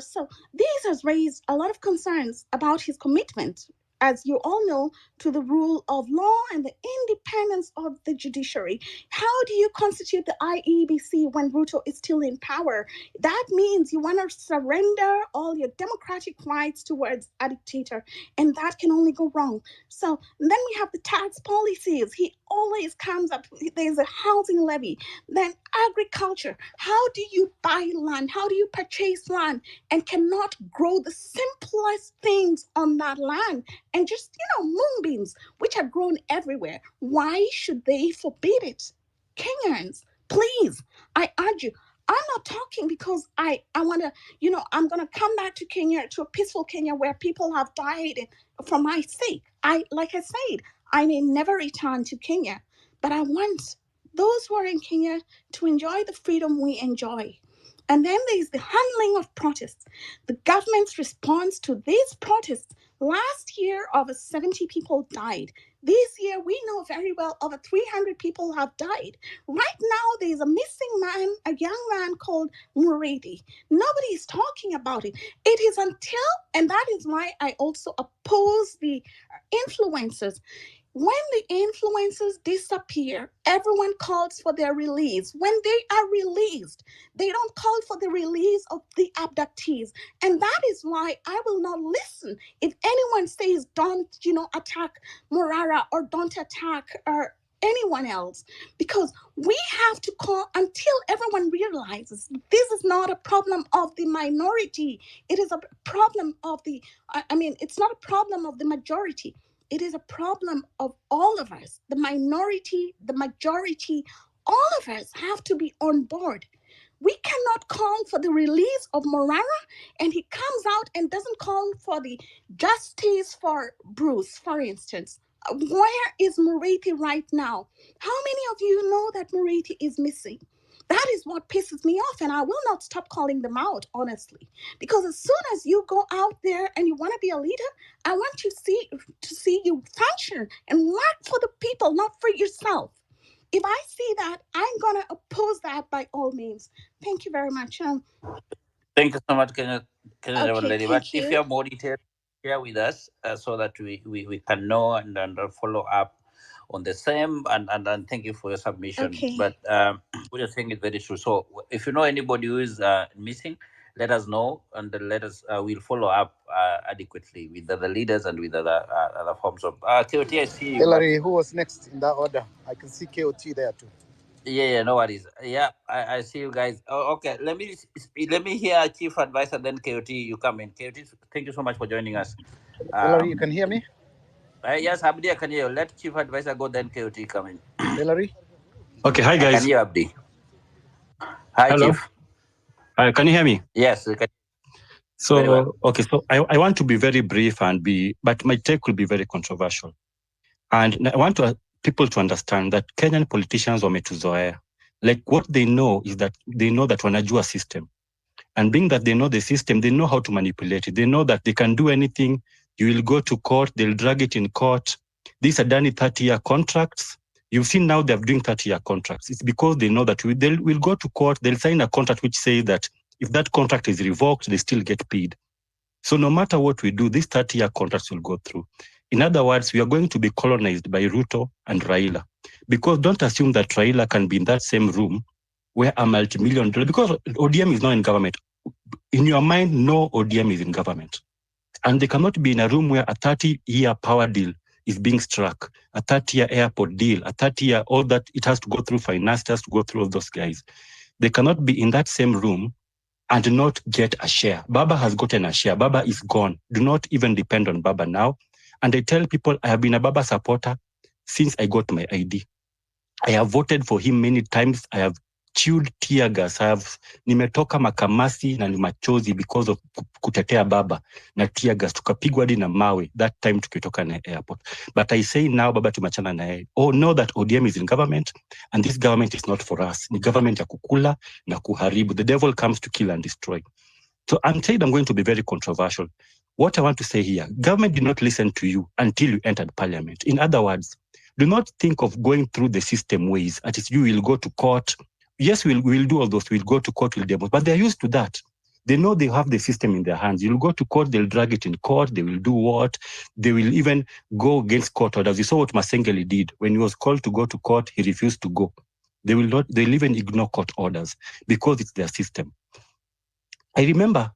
So this has raised a lot of concerns about his commitment, as you all know, to the rule of law and the independence of the judiciary. How do you constitute the IEBC when Ruto is still in power? That means you want to surrender all your democratic rights towards a dictator, and that can only go wrong. So then we have the tax policies. He always comes up, there's a housing levy. Then agriculture. How do you buy land? How do you purchase land and cannot grow the simplest things on that land? And just, moonbeams, which are grown everywhere. Why should they forbid it? Kenyans, please, I urge you. I'm not talking because I want to, I'm going to come back to Kenya, to a peaceful Kenya where people have died for my sake. Like I said, I may never return to Kenya, but I want those who are in Kenya to enjoy the freedom we enjoy. And then there's the handling of protests. The government's response to these protests. Last year, over 70 people died. This year, we know very well over 300 people have died. Right now, there's a missing man, a young man called Muridi. Nobody is talking about it. It is until, and that is why I also oppose the influencers. when the influencers disappear, everyone calls for their release. When they are released, they don't call for the release of the abductees. And that is why I will not listen if anyone says don't, attack Morara or don't attack anyone else, because we have to call until everyone realizes this is not a problem of the minority. It is a problem of it's not a problem of the majority. It is a problem of all of us, the minority, the majority. All of us have to be on board. We cannot call for the release of Morara and he comes out and doesn't call for the justice for Bruce, for instance. Where is Murithi right now? How many of you know that Murithi is missing? That is what pisses me off, and I will not stop calling them out, honestly. Because as soon as you go out there and you want to be a leader, I want to see you function and work for the people, not for yourself. If I see that, I'm going to oppose that by all means. Thank you very much. Thank you so much, Kenya lady. But thank if you. you have more details, share with us so that we can know and follow up on the same. And thank you for your submission. Okay. But what you're saying is very true. So if you know anybody who is missing, let us know, and then we'll follow up adequately with other leaders and with other forms of KOT. I see you. Hillary, who was next in that order? I can see KOT there too. Yeah, no worries. Yeah, I see you guys. Oh, okay, let me hear Chief Advisor, then KOT, you come in. KOT, thank you so much for joining us. Hillary, you can hear me? Yes, Abdi, I can hear you. Let Chief Advisor go, then KOT come in. Hillary? Okay, hi I guys. can hear Abdi. Hi, Hello. Chief. Can you hear me? Yes, we can. So, Very well. okay, so I want to be very brief but my take will be very controversial. And I want people to understand that Kenyan politicians wametuzoea. Like what they know is that they know that wanajua system. And being that they know the system, they know how to manipulate it. They know that they can do anything. You will go to court, they'll drag it in court. These are done in 30-year contracts. You've seen now they're doing 30-year contracts. It's because they know that they will go to court, they'll sign a contract which says that if that contract is revoked, they still get paid. So no matter what we do, these 30-year contracts will go through. In other words, we are going to be colonized by Ruto and Raila. Because don't assume that Raila can be in that same room where a multi-million dollar, because ODM is not in government. In your mind, no ODM is in government. And they cannot be in a room where a 30-year power deal is being struck, a 30-year airport deal, a 30-year, all that, it has to go through finance, it has to go through all those guys. They cannot be in that same room and not get a share. Baba has gotten a share. Baba is gone. Do not even depend on Baba now. And I tell people, I have been a Baba supporter since I got my ID. I have voted for him many times. I have chewed tear gas. Nimetoka makamasi na machozi because of kutetea Baba na tear gas. Tukapigwa hadi na mawe that time tukitoka na airport. But I say now, Baba tumachana na yeye. Oh, know that ODM is in government and this government is not for us. Ni government ya kukula na kuharibu. The devil comes to kill and destroy. So I'm saying I'm going to be very controversial. What I want to say here, government did not listen to you until you entered parliament. In other words, do not think of going through the system ways. At least you will go to court. Yes, we'll do all those. We'll go to court, we'll demo. But they're used to that. They know they have the system in their hands. You'll go to court, they'll drag it in court. They will do what? They will even go against court orders. You saw what Masengeli did. When he was called to go to court, he refused to go. They'll even ignore court orders because it's their system. I remember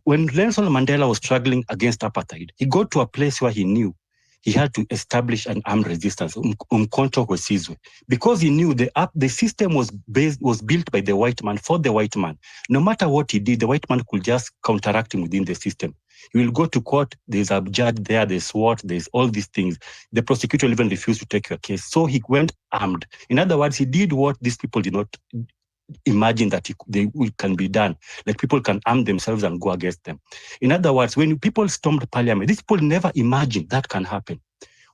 when Nelson Mandela was struggling against apartheid, he got to a place where he knew he had to establish an armed resistance, umkhonto wesizwe, because he knew the system was built by the white man for the white man. No matter what he did, the white man could just counteract him within the system. He will go to court, there's a judge there, there's SWAT, there's all these things. The prosecutor even refused to take your case. So he went armed. In other words, he did what these people did not imagine that it can be done. Like people can arm themselves and go against them. In other words, when people stormed parliament, these people never imagined that can happen.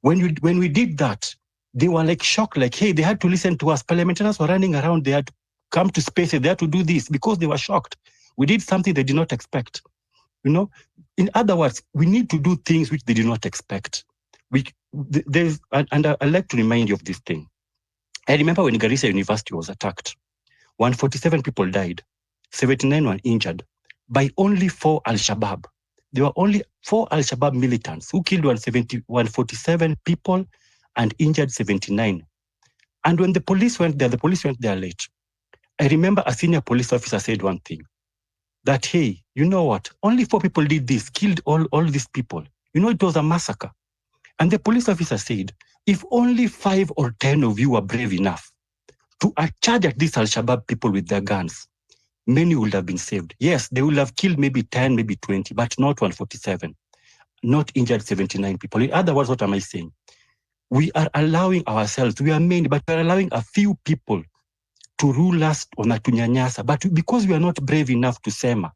When we did that, they were like shocked, like, hey, they had to listen to us. Parliamentarians were running around, they had to come to spaces, they had to do this because they were shocked. We did something they did not expect. In other words, we need to do things which they did not expect. And I'd like to remind you of this thing. I remember when Garissa University was attacked, 147 people died, 79 were injured by only 4 Al-Shabaab. There were only 4 Al-Shabaab militants who killed 147 people and injured 79. And when the police went there late. I remember a senior police officer said one thing, that, hey, you know what? Only 4 people did this, killed all these people. You know, it was a massacre. And the police officer said, if only 5 or 10 of you were brave enough to charge at these Al-Shabaab people with their guns, many would have been saved. Yes, they would have killed maybe 10, maybe 20, but not 147, not injured 79 people. In other words, what am I saying? We are allowing ourselves, we are many, but we are allowing a few people to rule us on Atunyanyasa. But because we are not brave enough to sema,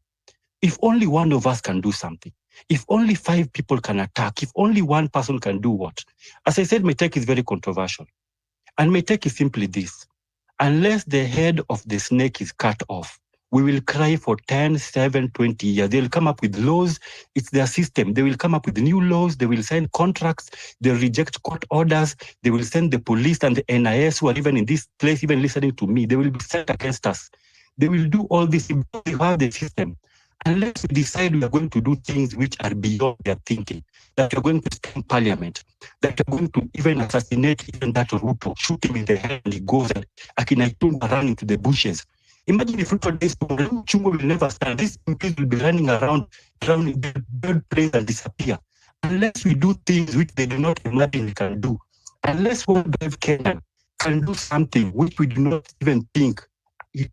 if only one of us can do something, if only 5 people can attack, if only one person can do what? As I said, my take is very controversial. And my take is simply this. Unless the head of the snake is cut off, we will cry for 10, 7, 20 years. They'll come up with laws. It's their system. They will come up with new laws. They will sign contracts. They'll reject court orders. They will send the police and the NIS who are even in this place, even listening to me. They will be set against us. They will do all this because they have the system. Unless we decide we are going to do things which are beyond their thinking, that we're going to stand in parliament, that we're going to even assassinate even that Ruto, shoot him in the head and he goes and Akinaitumba run into the bushes. Imagine if Ruto days Chungo will never stand. These MPs will be running around, drowning the bird planes and disappear. Unless we do things which they do not imagine we can do. Unless one brave Kenyan can do something which we do not even think. We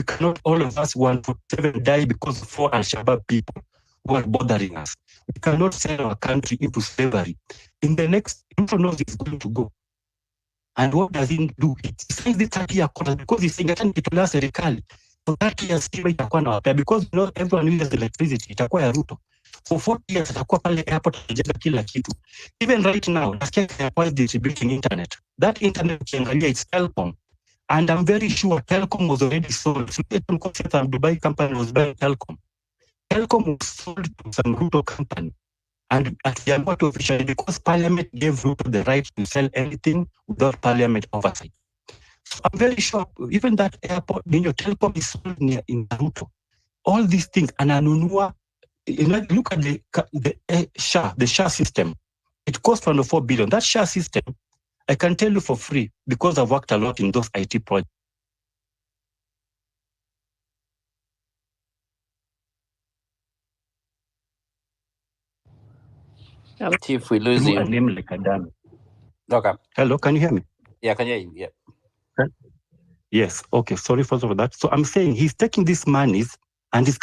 cannot all of us 147 die because of 4 Al-Shabaab people who are bothering us. We cannot sell our country into slavery. In the next, Ruto knows it's going to go. And what does he do? He signs the 30-year contract because he's saying kitolea serikali. For 30 years, stima itakuwa na wapea because you know everyone uses electricity, itakuwa ya Ruto. For 40 years, atakuwa pale airport anajenga kila kitu. Even right now, nasikia Kenya is distributing internet. That internet ukiangalia it's Telkom. And I'm very sure Telkom was already sold. So Dubai company was buying Telkom. Telkom was sold to some Ruto company. And at the airport officially, because Parliament gave Ruto the right to sell anything without Parliament oversight. So I'm very sure even that airport, Telkom is sold in Ruto. All these things, and Anunua, look at the SHA system. It costs 4 billion. That SHA system, I can tell you for free because I've worked a lot in those IT projects. Chief, we lose Through you. a name like Adani. Okay. Hello, can you hear me? Yeah, can you hear you? Yeah. Yes. Okay. Sorry for that. So I'm saying he's taking these monies and he's.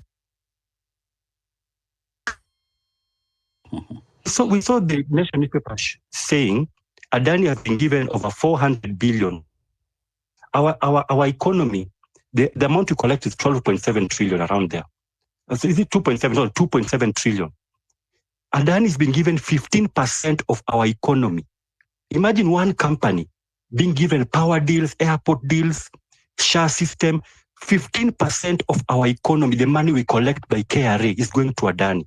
So we saw the Nation newspaper saying Adani has been given over 400 billion. Our economy, the amount we collect is 12.7 trillion around there. So is it 2.7? No, 2.7 trillion. Adani has been given 15% of our economy. Imagine one company being given power deals, airport deals, SHA system. 15% of our economy, the money we collect by KRA, is going to Adani.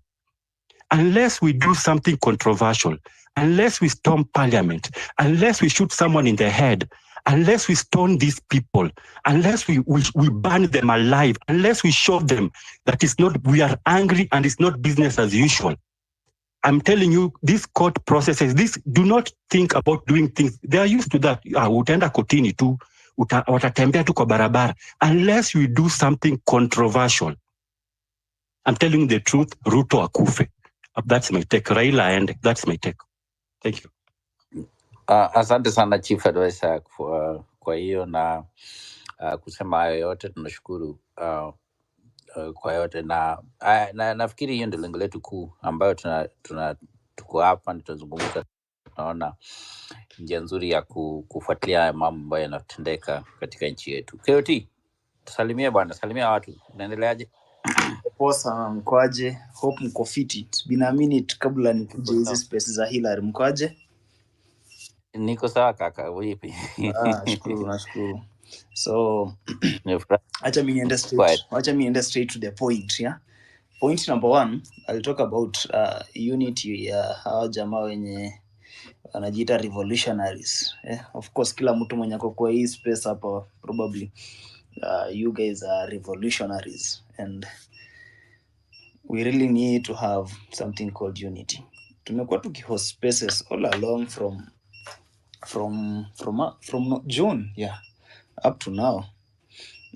Unless we do something controversial, unless we storm parliament, unless we shoot someone in the head, unless we stone these people, unless we burn them alive, unless we show them that it's not, we are angry and it's not business as usual. I'm telling you, these court processes, do not think about doing things. They are used to that. Utaenda kotini tu, watatembea tu kwa barabara. Unless we do something controversial. I'm telling you the truth, Ruto akufe. That's my take. Raila and that's my take. Thank you. Asante sana Chief Advisor kwa hiyo na kusema hayo yote, tunashukuru kwa yote na nafikiri hiyo ndio lengo letu kuu ambayo tuko hapa ndio tunazungumza. Tunaona njia nzuri ya kufuatilia mambo ambayo yanatendeka katika nchi yetu. KOT, tusalimie bwana, salimia watu. Unaendeleaje? Poa sana, mkoaje? Hope mko fit. It's been a minute kabla nikuje hizi space za Hillary. Mkoaje? Niko sawa kaka, vipi? Nashukuru. So acha mimi niende straight to the point, yeah. Point number 1, I'll talk about unity ya hawa jamaa wenye wanajiita revolutionaries. Of course kila mtu mwenye ako kwa hii space hapa probably you guys are revolutionaries and we really need to have something called unity. Tumekuwa tukihost spaces all along from from June, up to now.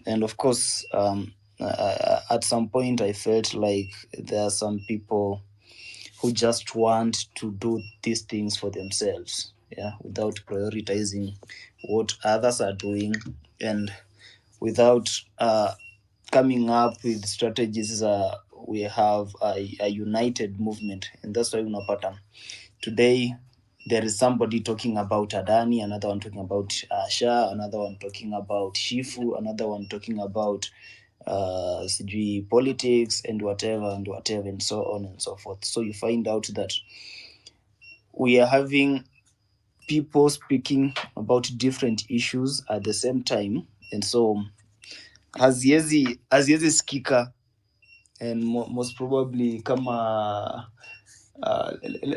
And of course, at some point, I felt like there are some people who just want to do these things for themselves, without prioritizing what others are doing, and without coming up with strategies. We have a united movement, and that's why unapata today there is somebody talking about Adani, another one talking about Shah, another one talking about Shifu, another one talking about politics and whatever and so on and so forth. So you find out that we are having people speaking about different issues at the same time, and so haziezi skika, and most probably kama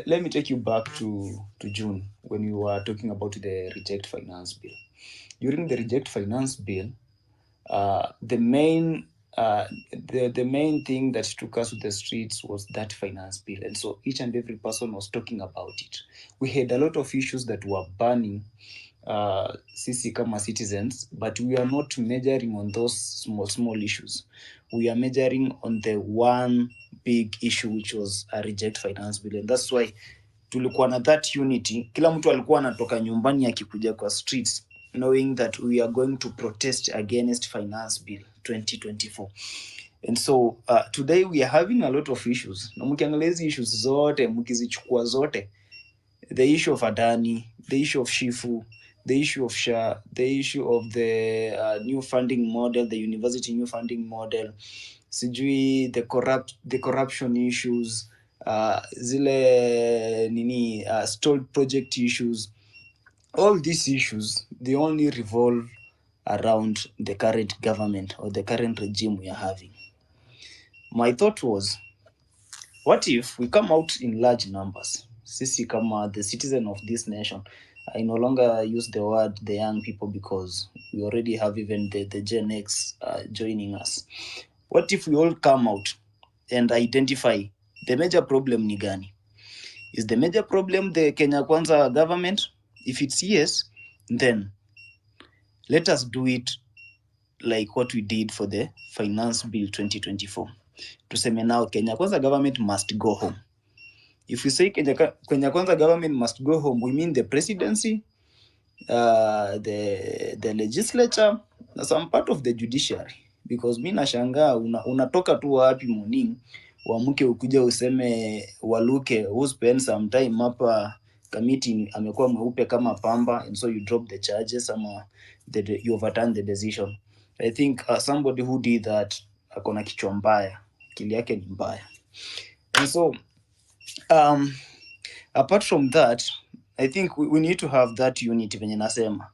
let me take you back to June when we were talking about the reject finance bill. During the reject finance bill, the main thing that took us to the streets was that finance bill, and so each and every person was talking about it. We had a lot of issues that were burning sisi kama citizens, but we are not measuring on those small issues. We are measuring on the one big issue, which was a reject finance bill, and that's why tulikuwa na that unity. Kila mtu alikuwa anatoka nyumbani akikuja kwa streets knowing that we are going to protest against finance bill 2024. And so today we are having a lot of issues, na mkiangalia hizi issues zote mkizichukua zote, the issue of Adani, the issue of Shifu, the issue of Shah, the issue of the new funding model, the university new funding model, sijui the corruption issues, zile stalled project issues, all these issues, they only revolve around the current government or the current regime we are having. My thought was, what if we come out in large numbers? Sisi kama the citizen of this nation. I no longer use the word the young people because we already have even the Gen X joining us. What if we all come out and identify the major problem ni gani? Is the major problem the Kenya Kwanza government? If it's yes, then let us do it like what we did for the Finance Bill 2024. Tuseme now Kenya Kwanza government must go home. If we say Kenya Kwanza government must go home, we mean the presidency, the legislature, na some part of the judiciary. Because mi nashangaa unatoka tu wapi morning, uamke ukuja useme Waluke who spend some time hapa committee amekuwa mweupe kama pamba, and so you drop the charges ama you overturn the decision. I think somebody who did that akona kichwa mbaya, akili yake ni mbaya. And so apart from that, I think we need to have that unity venye nasema.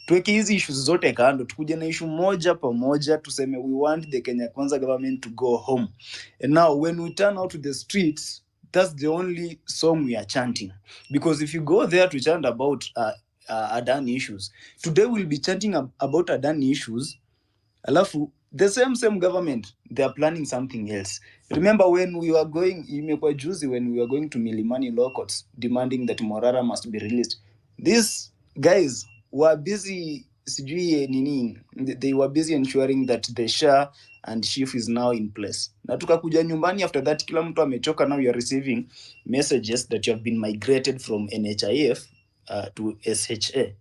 Tuweke hizi issues zote kando, tukuje na issue moja pamoja, tuseme we want the Kenya Kwanza government to go home. And now when we turn out to the streets, that's the only song we are chanting. Because if you go there to chant about Adani issues, today we'll be chanting about Adani issues, alafu the same government, they are planning something else. Remember when we were going, imekuwa juzi, when we were going to Milimani law courts demanding that Morara must be released, these guys were busy they were busy ensuring that the Shah and Chief is now in place. Na tukakuja nyumbani after that, kila mtu amechoka. Now you are receiving messages that you have been migrated from NHIF to SHA.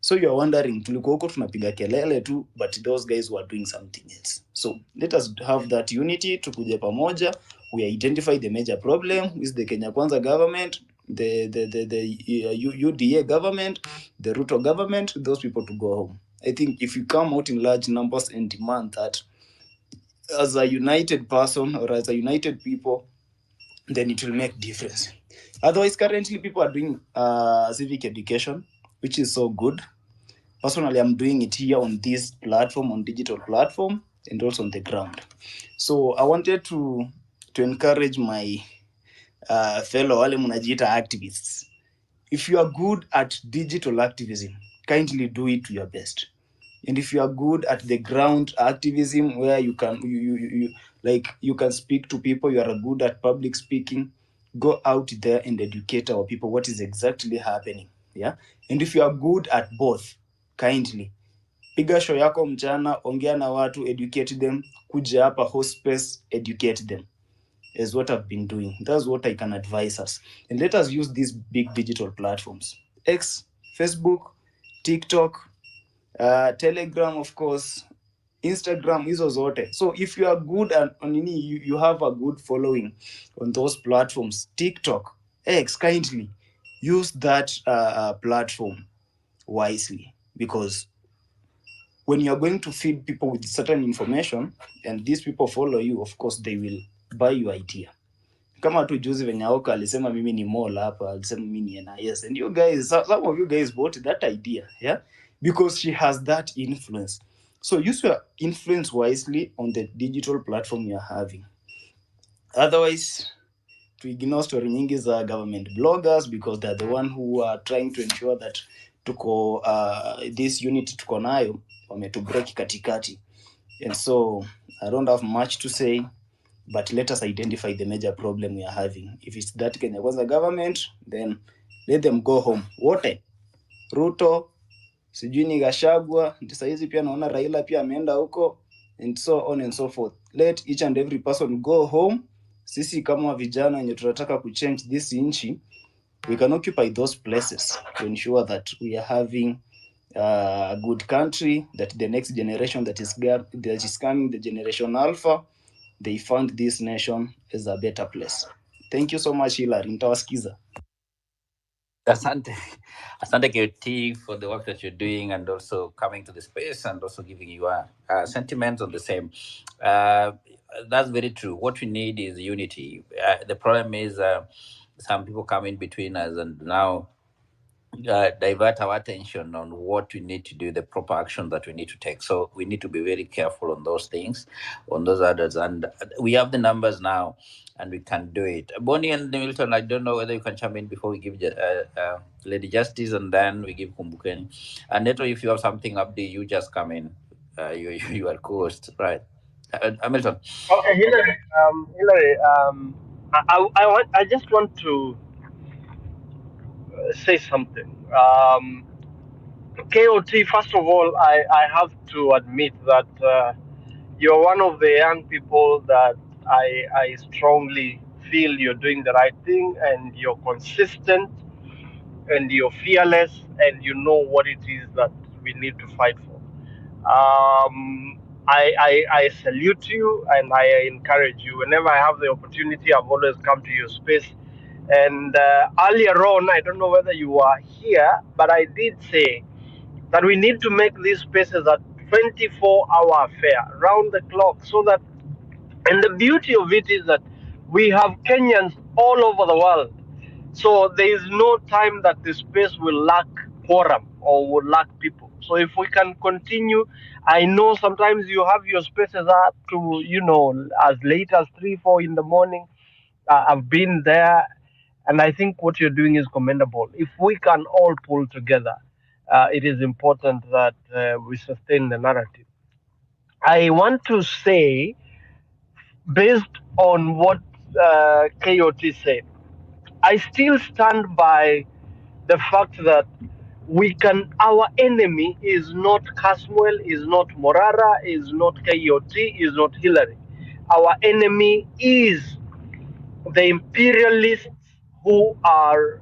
So you are wondering, tulikuwa huko tunapiga kelele tu, but those guys were doing something else. So let us have that unity, tukuje pamoja, we identify the major problem is the Kenya Kwanza government, the UDA government, the Ruto government, those people to go home. I think if you come out in large numbers and demand that as a united person or as a united people, then it will make difference. Otherwise, currently people are doing civic education, which is so good. Personally, I'm doing it here on this platform, on digital platform, and also on the ground. So I wanted to encourage my fellow wale munajiita activists. If you are good at digital activism, kindly do it to your best. And if you are good at the ground activism, where you can you can speak to people, you are good at public speaking, go out there and educate our people what is exactly happening. yeah. And if you are good at both, kindly piga show yako mchana, ongea na watu, educate them, kuja hapa host space, educate them, is what I've been doing. That's what I can advise us. And let us use these big digital platforms: X, Facebook, TikTok, Telegram, of course, Instagram, hizo zote. So if you are good at you have a good following on those platforms, TikTok, X, kindly use that platform wisely, because when you're going to feed people with certain information and these people follow you, of course they will buy your idea. Kama tu juzi venye Aoka alisema mimi ni mall hapa, alisema mimi ni NIS, and you guys, some of you guys bought that idea, yeah, because she has that influence. So use your influence wisely on the digital platform you're having. Otherwise, to ignore story nyingi za government bloggers, because they're the one who are trying to ensure that tuko this unit tuko nayo wametubreak katikati. And so I don't have much to say, but let us identify the major problem we are having. If it's that Kenya Kwanza government, then let them go home wote. Ruto, sijui ni Gachagua, saizi pia naona Raila pia ameenda huko, and so on and so forth. Let each and every person go home. Sisi kama vijana wenye tunataka kuchange this nchi, we can occupy those places to ensure that we are having a good country, that the next generation that is coming, the generation Alpha, they found this nation as a better place. Thank you so much, Hilary. Nitawasikiza. Asante. Asante KT for the work that you're doing, and also coming to the space and also giving your sentiments on the same. That's very true. What we need is unity. The problem is some people come in between us and now divert our attention on what we need to do, the proper action that we need to take. So we need to be very careful on those things, on those others. And we have the numbers now, and we can do it. Bonnie and Milton, I don't know whether you can chime in before we give Lady Justice, and then we give Kumbukeni. And Neto, if you have something up there, you just come in. You are co-host, right? Milton. Okay, I just want to say something. KOT, first of all, I have to admit that you're one of the young people that I strongly feel you're doing the right thing, and you're consistent and you're fearless, and you know what it is that we need to fight for. I salute you and I encourage you. Whenever I have the opportunity, I've always come to your space. And earlier on, I don't know whether you are here, but I did say that we need to make these spaces a 24-hour affair, round the clock, so that, and the beauty of it is that we have Kenyans all over the world. So there is no time that the space will lack quorum or will lack people. So if we can continue, I know sometimes you have your spaces up to, as late as 3, 4 in the morning. I've been there, and I think what you're doing is commendable. If we can all pull together, it is important that we sustain the narrative. I want to say, based on what KOT said, I still stand by the fact that our enemy is not Caswell, is not Morara, is not KOT, is not Hillary. Our enemy is the imperialists who are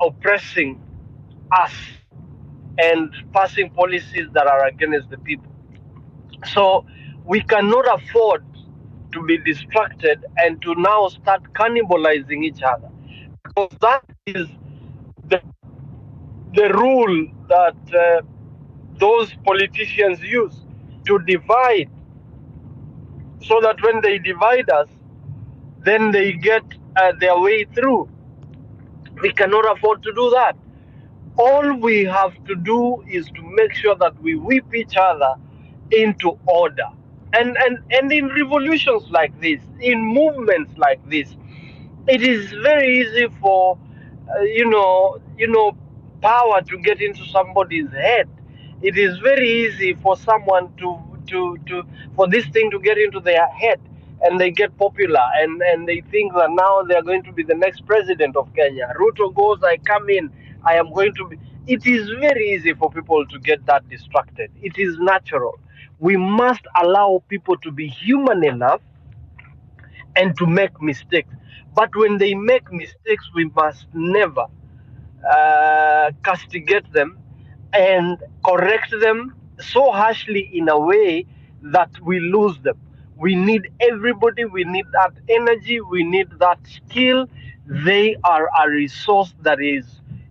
oppressing us and passing policies that are against the people. So we cannot afford to be distracted and to now start cannibalizing each other, because that is the rule that those politicians use to divide, so that when they divide us, then they get their way through. We cannot afford to do that. All we have to do is to make sure that we whip each other into order. And in revolutions like this, in movements like this, it is very easy for power to get into somebody's head. It is very easy for someone for this thing to get into their head, and they get popular, and they think that now they are going to be the next president of Kenya. Ruto goes, I come in, I am going to be. It is very easy for people to get that distracted. It is natural. We must allow people to be human enough and to make mistakes. But when they make mistakes, we must never castigate them and correct them so harshly in a way that we lose them. We need everybody, we need that energy, we need that skill. They are a resource that is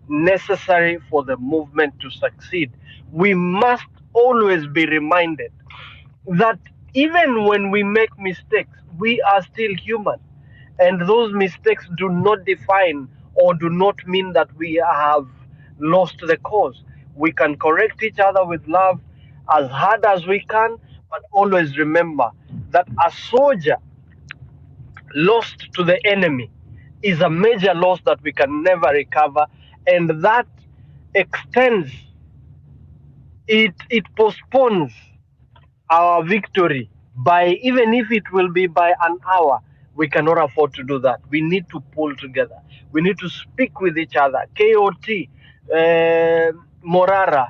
necessary for the movement to succeed. We must always be reminded that even when we make mistakes, we are still human. And those mistakes do not define or do not mean that we have lost the cause. We can correct each other with love as hard as we can, but always remember that a soldier lost to the enemy is a major loss that we can never recover, and that extends, it postpones our victory by, even if it will be by an hour. We cannot afford to do that. We need to pull together. We need to speak with each other. KOT, Morara,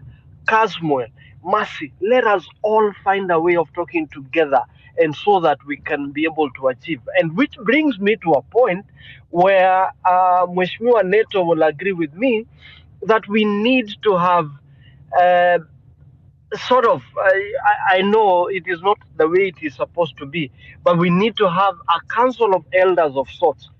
Casmuel, Mercy, let us all find a way of talking together, and so that we can be able to achieve. And which brings me to a point where Mheshimiwa Neto will agree with me that we need to have uh, sort of, I know it is not the way it is supposed to be, but we need to have a council of elders of sorts.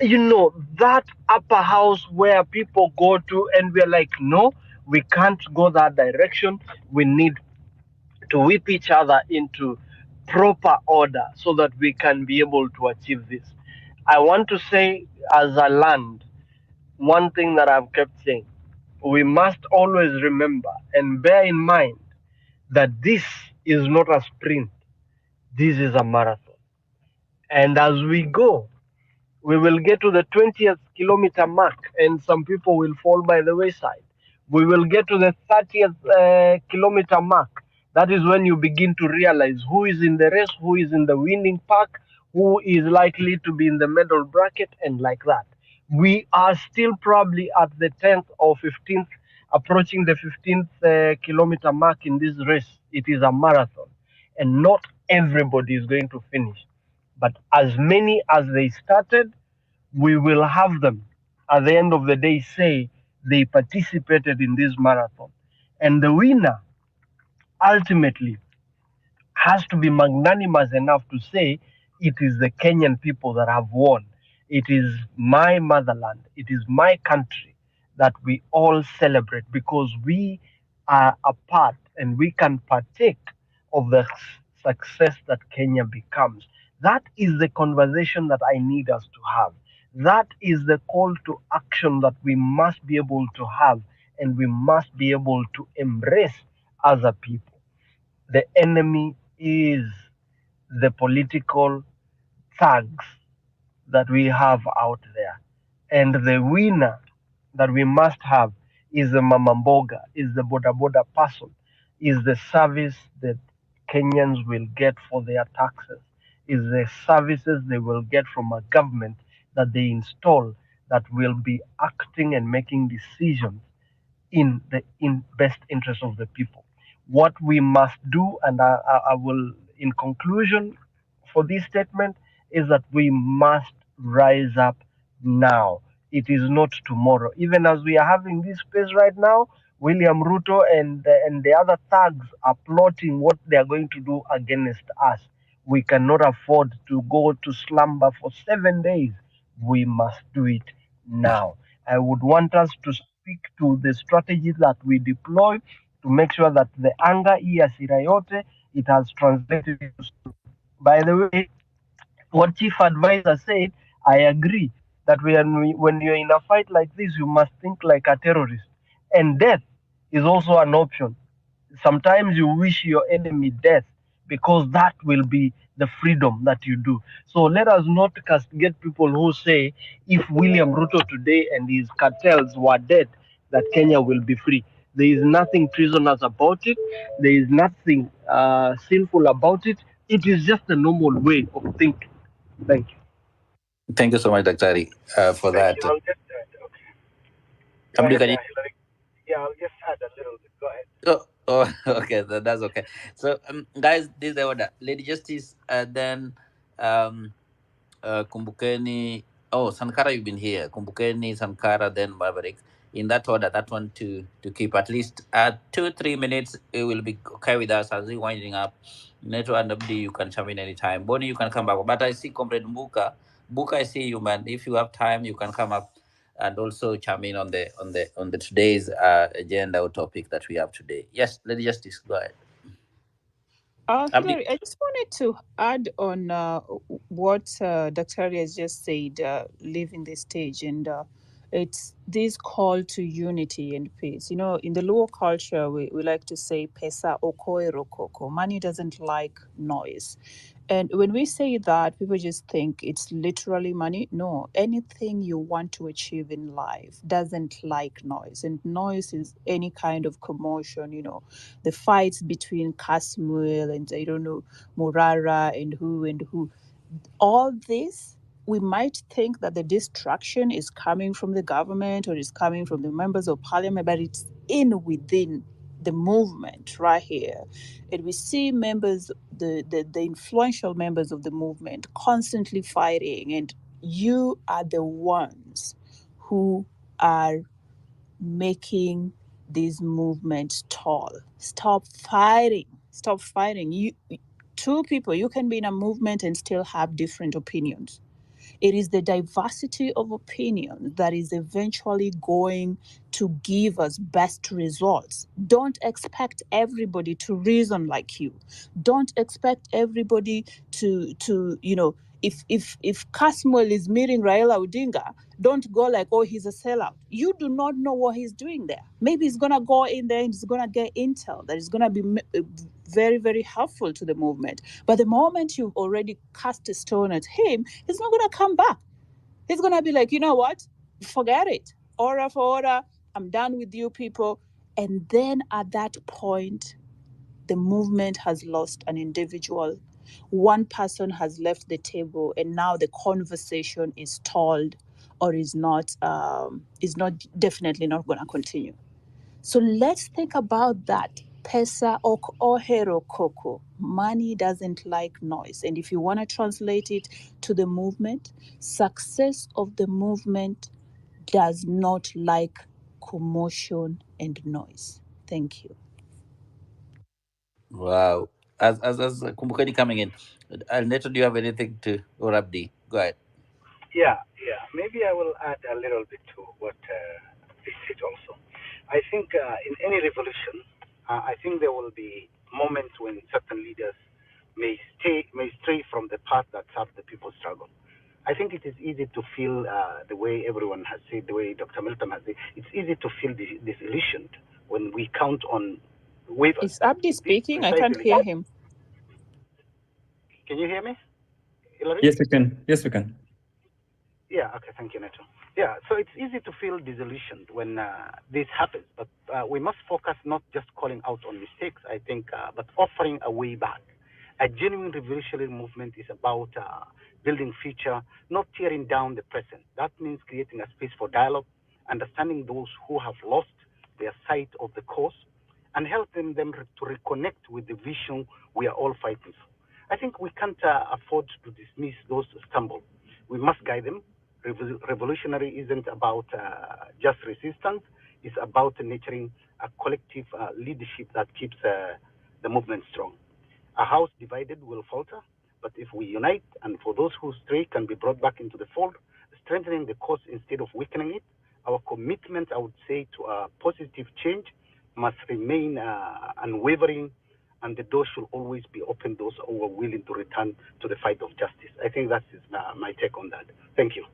You know, that upper house where people go to and we're like, no, we can't go that direction. We need to whip each other into proper order so that we can be able to achieve this. I want to say, as a land, one thing that I've kept saying, we must always remember and bear in mind that this is not a sprint, this is a marathon. And as we go, we will get to the 20th kilometer mark, and some people will fall by the wayside. We will get to the 30th kilometer mark. That is when you begin to realize who is in the race, who is in the winning pack, who is likely to be in the medal bracket, and like that. We are still probably at the 10th or 15th, approaching the 15th kilometer mark in this race. It is a marathon, and not everybody is going to finish. But as many as they started, we will have them at the end of the day say they participated in this marathon. And the winner ultimately has to be magnanimous enough to say it is the Kenyan people that have won. It is my motherland. It is my country that we all celebrate because we are a part and we can partake of the success that Kenya becomes. That is the conversation that I need us to have. That is the call to action that we must be able to have, and we must be able to embrace as a people. The enemy is the political thugs that we have out there. And the winner that we must have is the mamamboga, is the boda boda person, is the service that Kenyans will get for their taxes, is the services they will get from a government that they install that will be acting and making decisions in the best interest of the people. What we must do, and I will, in conclusion for this statement, is that we must rise up now. It is not tomorrow. Even as we are having this space right now, William Ruto and the other thugs are plotting what they are going to do against us. We cannot afford to go to slumber for 7 days. We must do it now. I would want us to speak to the strategies that we deploy to make sure that the anger here, Sirayote, it has translated into. By the way, what Chief Advisor said, I agree that when you're in a fight like this, you must think like a terrorist. And death is also an option. Sometimes you wish your enemy death because that will be the freedom that you do. So let us not castigate people who say if William Ruto today and his cartels were dead, that Kenya will be free. There is nothing treasonous about it. There is nothing sinful about it. It is just a normal way of thinking. Thank you. Thank you so much, Daktari, for that. Go Abdi, ahead, can you? Hillary. Yeah, I'll just add a little bit. Go ahead. Okay, that's okay. So, guys, this is the order. Lady Justice, then um, Kumbukeni. Oh, Sankara, you've been here. Kumbukeni, Sankara, then Maverick. In that order, that one to keep at least 2-3 minutes. It will be okay with us as we winding up. Neto and Abdi, you can chime in anytime. Bonnie, you can come back. But I see Comrade Mbuka. Mbuka, I see you, man. If you have time, you can come up and also chime in on the today's agenda or topic that we have today. Yes, Lady Justice, go ahead. Abdi. Hillary, I just wanted to add on what Dr. Hari has just said, leaving the stage, and it's this call to unity and peace. You know, in the Luo culture, we like to say "pesa okoe rokoko." Money doesn't like noise. And when we say that, people just think it's literally money. No, anything you want to achieve in life doesn't like noise. And noise is any kind of commotion, you know, the fights between Kasmuel and, I don't know, Murara and who. All this, we might think that the distraction is coming from the government or is coming from the members of parliament, but it's within the movement right here. And we see members, the influential members of the movement constantly fighting, and you are the ones who are making these movements tall. Stop fighting. Stop fighting. You two people, you can be in a movement and still have different opinions. It is the diversity of opinion that is eventually going to give us best results. Don't expect everybody to reason like you. Don't expect everybody to if Kasmuel is meeting Raila Odinga, don't go like, oh, he's a sellout. You do not know what he's doing there. Maybe he's going to go in there and he's going to get intel that is going to be very, very helpful to the movement. But the moment you've already cast a stone at him, he's not going to come back. He's going to be like, you know what? Forget it. Order for order. I'm done with you people. And then at that point, the movement has lost an individual. One person has left the table, and now the conversation is stalled, or is not definitely not going to continue. So let's think about that. Pesa or hero koko. Money doesn't like noise. And if you want to translate it to the movement, success of the movement does not like commotion and noise. Thank you. Wow. As Kumbukani coming in, Neto, do you have anything to, or Abdi? Go ahead. Yeah. Maybe I will add a little bit to what they said also. I think in any revolution, I think there will be moments when certain leaders may stray from the path that serves the people's struggle. I think it is easy to feel the way everyone has said, the way Dr. Milton has said. It's easy to feel disillusioned when we count on waivers. Is Abdi speaking? I can't hear him. Can you hear me, Hillary? Yes, we can. Yes, we can. Yeah, okay, thank you, Neto. Yeah, so it's easy to feel disillusioned when this happens, but we must focus not just calling out on mistakes, I think, but offering a way back. A genuine revolutionary movement is about building future, not tearing down the present. That means creating a space for dialogue, understanding those who have lost their sight of the cause, and helping them to reconnect with the vision we are all fighting for. I think we can't afford to dismiss those who stumble. We must guide them. Revolutionary isn't about just resistance. It's about nurturing a collective leadership that keeps the movement strong. A house divided will falter, but if we unite, and for those who stray can be brought back into the fold, strengthening the cause instead of weakening it, our commitment, I would say, to a positive change must remain unwavering, and the door should always be open those who are willing to return to the fight of justice. I think that is my take on that. Thank you.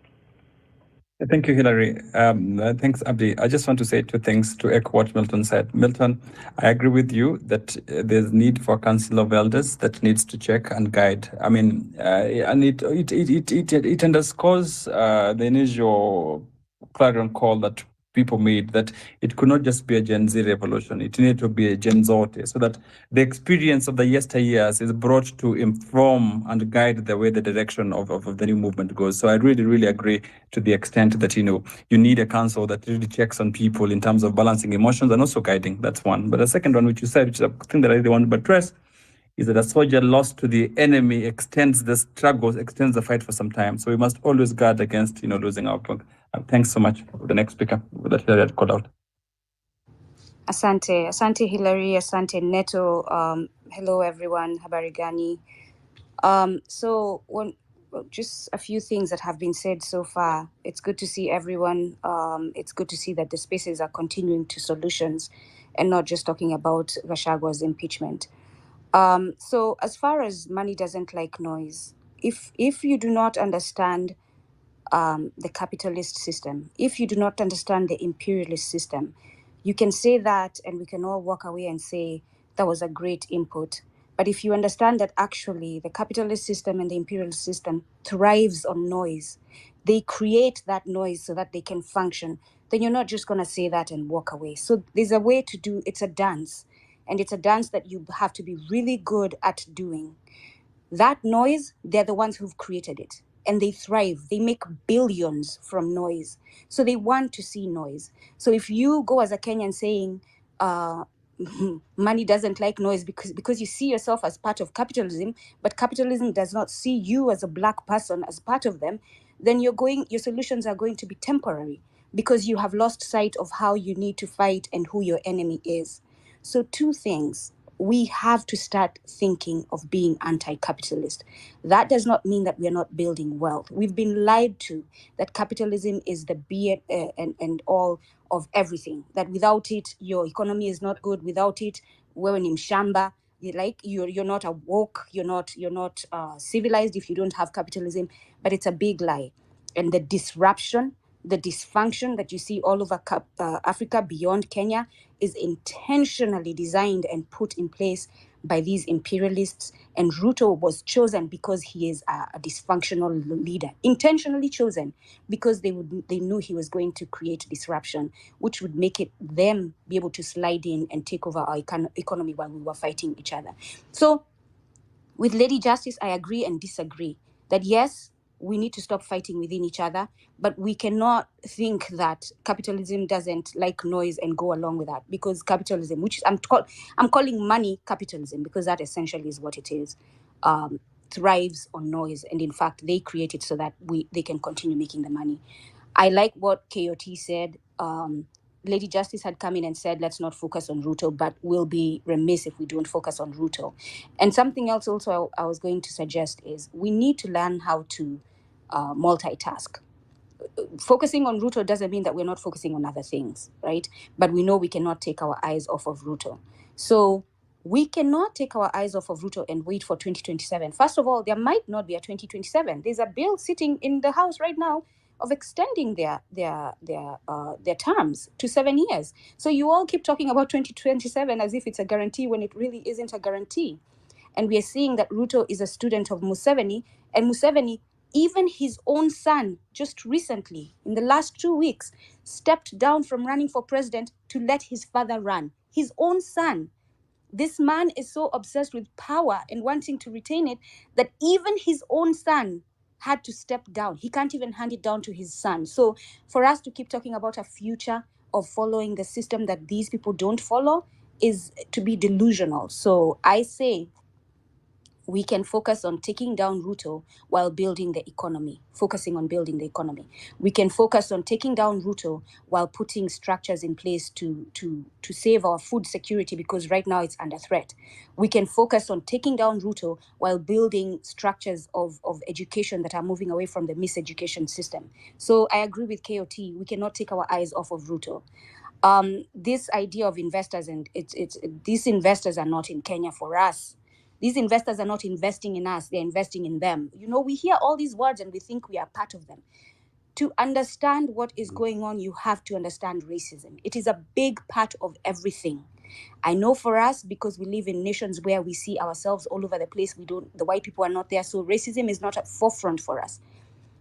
Thank you, Hillary. Thanks, Abdi. I just want to say two things to echo what Milton said. Milton, I agree with you that there's need for a council of elders that needs to check and guide. I mean, and it underscores the initial clarion call that people made, that it could not just be a Gen Z revolution, it needed to be a Gen Zote, so that the experience of the yesteryears is brought to inform and guide the way the direction of the new movement goes. So I really, really agree to the extent that, you need a council that really checks on people in terms of balancing emotions and also guiding. That's one. But the second one, which you said, which is a thing that I really want to address, is that a soldier lost to the enemy extends the struggle, extends the fight for some time. So we must always guard against, losing our clock. Thanks so much. The next speaker that Hilary had called out. Asante Hilary, asante Neto. Hello everyone, habari gani. Just a few things that have been said so far. It's good to see everyone. It's good to see that the spaces are continuing to solutions and not just talking about Gachagwa's impeachment. So as far as money doesn't like noise, if you do not understand the capitalist system, if you do not understand the imperialist system, you can say that and we can all walk away and say that was a great input. But if you understand that actually the capitalist system and the imperialist system thrives on noise, they create that noise so that they can function, then you're not just going to say that and walk away. So there's a way to do, it's a dance. And it's a dance that you have to be really good at doing. That noise, they're the ones who've created it. And they thrive. They make billions from noise. So they want to see noise. So if you go as a Kenyan saying, money doesn't like noise because you see yourself as part of capitalism, but capitalism does not see you as a black person as part of them, then your solutions are going to be temporary because you have lost sight of how you need to fight and who your enemy is. So two things. We have to start thinking of being anti-capitalist. That does not mean that we are not building wealth. We've been lied to that capitalism is the be and all of everything. That without it, your economy is not good. Without it, we're in mshamba. You're not awoke. You're not civilized if you don't have capitalism. But it's a big lie, and the disruption, the dysfunction that you see all over Africa beyond Kenya is intentionally designed and put in place by these imperialists. And Ruto was chosen because he is a dysfunctional leader, intentionally chosen because they knew he was going to create disruption, which would make it them be able to slide in and take over our economy while we were fighting each other. So with Lady Justice, I agree and disagree that yes, we need to stop fighting within each other, but we cannot think that capitalism doesn't like noise and go along with that, because capitalism, which I'm calling money capitalism, because that essentially is what it is, thrives on noise, and in fact they create it so that they can continue making the money. I like what KOT said. Lady Justice had come in and said, let's not focus on Ruto, but we'll be remiss if we don't focus on Ruto. And something else also I was going to suggest is we need to learn how to multitask. Focusing on Ruto doesn't mean that we're not focusing on other things, right? But we know we cannot take our eyes off of Ruto. So we cannot take our eyes off of Ruto and wait for 2027. First of all, there might not be a 2027. There's a bill sitting in the House right now of extending their terms to 7 years. So you all keep talking about 2027 as if it's a guarantee when it really isn't a guarantee. And we are seeing that Ruto is a student of Museveni, and Museveni, even his own son, just recently, in the last 2 weeks, stepped down from running for president to let his father run. His own son. This man is so obsessed with power and wanting to retain it that even his own son had to step down. He can't even hand it down to his son. So for us to keep talking about a future of following the system that these people don't follow is to be delusional. So I say we can focus on taking down Ruto while building the economy, focusing on building the economy. We can focus on taking down Ruto while putting structures in place to save our food security, because right now it's under threat. We can focus on taking down Ruto while building structures of education that are moving away from the miseducation system. So I agree with KOT, we cannot take our eyes off of Ruto. This idea of investors, and these investors are not in Kenya for us. These investors are not investing in us, they're investing in them. You know, we hear all these words and we think we are part of them. To understand what is going on, you have to understand racism. It is a big part of everything. I know for us, because we live in nations where we see ourselves all over the place, the white people are not there, so racism is not at forefront for us.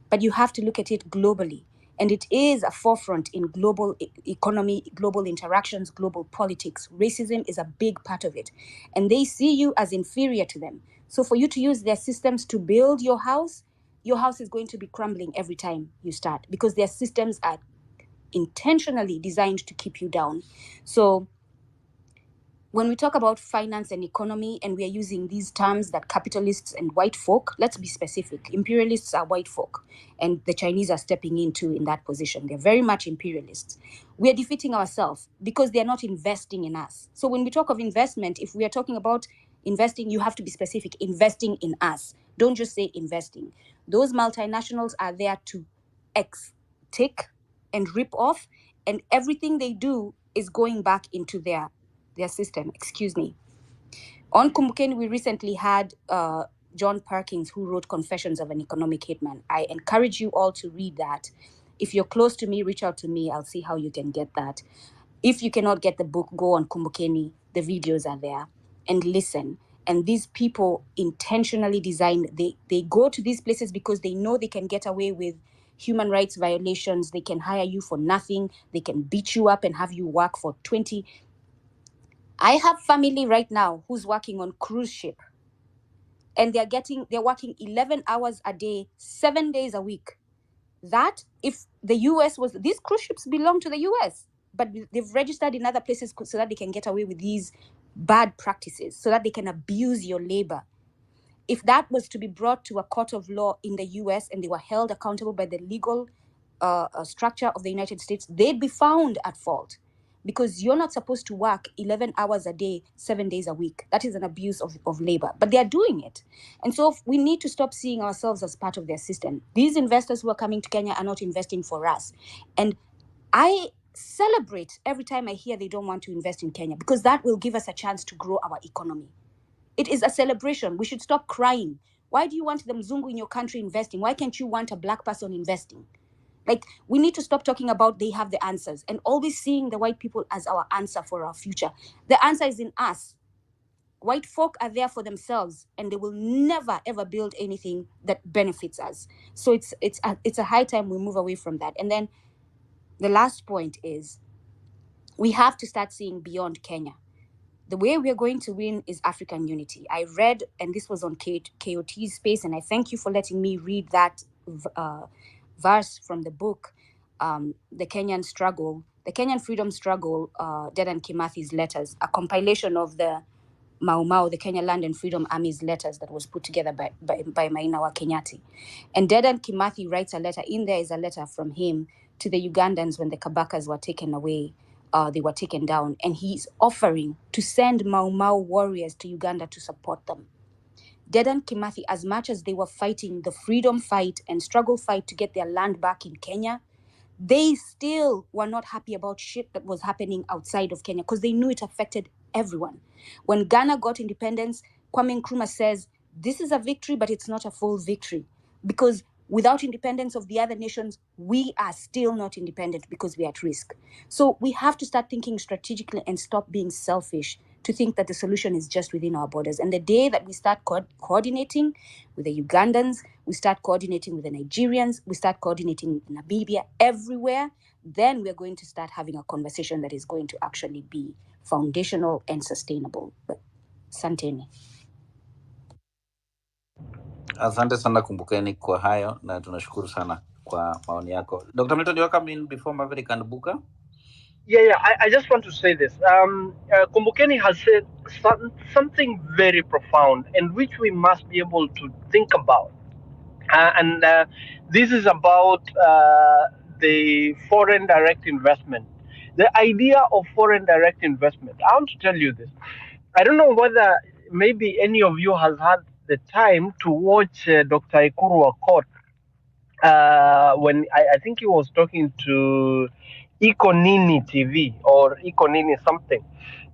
But you have to look at it globally. And it is a forefront in global economy, global interactions, global politics. Racism is a big part of it. And they see you as inferior to them. So for you to use their systems to build your house is going to be crumbling every time you start, because their systems are intentionally designed to keep you down. So when we talk about finance and economy, and we are using these terms that capitalists and white folk, let's be specific. Imperialists are white folk, and the Chinese are stepping into in that position. They're very much imperialists. We are defeating ourselves because they're not investing in us. So when we talk of investment, if we are talking about investing, you have to be specific. Investing in us. Don't just say investing. Those multinationals are there to take and rip off, and everything they do is going back into their system. Excuse me. On Kumbukeni, we recently had John Perkins, who wrote Confessions of an Economic Hitman. I encourage you all to read that. If you're close to me, reach out to me. I'll see how you can get that. If you cannot get the book, go on Kumbukeni. The videos are there, and listen. And these people intentionally designed, they go to these places because they know they can get away with human rights violations. They can hire you for nothing. They can beat you up and have you work for 20. I have family right now who's working on cruise ship, and they're working 11 hours a day, 7 days a week. That, if the US was, these cruise ships belong to the US, but they've registered in other places so that they can get away with these bad practices, so that they can abuse your labor. If that was to be brought to a court of law in the US and they were held accountable by the legal structure of the United States, they'd be found at fault, because you're not supposed to work 11 hours a day, 7 days a week. That is an abuse of labor, but they're doing it. And so we need to stop seeing ourselves as part of their system. These investors who are coming to Kenya are not investing for us. And I celebrate every time I hear they don't want to invest in Kenya, because that will give us a chance to grow our economy. It is a celebration. We should stop crying. Why do you want the Mzungu in your country investing? Why can't you want a black person investing? Like, we need to stop talking about they have the answers and always seeing the white people as our answer for our future. The answer is in us. White folk are there for themselves, and they will never ever build anything that benefits us. So it's a high time we move away from that. And then the last point is, we have to start seeing beyond Kenya. The way we are going to win is African unity. I read, and this was on KOT's space, and I thank you for letting me read that verse from the book, The Kenyan Struggle, the Kenyan Freedom Struggle, Dedan Kimathi's letters, a compilation of the Mau Mau, the Kenya Land and Freedom Army's letters that was put together by Maina wa Kenyatta. And Dedan Kimathi writes a letter. In there is a letter from him to the Ugandans when the Kabakas were taken away. They were taken down, and he's offering to send Mau Mau warriors to Uganda to support them. Dedan Kimathi, as much as they were fighting the freedom fight and struggle fight to get their land back in Kenya, they still were not happy about shit that was happening outside of Kenya, because they knew it affected everyone. When Ghana got independence, Kwame Nkrumah says, this is a victory, but it's not a full victory, because without independence of the other nations, we are still not independent, because we are at risk. So we have to start thinking strategically and stop being selfish to think that the solution is just within our borders. And the day that we start coordinating with the Ugandans, we start coordinating with the Nigerians, we start coordinating with Namibia, everywhere, then we're going to start having a conversation that is going to actually be foundational and sustainable. But santeni. Asante sana Kumbukeni kwa hayo, na tunashukuru sana kwa maoni yako. Dr. Milton, you welcome in before Maverick and Buka. Yeah. I just want to say this. Kumbukeni has said something very profound, and which we must be able to think about. And this is about the foreign direct investment. The idea of foreign direct investment. I want to tell you this. I don't know whether maybe any of you has had the time to watch Dr. Ikuru Akot when I think he was talking to Ikonini TV or Ikonini something.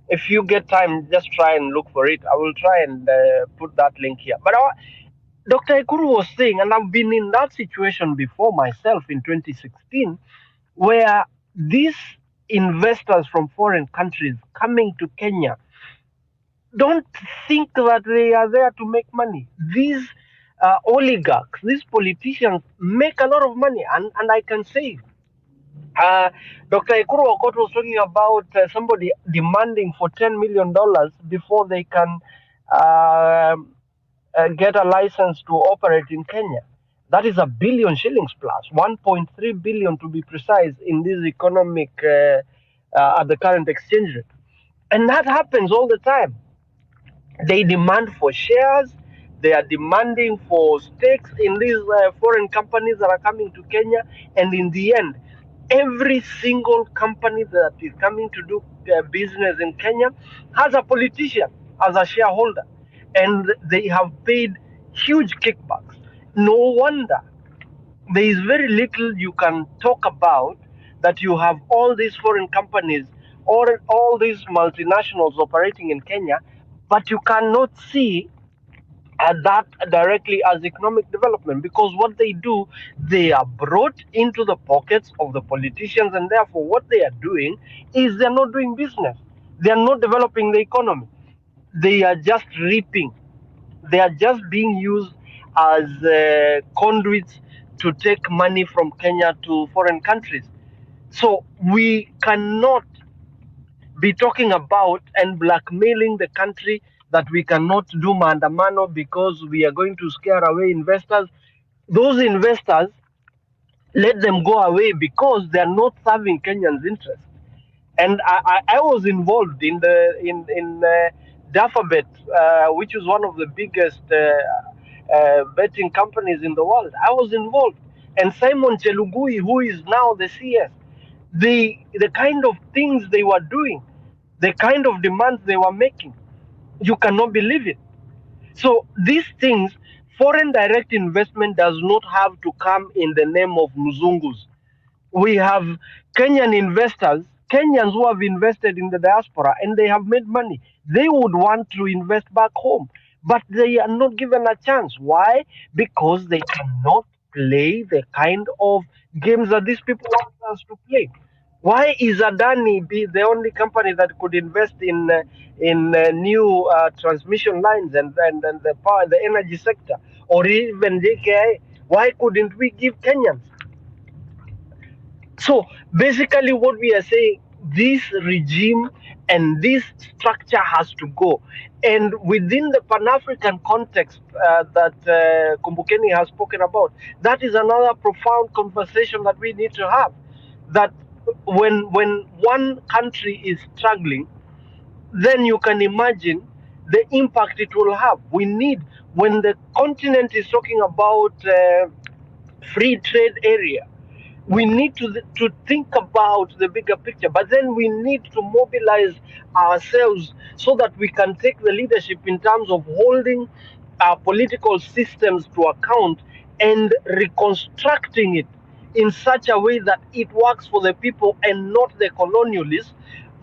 If you get time, just try and look for it. I will try and put that link here. But Dr. Ikuru was saying, and I've been in that situation before myself in 2016, where these investors from foreign countries coming to Kenya don't think that they are there to make money. These oligarchs, these politicians make a lot of money, and I can say Uh, Dr. Ekuru Okot was talking about somebody demanding for $10 million before they can get a license to operate in Kenya. That is a 1 billion shillings plus, 1.3 billion to be precise, in this economic at the current exchange rate. And that happens all the time. They demand for shares. They are demanding for stakes in these foreign companies that are coming to Kenya. And in the end, every single company that is coming to do business in Kenya has a politician as a shareholder. And they have paid huge kickbacks. No wonder there is very little you can talk about that you have all these foreign companies or all these multinationals operating in Kenya, but you cannot see that directly as economic development, because what they do, they are brought into the pockets of the politicians, and therefore what they are doing is they're not doing business. They are not developing the economy. They are just reaping. They are just being used as conduits to take money from Kenya to foreign countries. So we cannot be talking about and blackmailing the country that we cannot do maandamano because we are going to scare away investors. Those investors, let them go away because they are not serving Kenyans' interests. And I was involved in Dafabet, which is one of the biggest betting companies in the world. I was involved, and Simon Chelugui, who is now the CS, the kind of things they were doing, the kind of demands they were making, you cannot believe it. So these things, foreign direct investment does not have to come in the name of Mzungus. We have Kenyan investors, Kenyans who have invested in the diaspora and they have made money. They would want to invest back home, but they are not given a chance. Why? Because they cannot play the kind of games that these people want us to play. Why is Adani be the only company that could invest in new transmission lines and the power, the energy sector, or even JKI? Why couldn't we give Kenyans? So basically, what we are saying, this regime and this structure has to go. And within the Pan African context that Kumbukeni has spoken about, that is another profound conversation that we need to have. That when one country is struggling, then you can imagine the impact it will have. We need, when the continent is talking about free trade area, we need to think about the bigger picture, but then we need to mobilize ourselves so that we can take the leadership in terms of holding our political systems to account and reconstructing it in such a way that it works for the people and not the colonialists,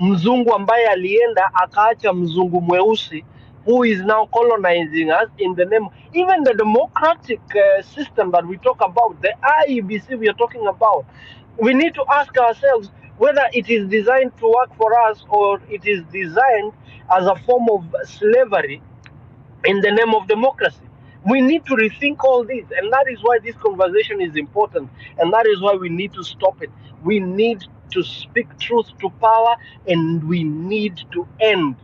mzungu ambaye alienda akaacha mzungu mweusi who is now colonizing us in the name, even the democratic system that we talk about, the IEBC we are talking about. We need to ask ourselves whether it is designed to work for us or it is designed as a form of slavery in the name of democracy. We need to rethink all this, and that is why this conversation is important, and that is why we need to stop it. We need to speak truth to power, and we need to end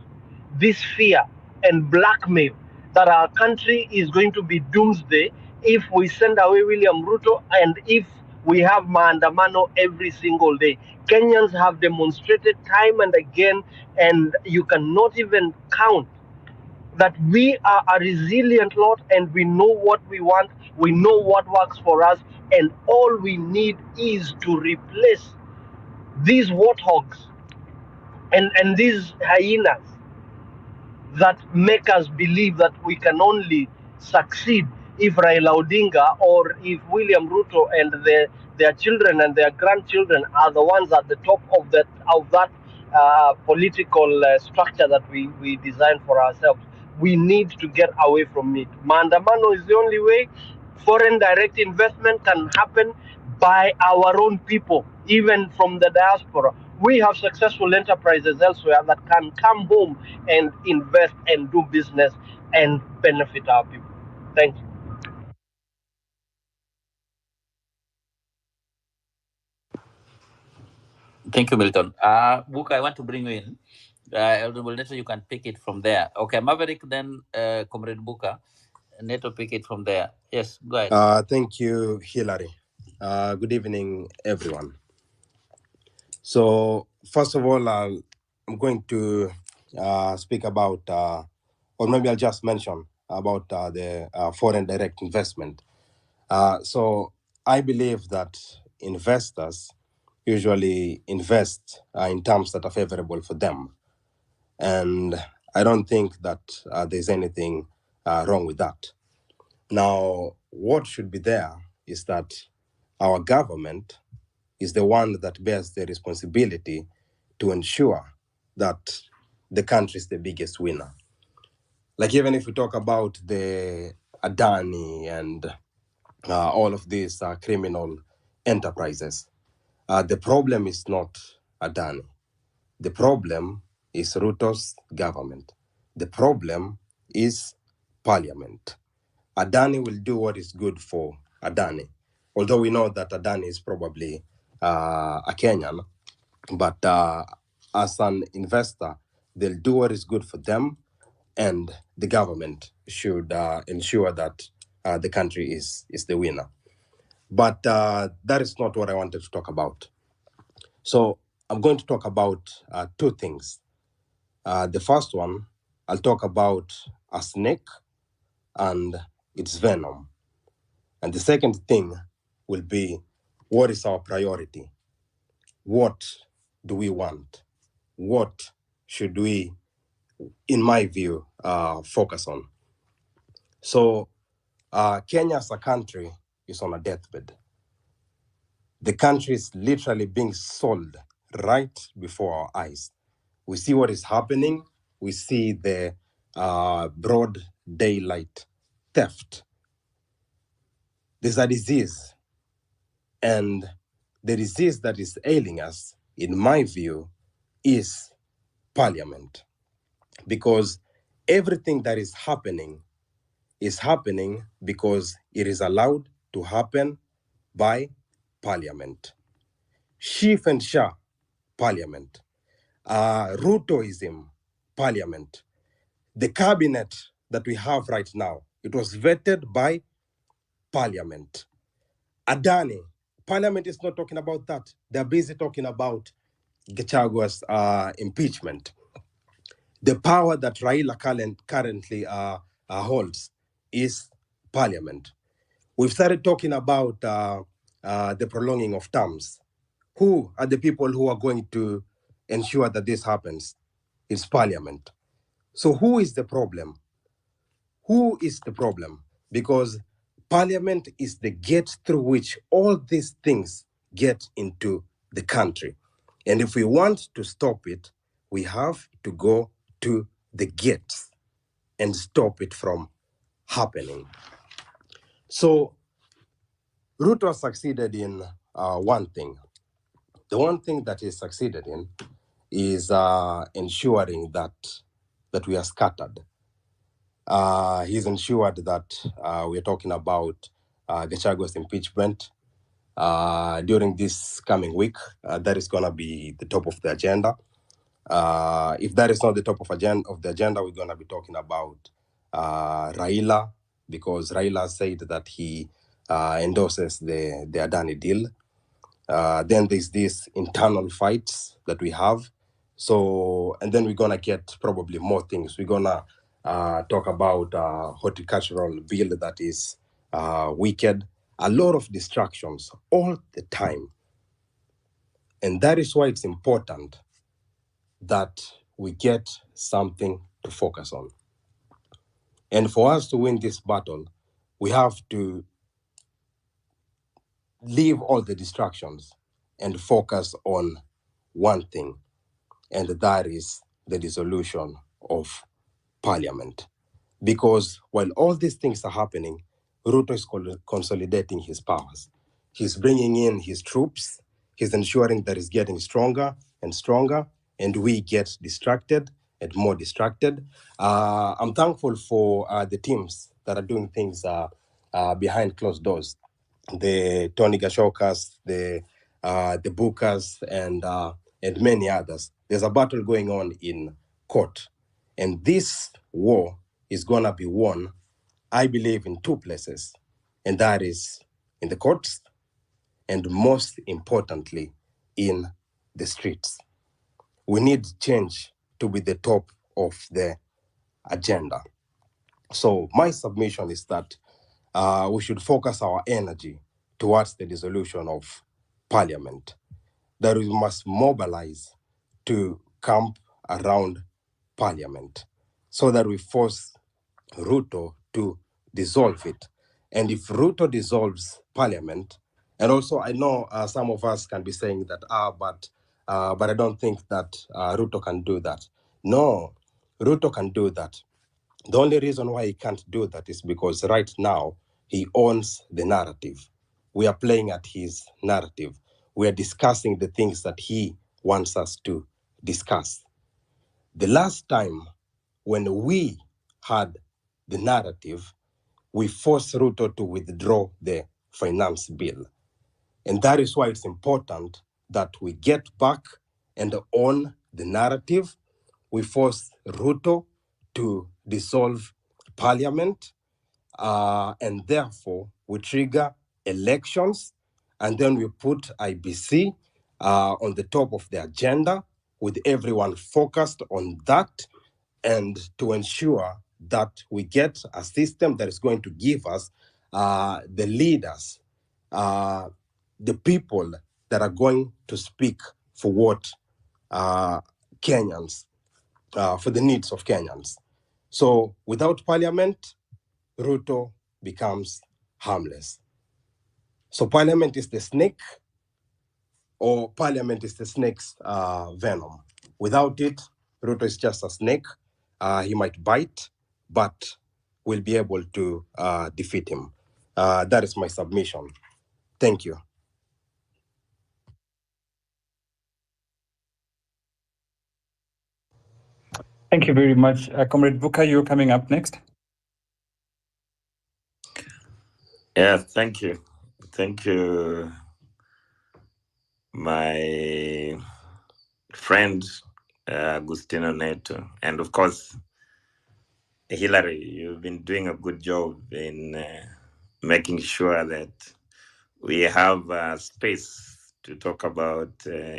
this fear and blackmail that our country is going to be doomsday if we send away William Ruto and if we have maandamano every single day. Kenyans have demonstrated time and again, and you cannot even count that we are a resilient lot and we know what we want, we know what works for us, and all we need is to replace these warthogs and these hyenas that make us believe that we can only succeed if Raila Odinga or if William Ruto and their children and their grandchildren are the ones at the top of that political structure that we design for ourselves. We need to get away from it. Maandamano is the only way. Foreign direct investment can happen by our own people, even from the diaspora. We have successful enterprises elsewhere that can come home and invest and do business and benefit our people. Thank you. Thank you, Milton. Book, I want to bring you in. Honorable Neto, you can pick it from there. Okay, Maverick, then Comrade Buka. Neto, pick it from there. Yes, go ahead. Thank you, Hillary. Good evening, everyone. So, first of all, I'm going to speak about, or maybe I'll just mention about the foreign direct investment. So, I believe that investors usually invest in terms that are favorable for them. And I don't think that there's anything wrong with that. Now, what should be there is that our government is the one that bears the responsibility to ensure that the country is the biggest winner. Like even if we talk about the Adani and all of these criminal enterprises, the problem is not Adani. The problem is Ruto's government. The problem is parliament. Adani will do what is good for Adani. Although we know that Adani is probably a Kenyan, but as an investor, they'll do what is good for them, and the government should ensure that the country is the winner. But that is not what I wanted to talk about. So I'm going to talk about two things. The first one, I'll talk about a snake and its venom. And the second thing will be, what is our priority? What do we want? What should we, in my view, focus on? So Kenya as a country is on a deathbed. The country is literally being sold right before our eyes. We see what is happening. We see the broad daylight theft. There's a disease, and the disease that is ailing us, in my view, is parliament. Because everything that is happening because it is allowed to happen by parliament. Chief and Shah, parliament. Rutoism, parliament. The cabinet that we have right now, it was vetted by parliament. Adani, parliament is not talking about that. They're busy talking about Gachoka's impeachment. The power that Raila currently holds is parliament. We've started talking about the prolonging of terms. Who are the people who are going to ensure that this happens? It's parliament. So who is the problem? Who is the problem? Because parliament is the gate through which all these things get into the country. And if we want to stop it, we have to go to the gates and stop it from happening. So Ruto succeeded in one thing. The one thing that he succeeded in is ensuring that we are scattered. He's ensured that we're talking about Gachoka's impeachment during this coming week. That is going to be the top of the agenda. If that is not the top of the agenda, we're going to be talking about Raila, because Raila said that he endorses the Adani deal. Then there's these internal fights that we have. So, and then we're going to get probably more things. We're going to talk about horticultural bill that is wicked. A lot of distractions all the time. And that is why it's important that we get something to focus on. And for us to win this battle, we have to leave all the distractions and focus on one thing, and that is the dissolution of parliament. Because while all these things are happening, Ruto is consolidating his powers. He's bringing in his troops. He's ensuring that he's getting stronger and stronger, and we get distracted and more distracted. I'm thankful for the teams that are doing things behind closed doors. The Tony Gachokas, the the Bookers, and many others. There's a battle going on in court. And this war is going to be won, I believe, in two places. And that is in the courts and, most importantly, in the streets. We need change to be the top of the agenda. So my submission is that we should focus our energy towards the dissolution of parliament, that we must mobilize to camp around parliament so that we force Ruto to dissolve it. And if Ruto dissolves parliament, and also I know some of us can be saying that, but I don't think that Ruto can do that. No, Ruto can do that. The only reason why he can't do that is because right now he owns the narrative. We are playing at his narrative. We are discussing the things that he wants us to discuss. The last time when we had the narrative, we forced Ruto to withdraw the finance bill. And that is why it's important that we get back and own the narrative. We force Ruto to dissolve parliament, and therefore we trigger elections, and then we put IBC on the top of the agenda with everyone focused on that, and to ensure that we get a system that is going to give us the leaders, the people that are going to speak for what Kenyans, for the needs of Kenyans. So without parliament, Ruto becomes harmless. So parliament is the snake, or parliament is the snake's venom. Without it, Ruto is just a snake. He might bite, but we'll be able to defeat him. That is my submission. Thank you. Thank you very much. Comrade Buka, you're coming up next. Yes, thank you. Thank you, my friend Agustino Neto. And of course, Hillary, you've been doing a good job in making sure that we have space to talk about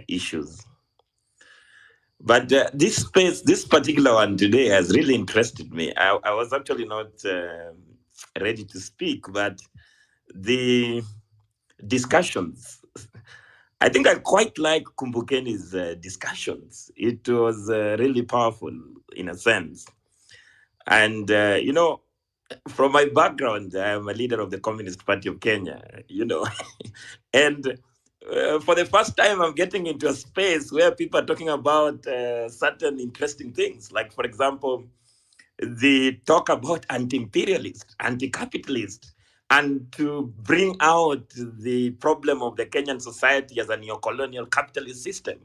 issues. But this space, this particular one today has really interested me. I was actually not ready to speak, but the discussions, I think I quite like Kumbukeni's discussions. It was really powerful in a sense. And, from my background, I'm a leader of the Communist Party of Kenya, and for the first time, I'm getting into a space where people are talking about certain interesting things. Like, for example, the talk about anti-imperialist, anti-capitalist, and to bring out the problem of the Kenyan society as a neo-colonial capitalist system.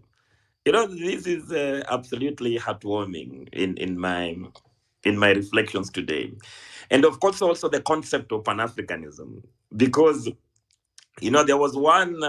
This is absolutely heartwarming in my reflections today. And of course, also the concept of Pan-Africanism, because, there was one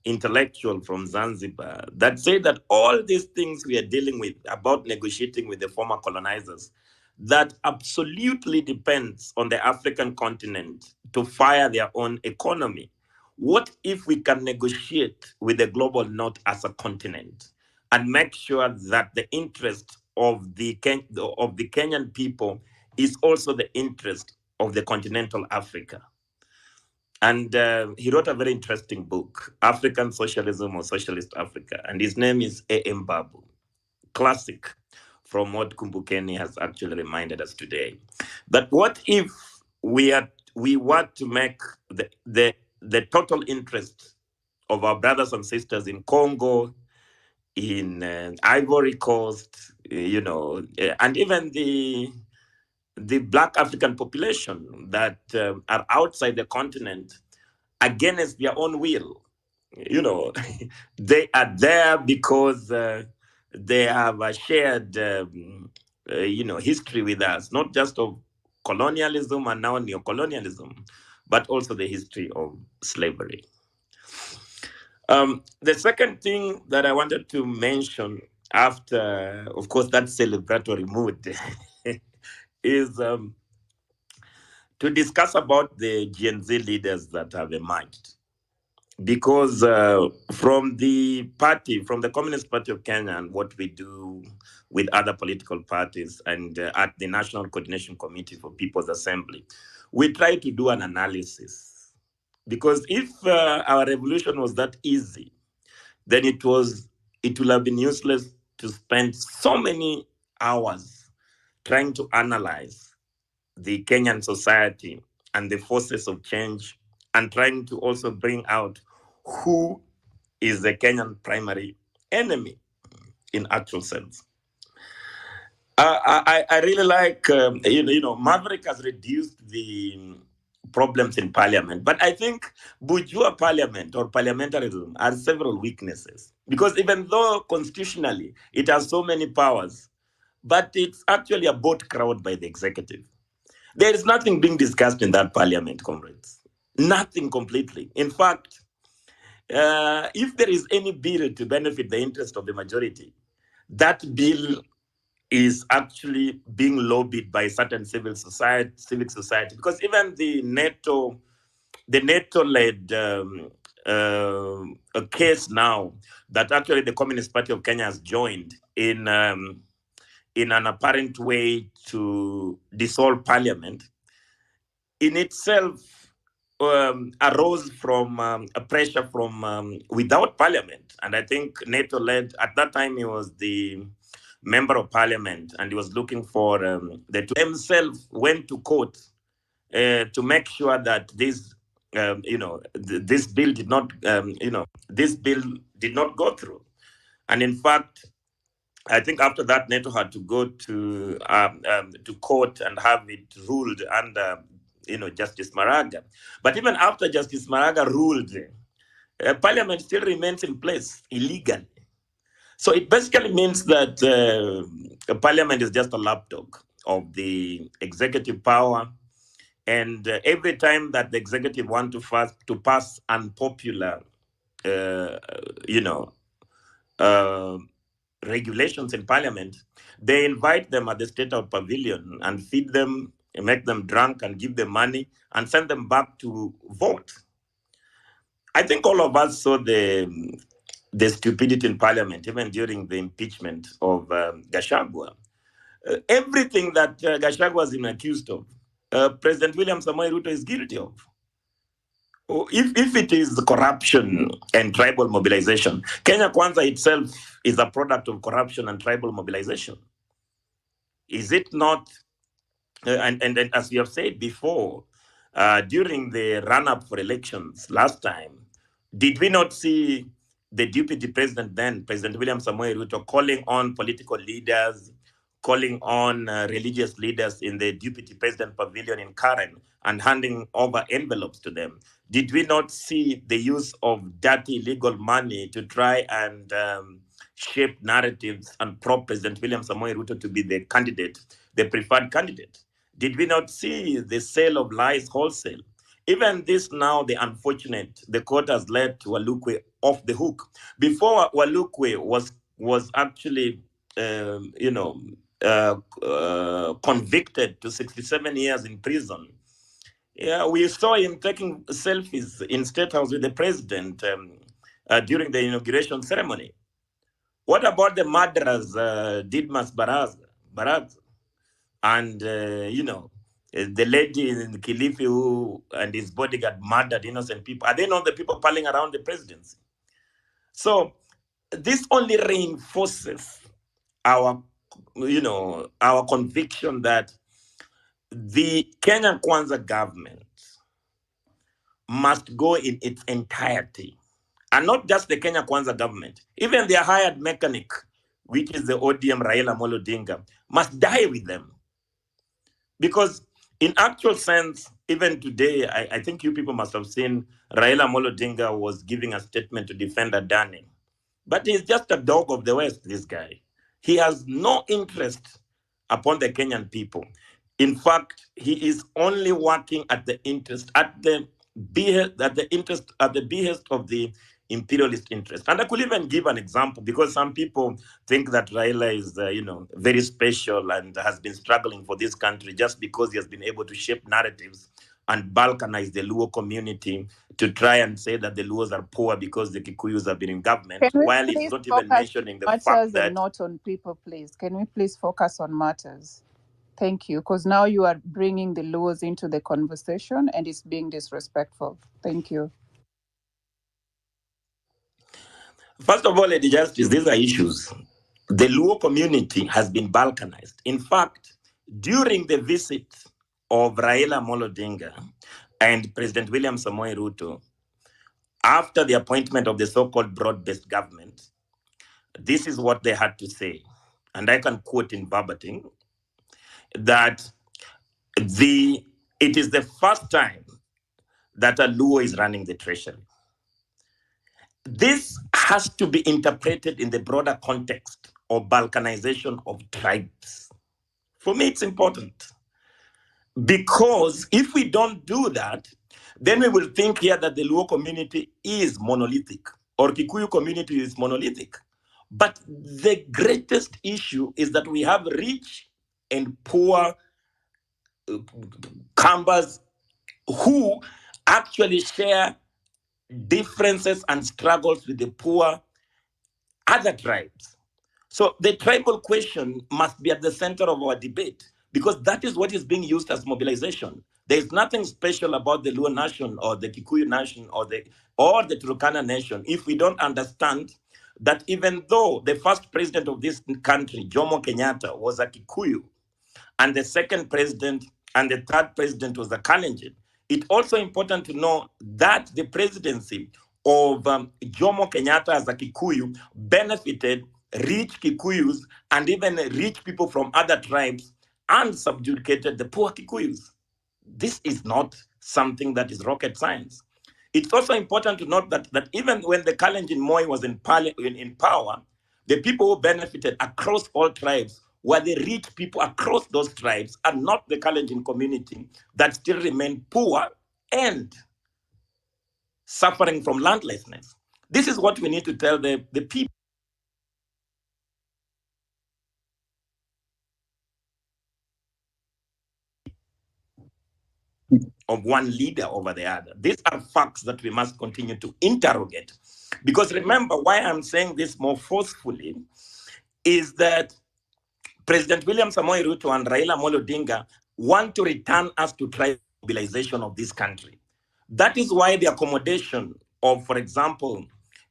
intellectual from Zanzibar that said that all these things we are dealing with about negotiating with the former colonizers, that absolutely depends on the African continent to fire their own economy. What if we can negotiate with the global north as a continent and make sure that the interest of the Kenyan people is also the interest of the continental Africa? And he wrote a very interesting book, African Socialism or Socialist Africa. And his name is A.M. Babu. Classic from what Kumbukeni has actually reminded us today. That what if we were to make the total interest of our brothers and sisters in Congo, in Ivory Coast, and even the Black African population that are outside the continent against their own will. They are there because they have a shared, history with us, not just of colonialism and now neocolonialism, but also the history of slavery. The second thing that I wanted to mention after, of course, that celebratory mood is to discuss about the Gen Z leaders that have emerged. Because from the party, from the Communist Party of Kenya, and what we do with other political parties and at the National Coordination Committee for People's Assembly, we try to do an analysis. Because if our revolution was that easy, then it would have been useless to spend so many hours trying to analyze the Kenyan society and the forces of change, and trying to also bring out who is the Kenyan primary enemy in actual sense. I really like, Maverick has reduced the problems in parliament, but I think bourgeois parliament or parliamentarism has several weaknesses, because even though constitutionally it has so many powers, but it's actually a bought crowd by the executive. There is nothing being discussed in that parliament, comrades. Nothing completely. In fact, if there is any bill to benefit the interest of the majority, that bill is actually being lobbied by certain civic society, because even the NATO-led a case now that actually the Communist Party of Kenya has joined in an apparent way to dissolve parliament, in itself arose from a pressure from without parliament. And I think NATO led, at that time he was the member of parliament, and he was looking for himself went to court to make sure that this this bill did not this bill did not go through. And in fact, I think after that, NATO had to go to court and have it ruled under Justice Maraga. But even after Justice Maraga ruled, Parliament still remains in place illegally. So it basically means that Parliament is just a lapdog of the executive power, and every time that the executive want to pass unpopular, regulations in Parliament, they invite them at the State House Pavilion and feed them, make them drunk, and give them money and send them back to vote. I think all of us saw the stupidity in Parliament, even during the impeachment of Gachagua. Everything that Gachagua has been accused of, President William Samoei Ruto is guilty of. If it is corruption and tribal mobilization, Kenya Kwanza itself is a product of corruption and tribal mobilization. Is it not? And as we have said before, during the run-up for elections last time, did we not see the deputy president then, President William Samoei Ruto, calling on political leaders, calling on religious leaders in the deputy president pavilion in Karen and handing over envelopes to them? Did we not see the use of dirty illegal money to try and shape narratives and prop President William Samoei Ruto to be the candidate, the preferred candidate? Did we not see the sale of lies wholesale? Even this now, the unfortunate, the court has let Walukwe off the hook. Before Walukwe was actually, convicted to 67 years in prison. Yeah, we saw him taking selfies in State House with the president during the inauguration ceremony. What about the murderers, Didmas Baraz, and the lady in Kilifi who and his bodyguard murdered innocent people? Are they not the people piling around the presidency? So this only reinforces our conviction that the Kenyan Kwanza government must go in its entirety, and not just the Kenya Kwanza government, even their hired mechanic, which is the ODM Raila Amolo Odinga, must die with them. Because in actual sense, even today, I think you people must have seen Raila Amolo Odinga was giving a statement to defend Adani. But he's just a dog of the West, this guy. He has no interest upon the Kenyan people. In fact, he is only working at the behest of the imperialist interest. And I could even give an example, because some people think that Raila is, very special and has been struggling for this country just because he has been able to shape narratives and balkanize the Luo community to try and say that the Luos are poor because the Kikuyus have been in government, Can we while it's please not even focus mentioning the on fact matters and that not on people, please? Can we please focus on matters? Thank you, because now you are bringing the laws into the conversation and it's being disrespectful. Thank you. first of all, Lady Justice, these are issues. The Luo community has been balkanized. In fact, during the visit of Raila Amolo Odinga and President William Samoei Ruto, after the appointment of the so-called broad-based government, this is what they had to say. And I can quote in verbatim that it is the first time that a Luo is running the treasury. This has to be interpreted in the broader context of balkanization of tribes. For me, it's important. Because if we don't do that, then we will think here that the Luo community is monolithic or Kikuyu community is monolithic. But the greatest issue is that we have rich and poor Kambas who actually share differences and struggles with the poor other tribes. So the tribal question must be at the center of our debate, because that is what is being used as mobilization. There is nothing special about the Luo nation or the Kikuyu nation or the Turkana nation if we don't understand that even though the first president of this country, Jomo Kenyatta, was a Kikuyu, and the second president and the third president was a Kalenjin, it's also important to know that the presidency of Jomo Kenyatta as a Kikuyu benefited rich Kikuyus and even rich people from other tribes and subjugated the poor Kikuyus. This is not something that is rocket science. It's also important to note that even when the Kalenjin Moi was in power, the people who benefited across all tribes were the rich people across those tribes and not the Kalenjin community that still remain poor and suffering from landlessness. This is what we need to tell the people. Of one leader over the other. These are facts that we must continue to interrogate. Because remember, why I'm saying this more forcefully is that President William Samoei Ruto and Raila Amolo Odinga want to return us to tribal mobilization of this country. That is why the accommodation of, for example,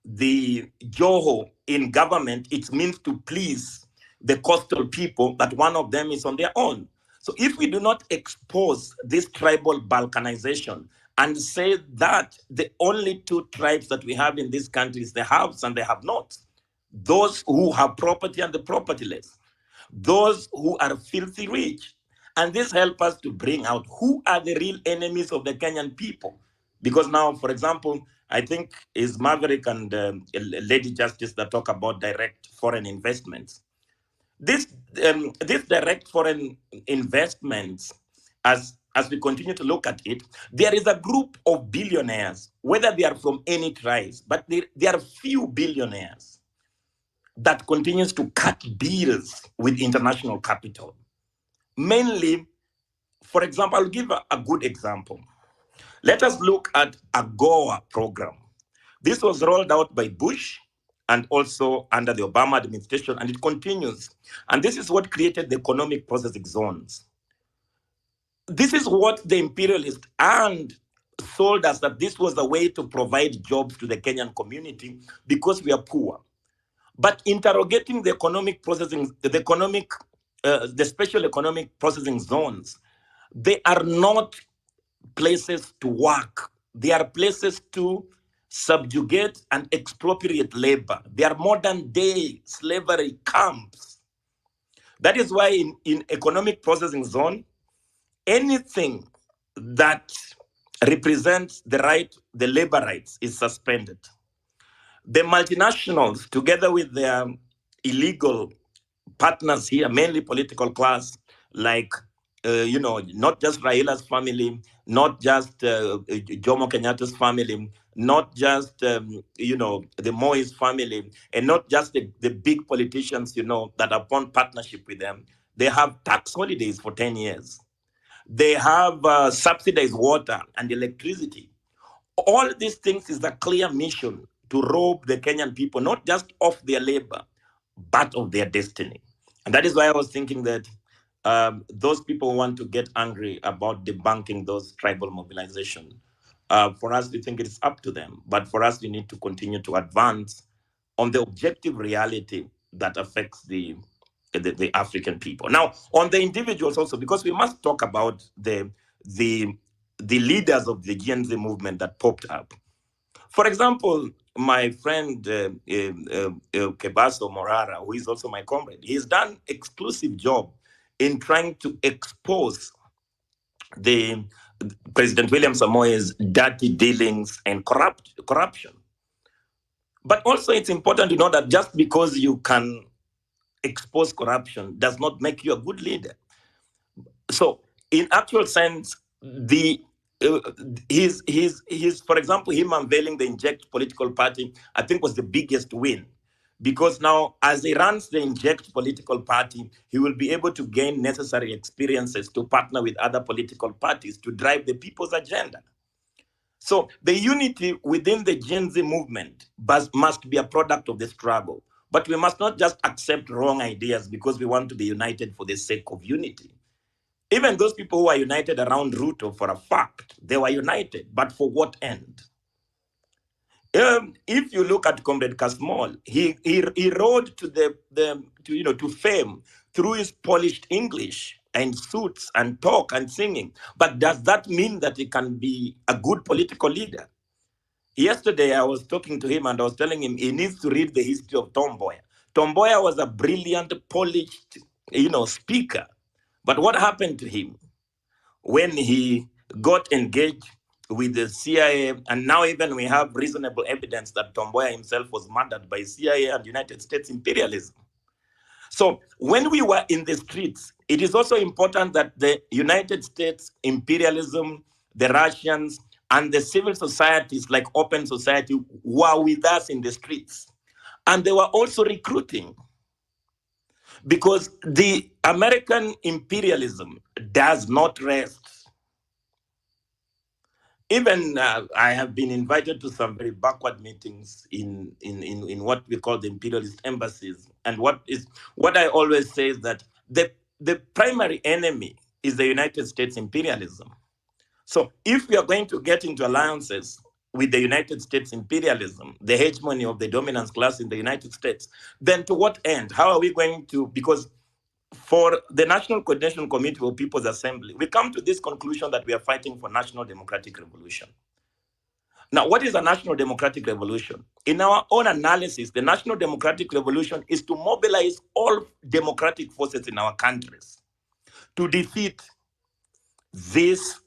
the Joho in government, it means to please the coastal people, that one of them is on their own. So if we do not expose this tribal balkanization and say that the only two tribes that we have in this country is the haves and the have-nots, those who have property and the propertyless, those who are filthy rich. And this helps us to bring out who are the real enemies of the Kenyan people. Because now, for example, I think is Maverick and Lady Justice that talk about direct foreign investments. This direct foreign investments, as we continue to look at it, there is a group of billionaires, whether they are from any tribes, but there are few billionaires that continues to cut deals with international capital. Mainly, for example, I'll give a good example. Let us look at a AGOA program. This was rolled out by Bush and also under the Obama administration, and it continues. And this is what created the economic processing zones. This is what the imperialists and sold us, that this was a way to provide jobs to the Kenyan community because we are poor. But interrogating the economic processing, the special economic processing zones, they are not places to work. They are places to subjugate and expropriate labor. They are modern day slavery camps. That is why in economic processing zone, anything that represents the labor rights is suspended. The multinationals, together with their illegal partners here, mainly political class, like, not just Raila's family, not just Jomo Kenyatta's family, not just, the Moise family, and not just the big politicians, that upon partnership with them, they have tax holidays for 10 years. They have subsidized water and electricity. All these things is a clear mission to rob the Kenyan people, not just of their labor, but of their destiny. And that is why I was thinking that those people want to get angry about debunking those tribal mobilization. For us, we think it's up to them. But for us, we need to continue to advance on the objective reality that affects the African people. Now, on the individuals also, because we must talk about the leaders of the Gen Z movement that popped up. For example, my friend Kebaso Morara, who is also my comrade, he's done exclusive job in trying to expose the President William Samoei's dirty dealings and corruption. But also it's important to know that just because you can expose corruption does not make you a good leader. So in actual sense, his for example, him unveiling the Inject political party, I think was the biggest win. Because now, as he runs the Inject political party, he will be able to gain necessary experiences to partner with other political parties to drive the people's agenda. So the unity within the Gen Z movement must be a product of the struggle. But we must not just accept wrong ideas because we want to be united for the sake of unity. Even those people who are united around Ruto, for a fact, they were united, but for what end? If you look at Comrade Kasmol, he rode to fame through his polished English and suits and talk and singing. But does that mean that he can be a good political leader? Yesterday, I was talking to him and I was telling him he needs to read the history of Tom Mboya. Tom Mboya was a brilliant, polished, speaker. But what happened to him when he got engaged with the CIA, and now even we have reasonable evidence that Tom Mboya himself was murdered by CIA and United States imperialism. So when we were in the streets, it is also important that the United States imperialism, the Russians, and the civil societies like Open Society were with us in the streets. And they were also recruiting, because the American imperialism does not rest. Even I have been invited to some very backward meetings in what we call the imperialist embassies. And what I always say is that the primary enemy is the United States imperialism. So if we are going to get into alliances with the United States imperialism, the hegemony of the dominance class in the United States, then to what end? How are we going to, because for the National Coordination Committee for People's Assembly, we come to this conclusion that we are fighting for national democratic revolution. Now, what is a national democratic revolution? In our own analysis, the national democratic revolution is to mobilize all democratic forces in our countries to defeat this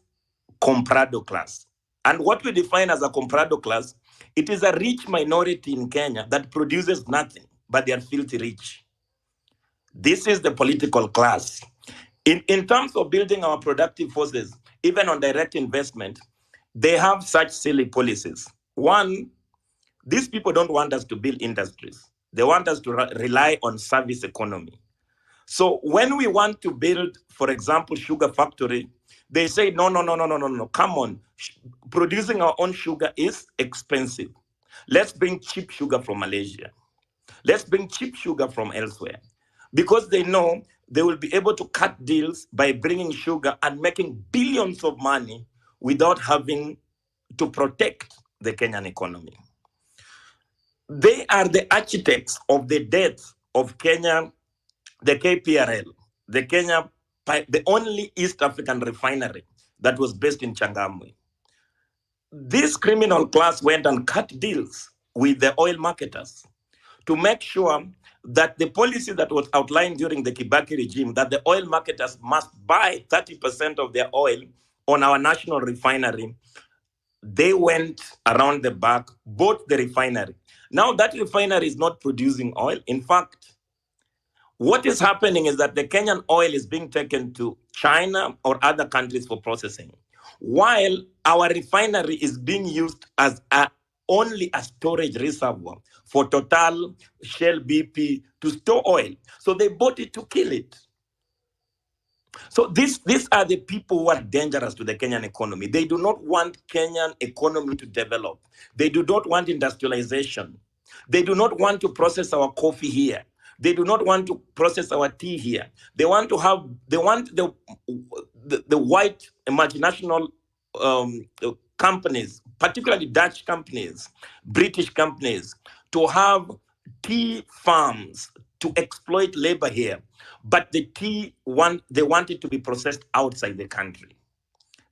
comprado class. And what we define as a comprado class, it is a rich minority in Kenya that produces nothing, but they are filthy rich. This is the political class. In terms of building our productive forces, even on direct investment, they have such silly policies. One, these people don't want us to build industries. They want us to rely on service economy. So when we want to build, for example, sugar factory, they say, no, come on. Producing our own sugar is expensive. Let's bring cheap sugar from Malaysia. Let's bring cheap sugar from elsewhere. Because they know they will be able to cut deals by bringing sugar and making billions of money without having to protect the Kenyan economy. They are the architects of the death of Kenya, the KPRL, the only East African refinery that was based in Changamwe. This criminal class went and cut deals with the oil marketers to make sure that the policy that was outlined during the Kibaki regime, that the oil marketers must buy 30% of their oil on our national refinery, they went around the back, bought the refinery. Now that refinery is not producing oil. In fact, what is happening is that the Kenyan oil is being taken to China or other countries for processing, while our refinery is being used as a only a storage reservoir for Total, Shell, BP to store oil. So they bought it to kill it. So these are the people who are dangerous to the Kenyan economy. They do not want Kenyan economy to develop. They do not want industrialization. They do not want to process our coffee here. They do not want to process our tea here. They want to have, they want the white multinational companies, particularly Dutch companies, British companies, to have tea farms to exploit labor here. But the tea, they want it to be processed outside the country.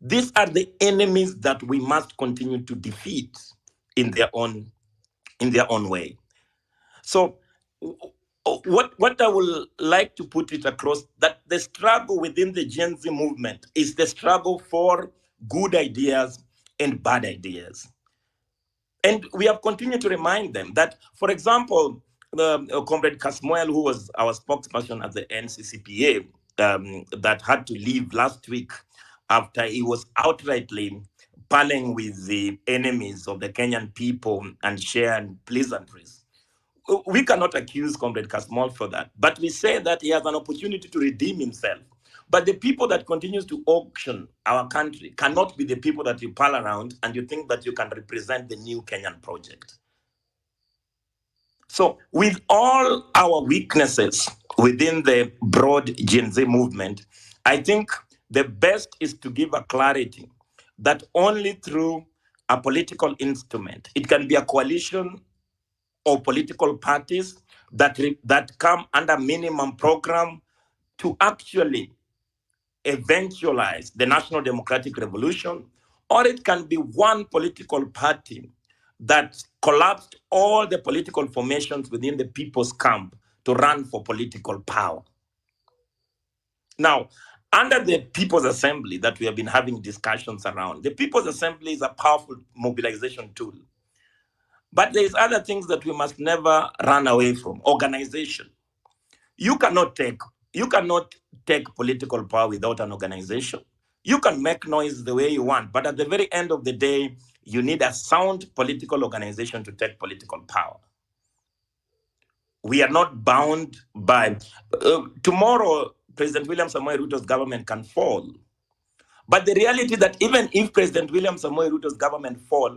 These are the enemies that we must continue to defeat in their own way. So what I would like to put it across, that the struggle within the Gen Z movement is the struggle for good ideas and bad ideas. And we have continued to remind them that, for example, Comrade Kasmoel, who was our spokesperson at the NCCPA, that had to leave last week after he was outrightly parleying with the enemies of the Kenyan people and sharing pleasantries. We cannot accuse Comrade Kasmoel for that, but we say that he has an opportunity to redeem himself. But the people that continues to auction our country cannot be the people that you pal around and you think that you can represent the new Kenyan project. So with all our weaknesses within the broad Gen Z movement, I think the best is to give a clarity that only through a political instrument, it can be a coalition or political parties that come under minimum program to actually eventualize the National Democratic Revolution, or it can be one political party that collapsed all the political formations within the people's camp to run for political power. Now, under the People's Assembly that we have been having discussions around, the People's Assembly is a powerful mobilization tool. But there's other things that we must never run away from. Organization. You cannot take political power without an organization. You can make noise the way you want, but at the very end of the day, you need a sound political organization to take political power. We are not bound by tomorrow. President William Samoei Ruto's government can fall, but the reality that even if President William Samoei Ruto's government fall,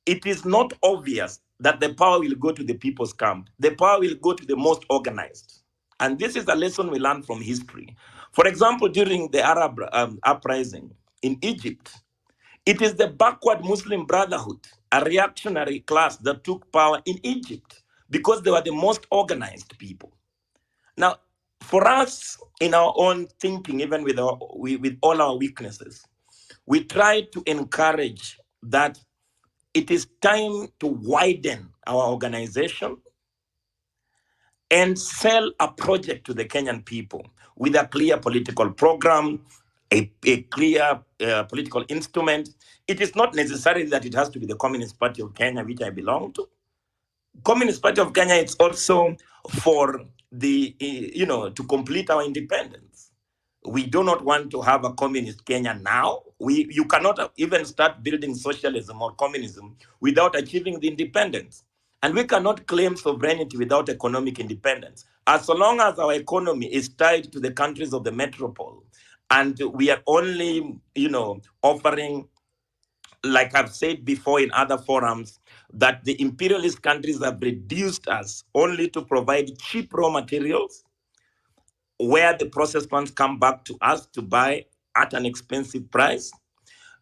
it is not obvious that the power will go to the people's camp. The power will go to the most organized. And this is a lesson we learned from history. For example, during the Arab uprising in Egypt, it is the backward Muslim Brotherhood, a reactionary class, that took power in Egypt because they were the most organized people. Now, for us, in our own thinking, even with all our weaknesses, we try to encourage that it is time to widen our organization and sell a project to the Kenyan people with a clear political program, a clear political instrument. It is not necessarily that it has to be the Communist Party of Kenya, which I belong to. Communist Party of Kenya, it's also for the, to complete our independence. We do not want to have a communist Kenya now. You cannot even start building socialism or communism without achieving the independence. And we cannot claim sovereignty without economic independence. As long as our economy is tied to the countries of the metropole, and we are only, offering, like I've said before in other forums, that the imperialist countries have reduced us only to provide cheap raw materials, where the processed plants come back to us to buy at an expensive price.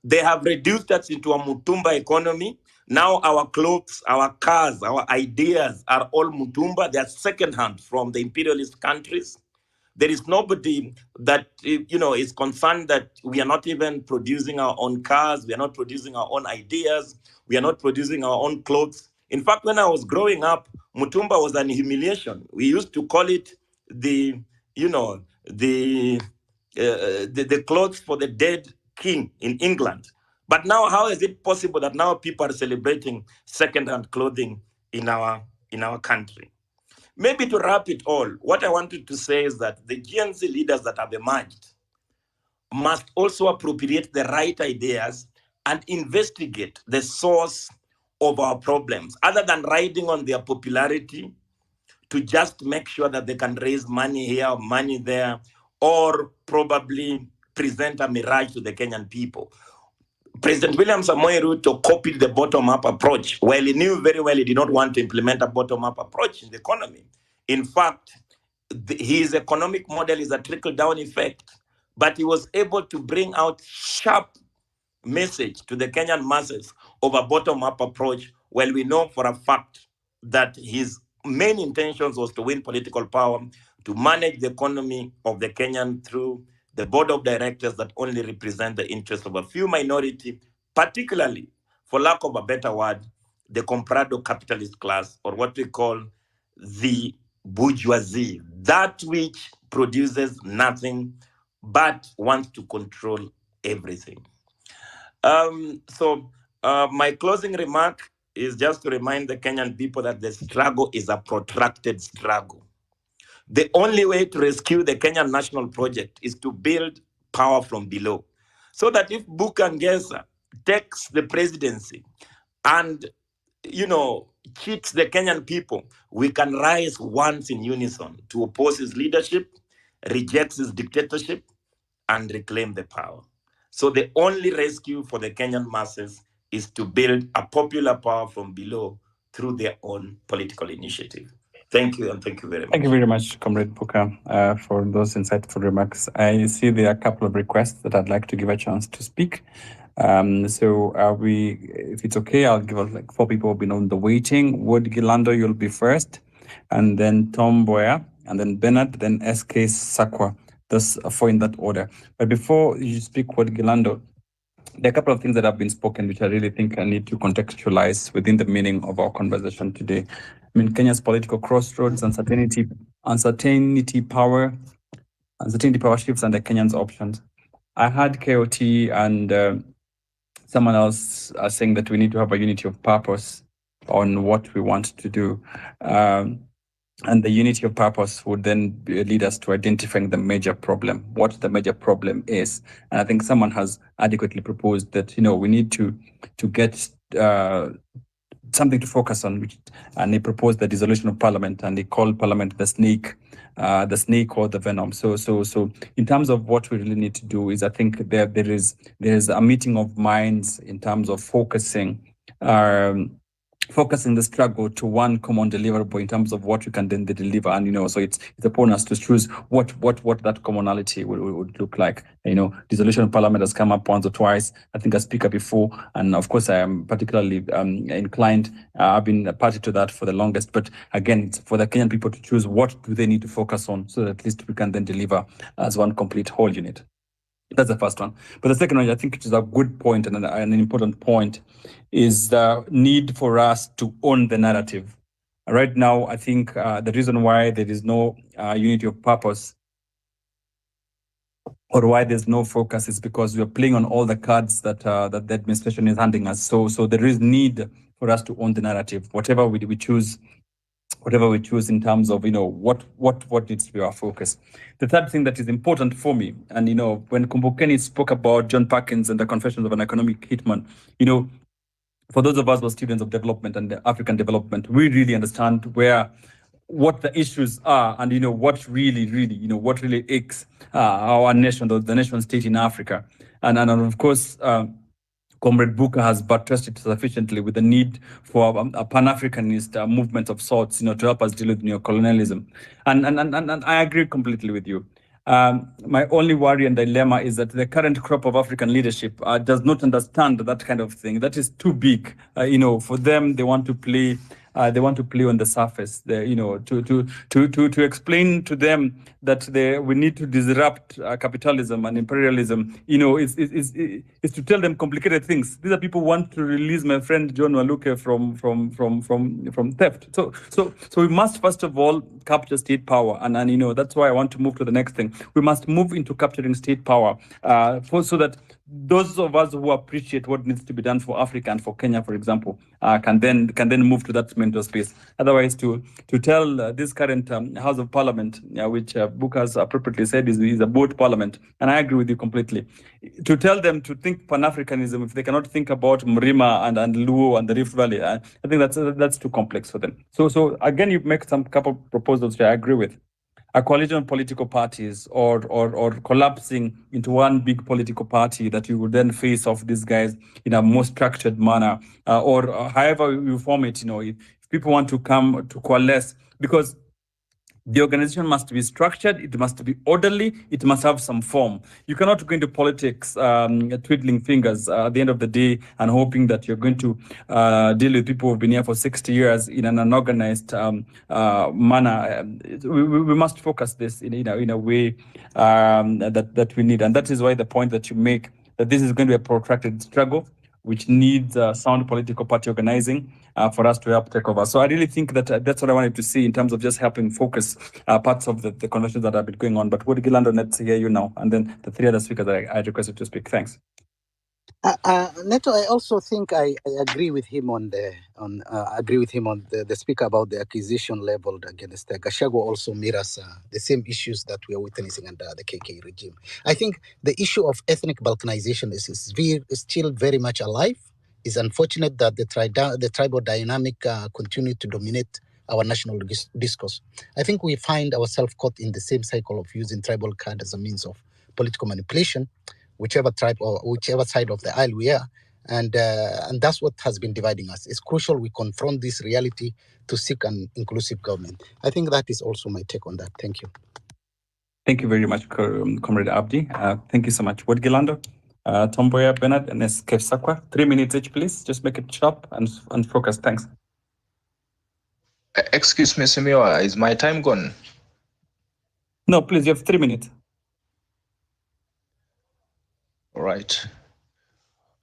They have reduced us into a Mutumba economy. Now our clothes, our cars, our ideas are all Mutumba. They are secondhand from the imperialist countries. There is nobody that is concerned that we are not even producing our own cars. We are not producing our own ideas. We are not producing our own clothes. In fact, when I was growing up, Mutumba was an humiliation. We used to call it the clothes for the dead king in England. But now, how is it possible that now people are celebrating second-hand clothing in our country? Maybe to wrap it all, what I wanted to say is that the GNC leaders that have emerged must also appropriate the right ideas and investigate the source of our problems, other than riding on their popularity to just make sure that they can raise money here, money there, or probably present a mirage to the Kenyan people. President William Samoei Ruto copied the bottom-up approach, while he knew very well he did not want to implement a bottom-up approach in the economy. In fact, his economic model is a trickle-down effect, but he was able to bring out sharp message to the Kenyan masses of a bottom-up approach, while we know for a fact that his main intentions was to win political power, to manage the economy of the Kenyan through the board of directors that only represent the interests of a few minority, particularly, for lack of a better word, the comprado capitalist class, or what we call the bourgeoisie, that which produces nothing but wants to control everything. My closing remark is just to remind the Kenyan people that the struggle is a protracted struggle. The only way to rescue the Kenyan national project is to build power from below. So that if Bukangesa takes the presidency and, cheats the Kenyan people, we can rise once in unison to oppose his leadership, reject his dictatorship, and reclaim the power. So the only rescue for the Kenyan masses is to build a popular power from below through their own political initiative. Thank you, and thank you very much. Thank you very much, Comrade Puka, for those insightful remarks. I see there are a couple of requests that I'd like to give a chance to speak. If it's okay, I'll give like 4 people who've been on the waiting. Wood Gilando, you'll be first, and then Tom Boyer, and then Bernard, then SK Sakwa. Those 4 in that order. But before you speak, Wood Gilando, there are a couple of things that have been spoken, which I really think I need to contextualize within the meaning of our conversation today. I mean, Kenya's political crossroads, uncertainty power shifts, and the Kenyans' options. I had KOT and someone else saying that we need to have a unity of purpose on what we want to do. And the unity of purpose would then lead us to identifying the major problem, what the major problem is. And I think someone has adequately proposed that, we need to get something to focus on, and he proposed the dissolution of parliament, and he called parliament the snake or the venom. So in terms of what we really need to do is, I think there is a meeting of minds in terms of focusing the struggle to one common deliverable in terms of what you can then deliver. And, so it's upon us to choose what that commonality would look like. Dissolution of parliament has come up once or twice. I think I speak before, and of course I am particularly inclined. I've been a party to that for the longest, but again, it's for the Kenyan people to choose what do they need to focus on, so that at least we can then deliver as one complete whole unit. That's the first one. But the second one, I think, which is a good point and an important point, is the need for us to own the narrative. Right now, I think the reason why there is no unity of purpose, or why there's no focus, is because we are playing on all the cards that the administration is handing us. So there is need for us to own the narrative, whatever we choose in terms of, what needs to be our focus. The third thing that is important for me, and, when Kumbukeni spoke about John Perkins and the Confessions of an Economic Hitman, for those of us who are students of development and African development, we really understand what the issues are, and, what really aches our nation, the nation state in Africa. And of course, Comrade Booker has buttressed it sufficiently with the need for a Pan-Africanist movement of sorts, to help us deal with neocolonialism. And I agree completely with you. My only worry and dilemma is that the current crop of African leadership does not understand that kind of thing. That is too big. For them, they want to play. They want to play on the surface. To explain to them that we need to disrupt capitalism and imperialism. Is to tell them complicated things. These are people who want to release my friend John Waluke from theft. So we must first of all capture state power, and that's why I want to move to the next thing. We must move into capturing state power, so that those of us who appreciate what needs to be done for Africa and for Kenya, for example, can then move to that mental space. Otherwise, to tell this current House of Parliament, which Book has appropriately said is a boat parliament, and I agree with you completely, to tell them to think Pan-Africanism if they cannot think about Mrima and Luo and the Rift Valley, I think that's too complex for them. So again, you make some couple proposals which I agree with. A coalition of political parties or collapsing into one big political party that you would then face off these guys in a more structured manner, or however you form it, if people want to come to coalesce, because the organization must be structured, it must be orderly, it must have some form. You cannot go into politics twiddling fingers at the end of the day and hoping that you're going to deal with people who've been here for 60 years in an unorganized manner. We must focus this in a way that we need. And that is why the point that you make, that this is going to be a protracted struggle, which needs sound political party organizing for us to help take over. So I really think that that's what I wanted to see in terms of just helping focus parts of the conversations that have been going on. But would Gilando, let's hear you now, and then the three other speakers that I requested to speak. Thanks. Neto, I also think I agree with him on the speaker about the accusation leveled against Gachagua also mirrors the same issues that we are witnessing under the KK regime. I think the issue of ethnic balkanization is still very much alive. It's unfortunate that the tribal dynamic continue to dominate our national discourse. I think we find ourselves caught in the same cycle of using tribal card as a means of political manipulation, whichever tribe or whichever side of the aisle we are. And that's what has been dividing us. It's crucial we confront this reality to seek an inclusive government. I think that is also my take on that. Thank you. Thank you very much, Comrade Abdi. Thank you so much. Wood Gilando, Tomboya Bernard, and Kef Sakwa. 3 minutes each, please. Just make it sharp and focus. Thanks. Excuse me, Simiwa, is my time gone? No, please, you have 3 minutes. All right.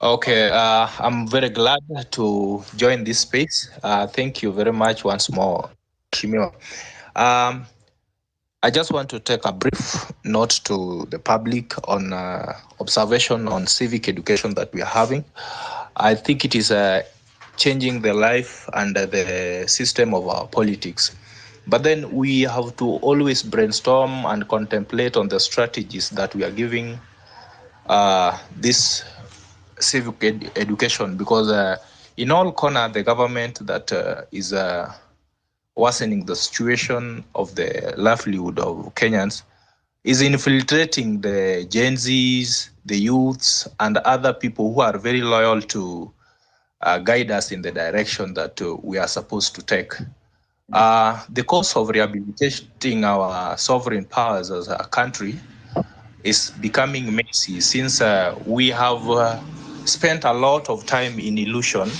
Okay, I'm very glad to join this space. Thank you very much once more, Shimio. I just want to take a brief note to the public on observation on civic education that we are having. I think it is changing the life and the system of our politics. But then we have to always brainstorm and contemplate on the strategies that we are giving this civic education, because in all corners, the government that is worsening the situation of the livelihood of Kenyans is infiltrating the Gen Zs, the youths, and other people who are very loyal to guide us in the direction that we are supposed to take. The course of rehabilitating our sovereign powers as a country is becoming messy, since we have spent a lot of time in illusion,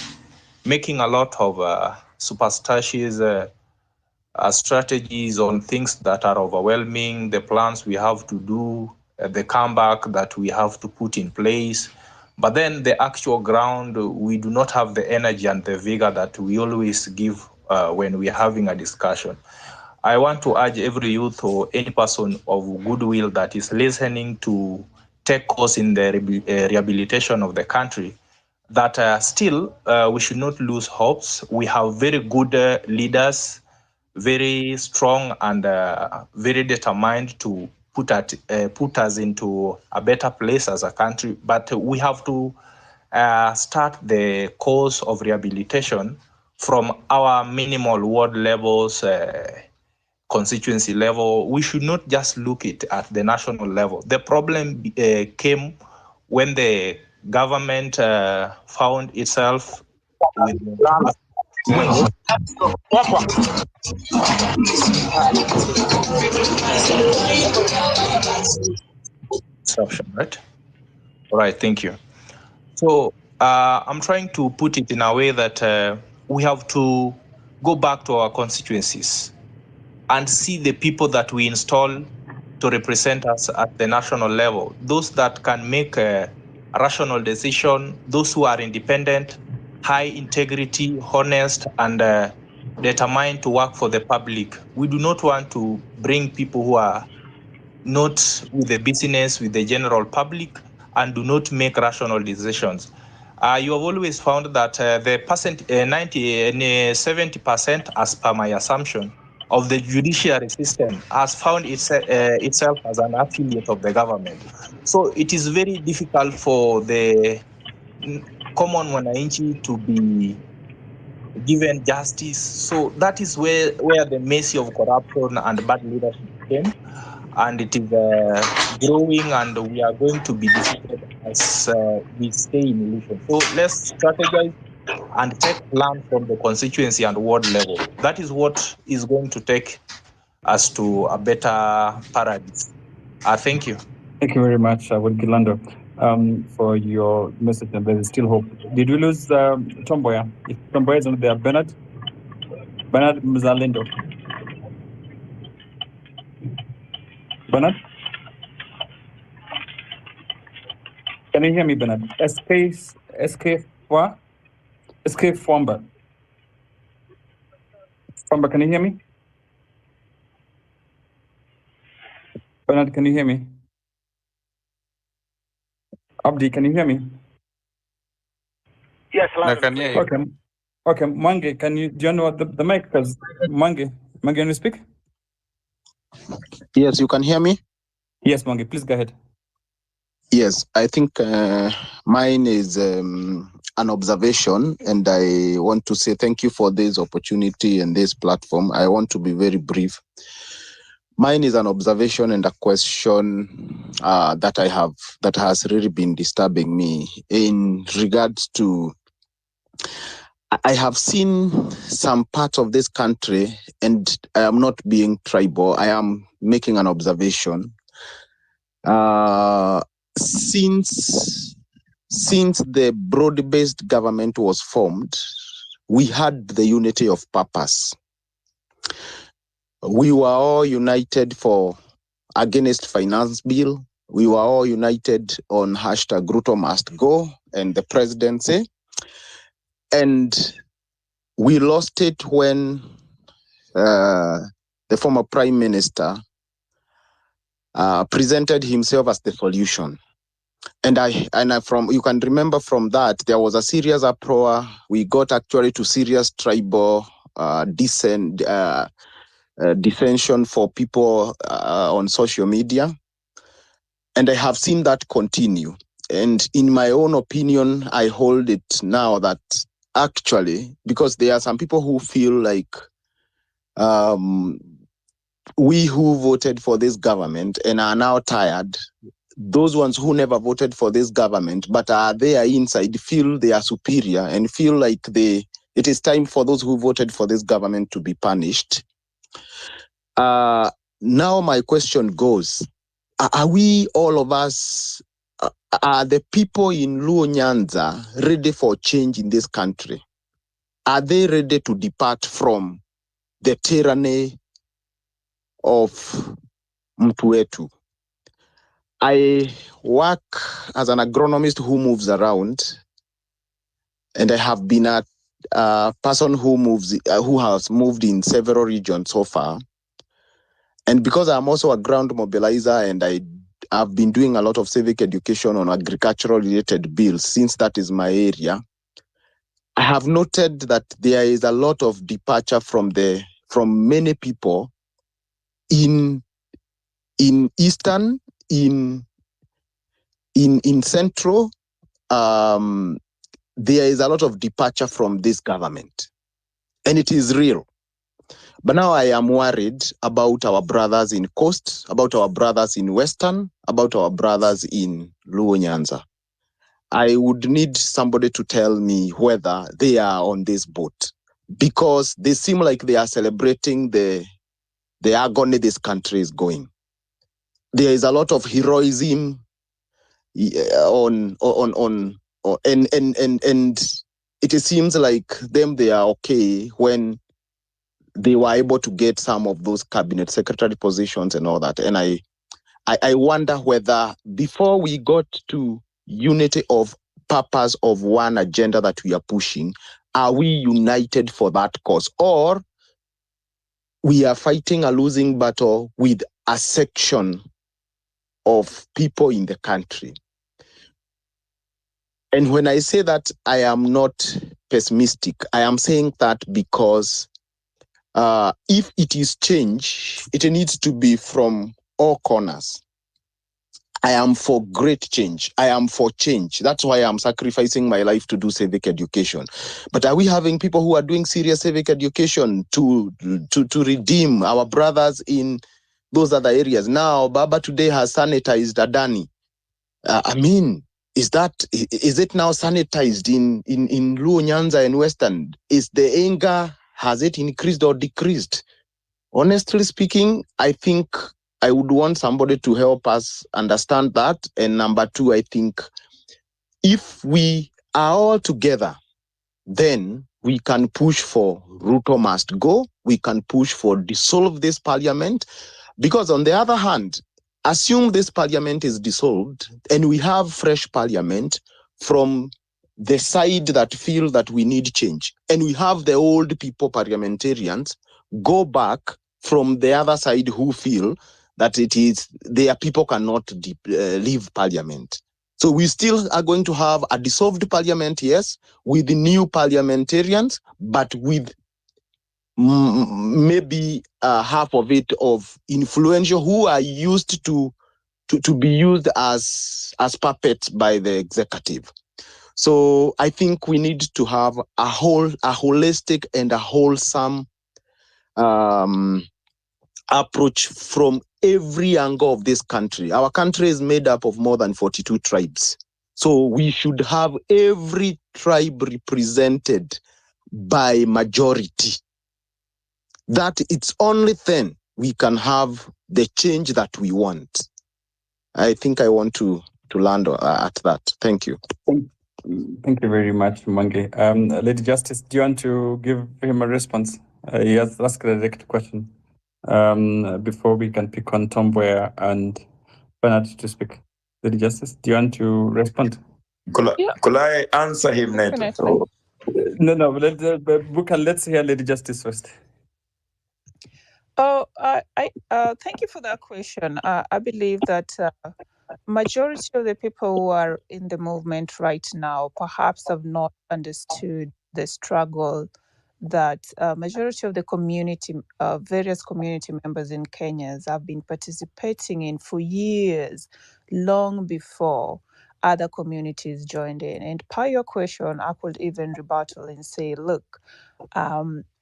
making a lot of superstitious strategies on things that are overwhelming, the plans we have to do, the comeback that we have to put in place. But then the actual ground, we do not have the energy and the vigor that we always give when we are having a discussion. I want to urge every youth or any person of goodwill that is listening to take course in the rehabilitation of the country, that still we should not lose hopes. We have very good leaders, very strong and very determined to put us into a better place as a country. But we have to start the course of rehabilitation from our minimal ward levels, constituency level. We should not just look at the national level. The problem came when the government found itself with disruption, right? All right, thank you. So I'm trying to put it in a way that we have to go back to our constituencies and see the people that we install to represent us at the national level, those that can make a rational decision, those who are independent, high integrity, honest, and determined to work for the public. We do not want to bring people who are not with the business, with the general public, and do not make rational decisions. You have always found that the 70%, as per my assumption, of the judiciary system has found itself as an affiliate of the government. So it is very difficult for the common mwananchi to be given justice. So that is where the messy of corruption and bad leadership came. And it is growing, and we are going to be defeated as we stay in illusion. So let's strategize and learn from the constituency and ward level. That is what is going to take us to a better paradise. Thank you. Thank you very much, Wilkilando, for your message. And there is still hope. Did we lose Tomboya? If Tomboya is not there, Bernard Mzalendo. Bernard? Can you hear me, Bernard? SK Fomba. Fomba, can you hear me? Bernard, can you hear me? Abdi, can you hear me? Yes, I can hear you. Okay, Mange, do you know the mic? Because Mange, can you speak? Yes, you can hear me? Yes, Mange, please go ahead. Yes, I think mine is an observation, and I want to say thank you for this opportunity and this platform. I want to be very brief. Mine is an observation and a question that I have that has really been disturbing me in regards to, I have seen some parts of this country, and I am not being tribal, I am making an observation. Since the broad-based government was formed, we had the unity of purpose. We were all united against finance bill. We were all united on #Ruto must go and the presidency. And we lost it when the former prime minister presented himself as the solution. And you can remember from that, there was a serious uproar. We got actually to serious tribal dissension for people on social media. And I have seen that continue. And in my own opinion, I hold it now that actually, because there are some people who feel like we who voted for this government and are now tired, those ones who never voted for this government but are there inside feel they are superior and feel like it is time for those who voted for this government to be punished. Now my question goes, are we, all of us, are the people in Luo Nyanza ready for change in this country? Are they ready to depart from the tyranny of Mtuetu? I work as an agronomist who moves around, and I have been a person who has moved in several regions so far. And because I'm also a ground mobilizer and I've been doing a lot of civic education on agricultural related bills, since that is my area, I have noted that there is a lot of departure from many people in Eastern, in Central. There is a lot of departure from this government, and it is real. But now I am worried about our brothers in Coast, about our brothers in Western, about our brothers in Luo Nyanza. I would need somebody to tell me whether they are on this boat, because they seem like they are celebrating the agony this country is going. There is a lot of heroism and it seems like they are okay when they were able to get some of those cabinet secretary positions and all that. And I wonder whether before we got to unity of purpose of one agenda that we are pushing, are we united for that cause? Or we are fighting a losing battle with a section of people in the country? And when I say that, I am not pessimistic. I am saying that because if it is change, it needs to be from all corners. I am for great change. I am for change. That's why I'm sacrificing my life to do civic education. But are we having people who are doing serious civic education to redeem our brothers in those other areas? Now, Baba today has sanitized Adani. I mean, is it now sanitized in Luo Nyanza and Western? Is the anger, has it increased or decreased? Honestly speaking, I think I would want somebody to help us understand that. And number two, I think if we are all together, then we can push for Ruto must go. We can push for dissolve this parliament. Because on the other hand, assume this parliament is dissolved and we have fresh parliament from the side that feel that we need change. And we have the old people parliamentarians go back from the other side who feel that it is their people cannot leave parliament. So we still are going to have a dissolved parliament, yes, with new parliamentarians, but with maybe half of it of influential who are used to be used as puppets by the executive. So I think we need to have a holistic and a wholesome approach from every angle of this country. Our country is made up of more than 42 tribes. So we should have every tribe represented by majority. That it's only then we can have the change that we want. I think I want to land at that. Thank you. Thank you very much, Mange. Lady Justice, do you want to give him a response? He has asked a direct question before we can pick on Tomboya and Bernard to speak. Lady Justice, do you want to respond? Could I answer him, Neto? Definitely. No, let's hear Lady Justice first. Oh, thank you for that question. I believe that majority of the people who are in the movement right now perhaps have not understood the struggle that majority of the community, various community members in Kenya have been participating in for years, long before other communities joined in. And per your question, I could even rebuttal and say, look,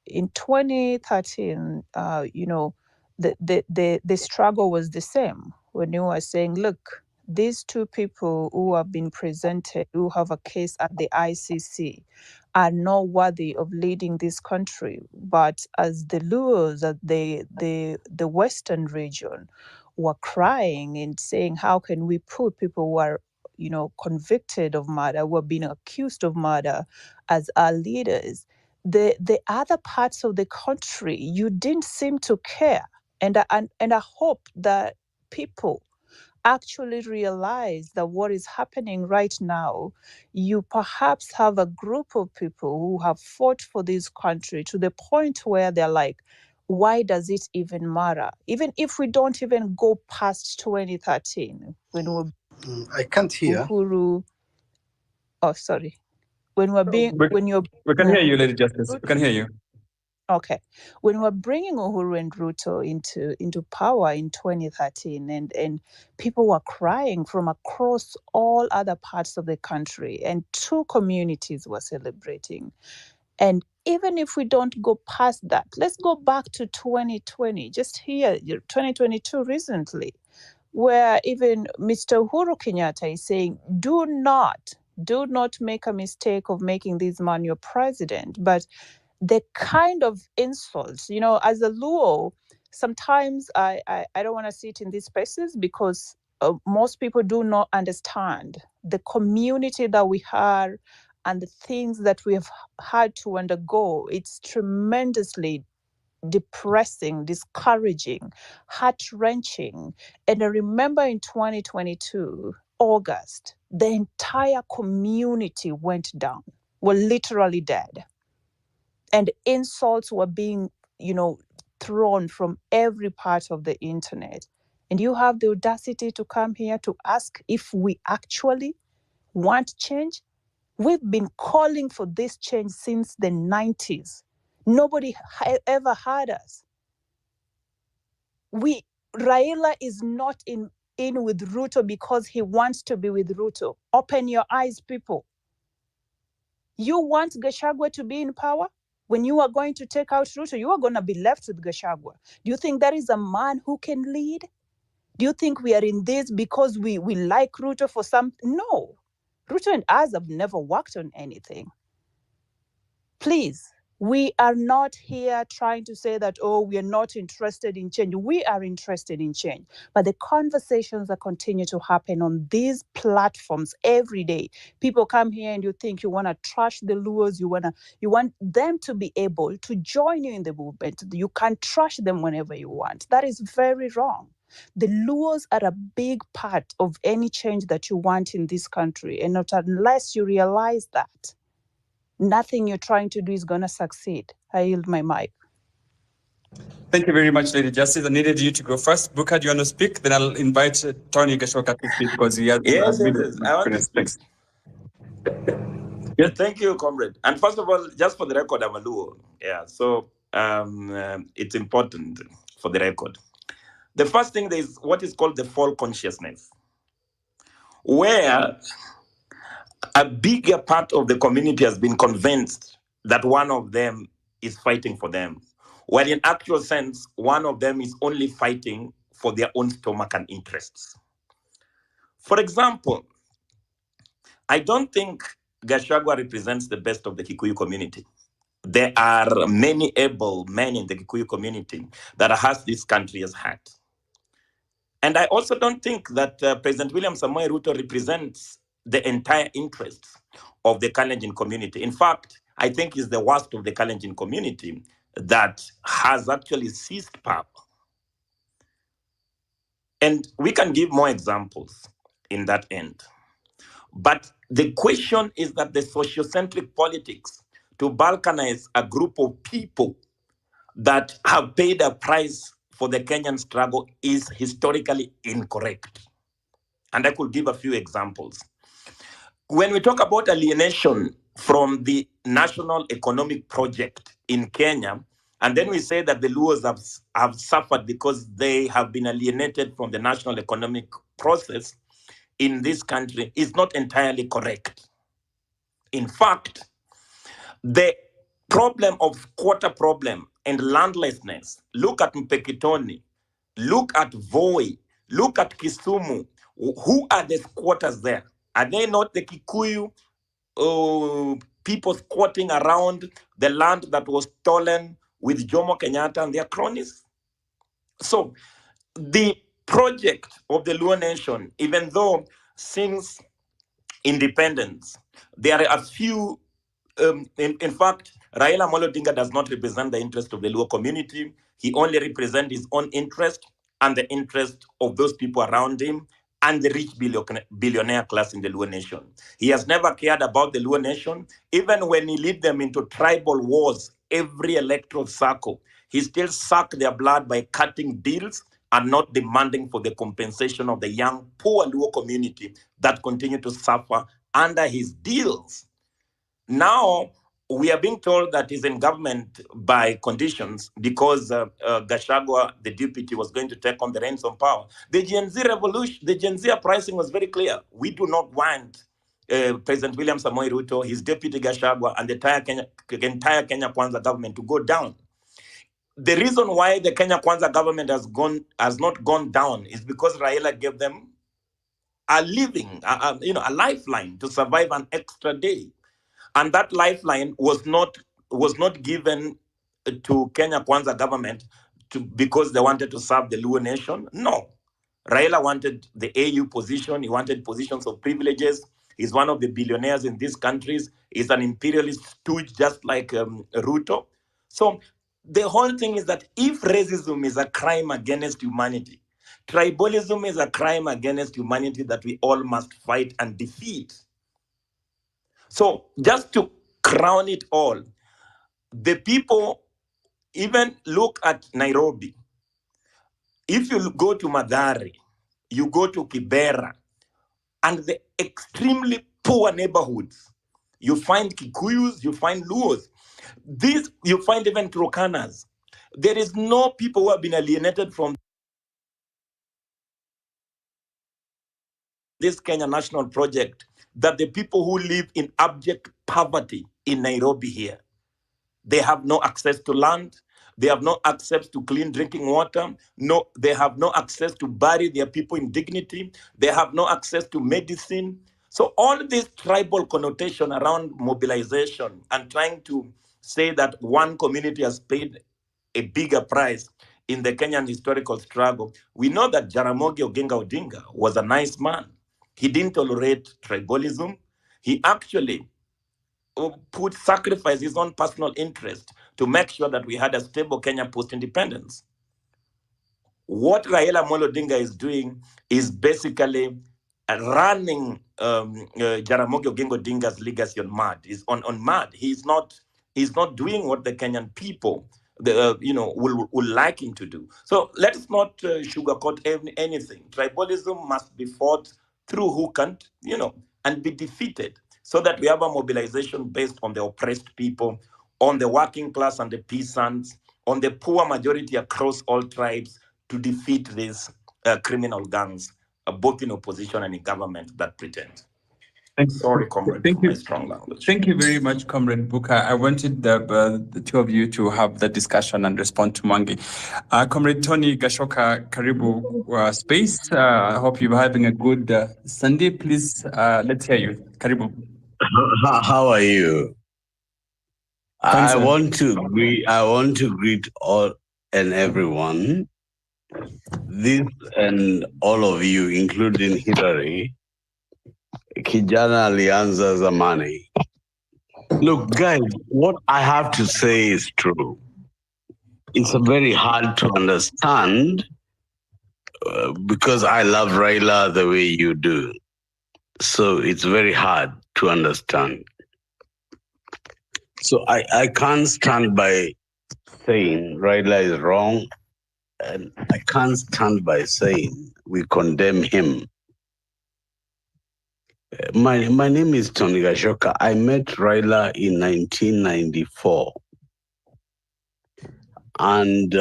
in 2013, the struggle was the same when you were saying, look, these two people who have been presented, who have a case at the ICC, are not worthy of leading this country. But as the Luos at the Western region were crying and saying, how can we put people who are, convicted of murder, who are being accused of murder as our leaders? The other parts of the country, you didn't seem to care. And I hope that people actually realize that what is happening right now, you perhaps have a group of people who have fought for this country to the point where they're like, why does it even matter? Even if we don't even go past 2013, when we I can't hear. Uhuru, oh, sorry. When we can hear you, Lady Justice. We can hear you. Okay, when we're bringing Uhuru and Ruto into power in 2013, and people were crying from across all other parts of the country, and two communities were celebrating. And even if we don't go past that, let's go back to 2020, just here, 2022 recently, where even Mr. Uhuru Kenyatta is saying, do not make a mistake of making this man your president. But the kind of insults, as a Luo, sometimes I don't want to sit in these spaces because most people do not understand the community that we are and the things that we have had to undergo. It's tremendously depressing, discouraging, heart-wrenching. And I remember in 2022, August, the entire community went down, were literally dead. And insults were being, thrown from every part of the internet. And you have the audacity to come here to ask if we actually want change? We've been calling for this change since the 90s. Nobody ever heard us. Raila is not in with Ruto because he wants to be with Ruto. Open your eyes, people. You want Gachagua to be in power? When you are going to take out Ruto, you are going to be left with Gachagua. Do you think that is a man who can lead? Do you think we are in this because we like Ruto for some? No. Ruto and us have never worked on anything. Please, we are not here trying to say that, oh, we are not interested in change. We are interested in change. But the conversations that continue to happen on these platforms every day, people come here and you think you want to trash the Luos, you want them to be able to join you in the movement. You can trash them whenever you want. That is very wrong. The Luos are a big part of any change that you want in this country. And not unless you realize that, nothing you're trying to do is going to succeed. I yield my mic. Thank you very much, Lady Justice. I needed you to go first. Booker, do you want to speak? Then I'll invite Tony Gachoka to speak because he has Yes, been yes, yes. I want to speak. Yes, thank you, comrade. And first of all, just for the record, I'm a Luo. Yeah, so it's important for the record. The first thing is what is called the fall consciousness, where a bigger part of the community has been convinced that one of them is fighting for them, while in actual sense, one of them is only fighting for their own stomach and interests. For example, I don't think Gachagua represents the best of the Kikuyu community. There are many able men in the Kikuyu community that has this country as heart. And I also don't think that President William Samoei Ruto represents the entire interests of the Kalenjin community. In fact, I think he's the worst of the Kalenjin community that has actually seized power. And we can give more examples in that end. But the question is that the sociocentric politics to balkanize a group of people that have paid a price for the Kenyan struggle is historically incorrect. And I could give a few examples. When we talk about alienation from the national economic project in Kenya, and then we say that the Luos have suffered because they have been alienated from the national economic process in this country, is not entirely correct. In fact, the problem of squatter problem and landlessness, look at Mpekitoni, look at Voi, look at Kisumu. Who are the squatters there? Are they not the Kikuyu people squatting around the land that was stolen with Jomo Kenyatta and their cronies? So the project of the Luo Nation, even though since independence, there are a few, in fact, Raila Amolo Odinga does not represent the interest of the Luo community. He only represents his own interest and the interest of those people around him and the rich billionaire class in the Luo Nation. He has never cared about the Luo Nation. Even when he led them into tribal wars, every electoral circle, he still sucked their blood by cutting deals and not demanding for the compensation of the young, poor Luo community that continue to suffer under his deals. Now, we are being told that he's in government by conditions because Gachagua, the deputy, was going to take on the reins of power. The Gen Z revolution, the Gen Z uprising was very clear. We do not want President William Samoei Ruto, his deputy Gachagua, and the entire Kenya Kwanza government to go down. The reason why the Kenya Kwanza government has not gone down is because Raila gave them a living, a lifeline to survive an extra day. And that lifeline was not given to Kenya Kwanza government because they wanted to serve the Luo Nation. No. Raila wanted the AU position. He wanted positions of privileges. He's one of the billionaires in these countries. He's an imperialist stooge just like Ruto. So the whole thing is that if racism is a crime against humanity, tribalism is a crime against humanity that we all must fight and defeat. So just to crown it all, the people even look at Nairobi. If you go to Madari, you go to Kibera, and the extremely poor neighborhoods, You find Kikuyus, you find Luos. This, you find even Turkanas. There is no people who have been alienated from this Kenya National Project that the people who live in abject poverty in Nairobi here. They have no access to land. They have no access to clean drinking water. No, they have no access to bury their people in dignity. They have no access to medicine. So all this tribal connotation around mobilization and trying to say that one community has paid a bigger price in the Kenyan historical struggle. We know that Jaramogi Oginga Odinga was a nice man. He didn't tolerate tribalism. He actually sacrifice his own personal interest to make sure that we had a stable Kenya post-independence. What Raila Amolo Odinga is doing is basically running Jaramogi Oginga Odinga's legacy on mud. Is on mud. He's not doing what the Kenyan people will like him to do. So let's not sugarcoat anything. Tribalism must be fought through hook and be defeated, so that we have a mobilization based on the oppressed people, on the working class and the peasants, on the poor majority across all tribes, to defeat these criminal gangs, both in opposition and in government that pretend. Sorry, comrade, for my strong language. Thank you very much, Comrade Buka. I wanted the two of you to have the discussion and respond to Mwangi. Comrade Tony Gachoka, Karibu Space. I hope you're having a good Sunday. Please, let's hear you. Karibu. How are you? Thanks, I want to greet all and everyone. This and all of you, including Hillary, Kijana Alianza Zamani. Look, guys, what I have to say is true. It's very hard to understand because I love Raila the way you do. So it's very hard to understand. So I can't stand by saying Raila is wrong, and I can't stand by saying we condemn him. My name is Tony Gachoka. I met Raila in 1994. And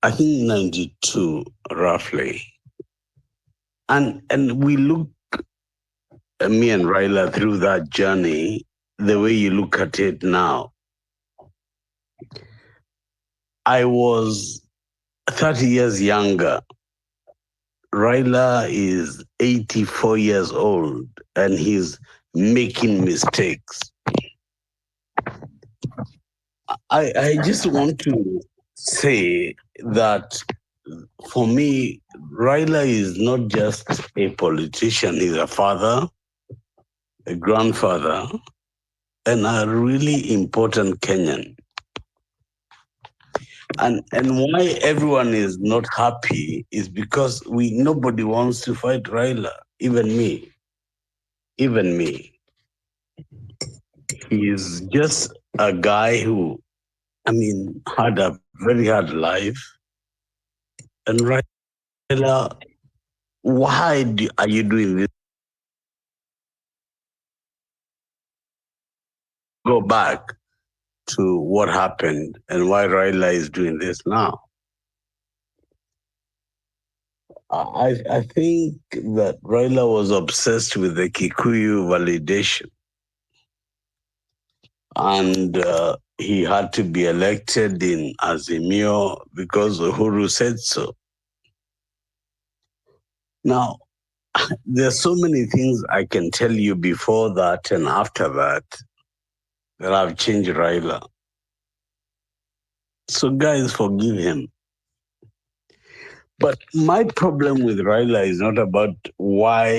I think 92, roughly. And we look, me and Raila, through that journey, the way you look at it now. I was 30 years younger. Raila is 84 years old and he's making mistakes. I just want to say that for me, Raila is not just a politician, he's a father, a grandfather, and a really important Kenyan. And why everyone is not happy is because nobody wants to fight Raila, even me. Even me. He is just a guy who, had a very hard life. And Raila, why are you doing this? Go back to what happened and why Raila is doing this now. I think that Raila was obsessed with the Kikuyu validation. And he had to be elected in Azimio because Uhuru said so. Now, there are so many things I can tell you before that and after that have changed Raila. So guys, forgive him. But my problem with Raila is not about why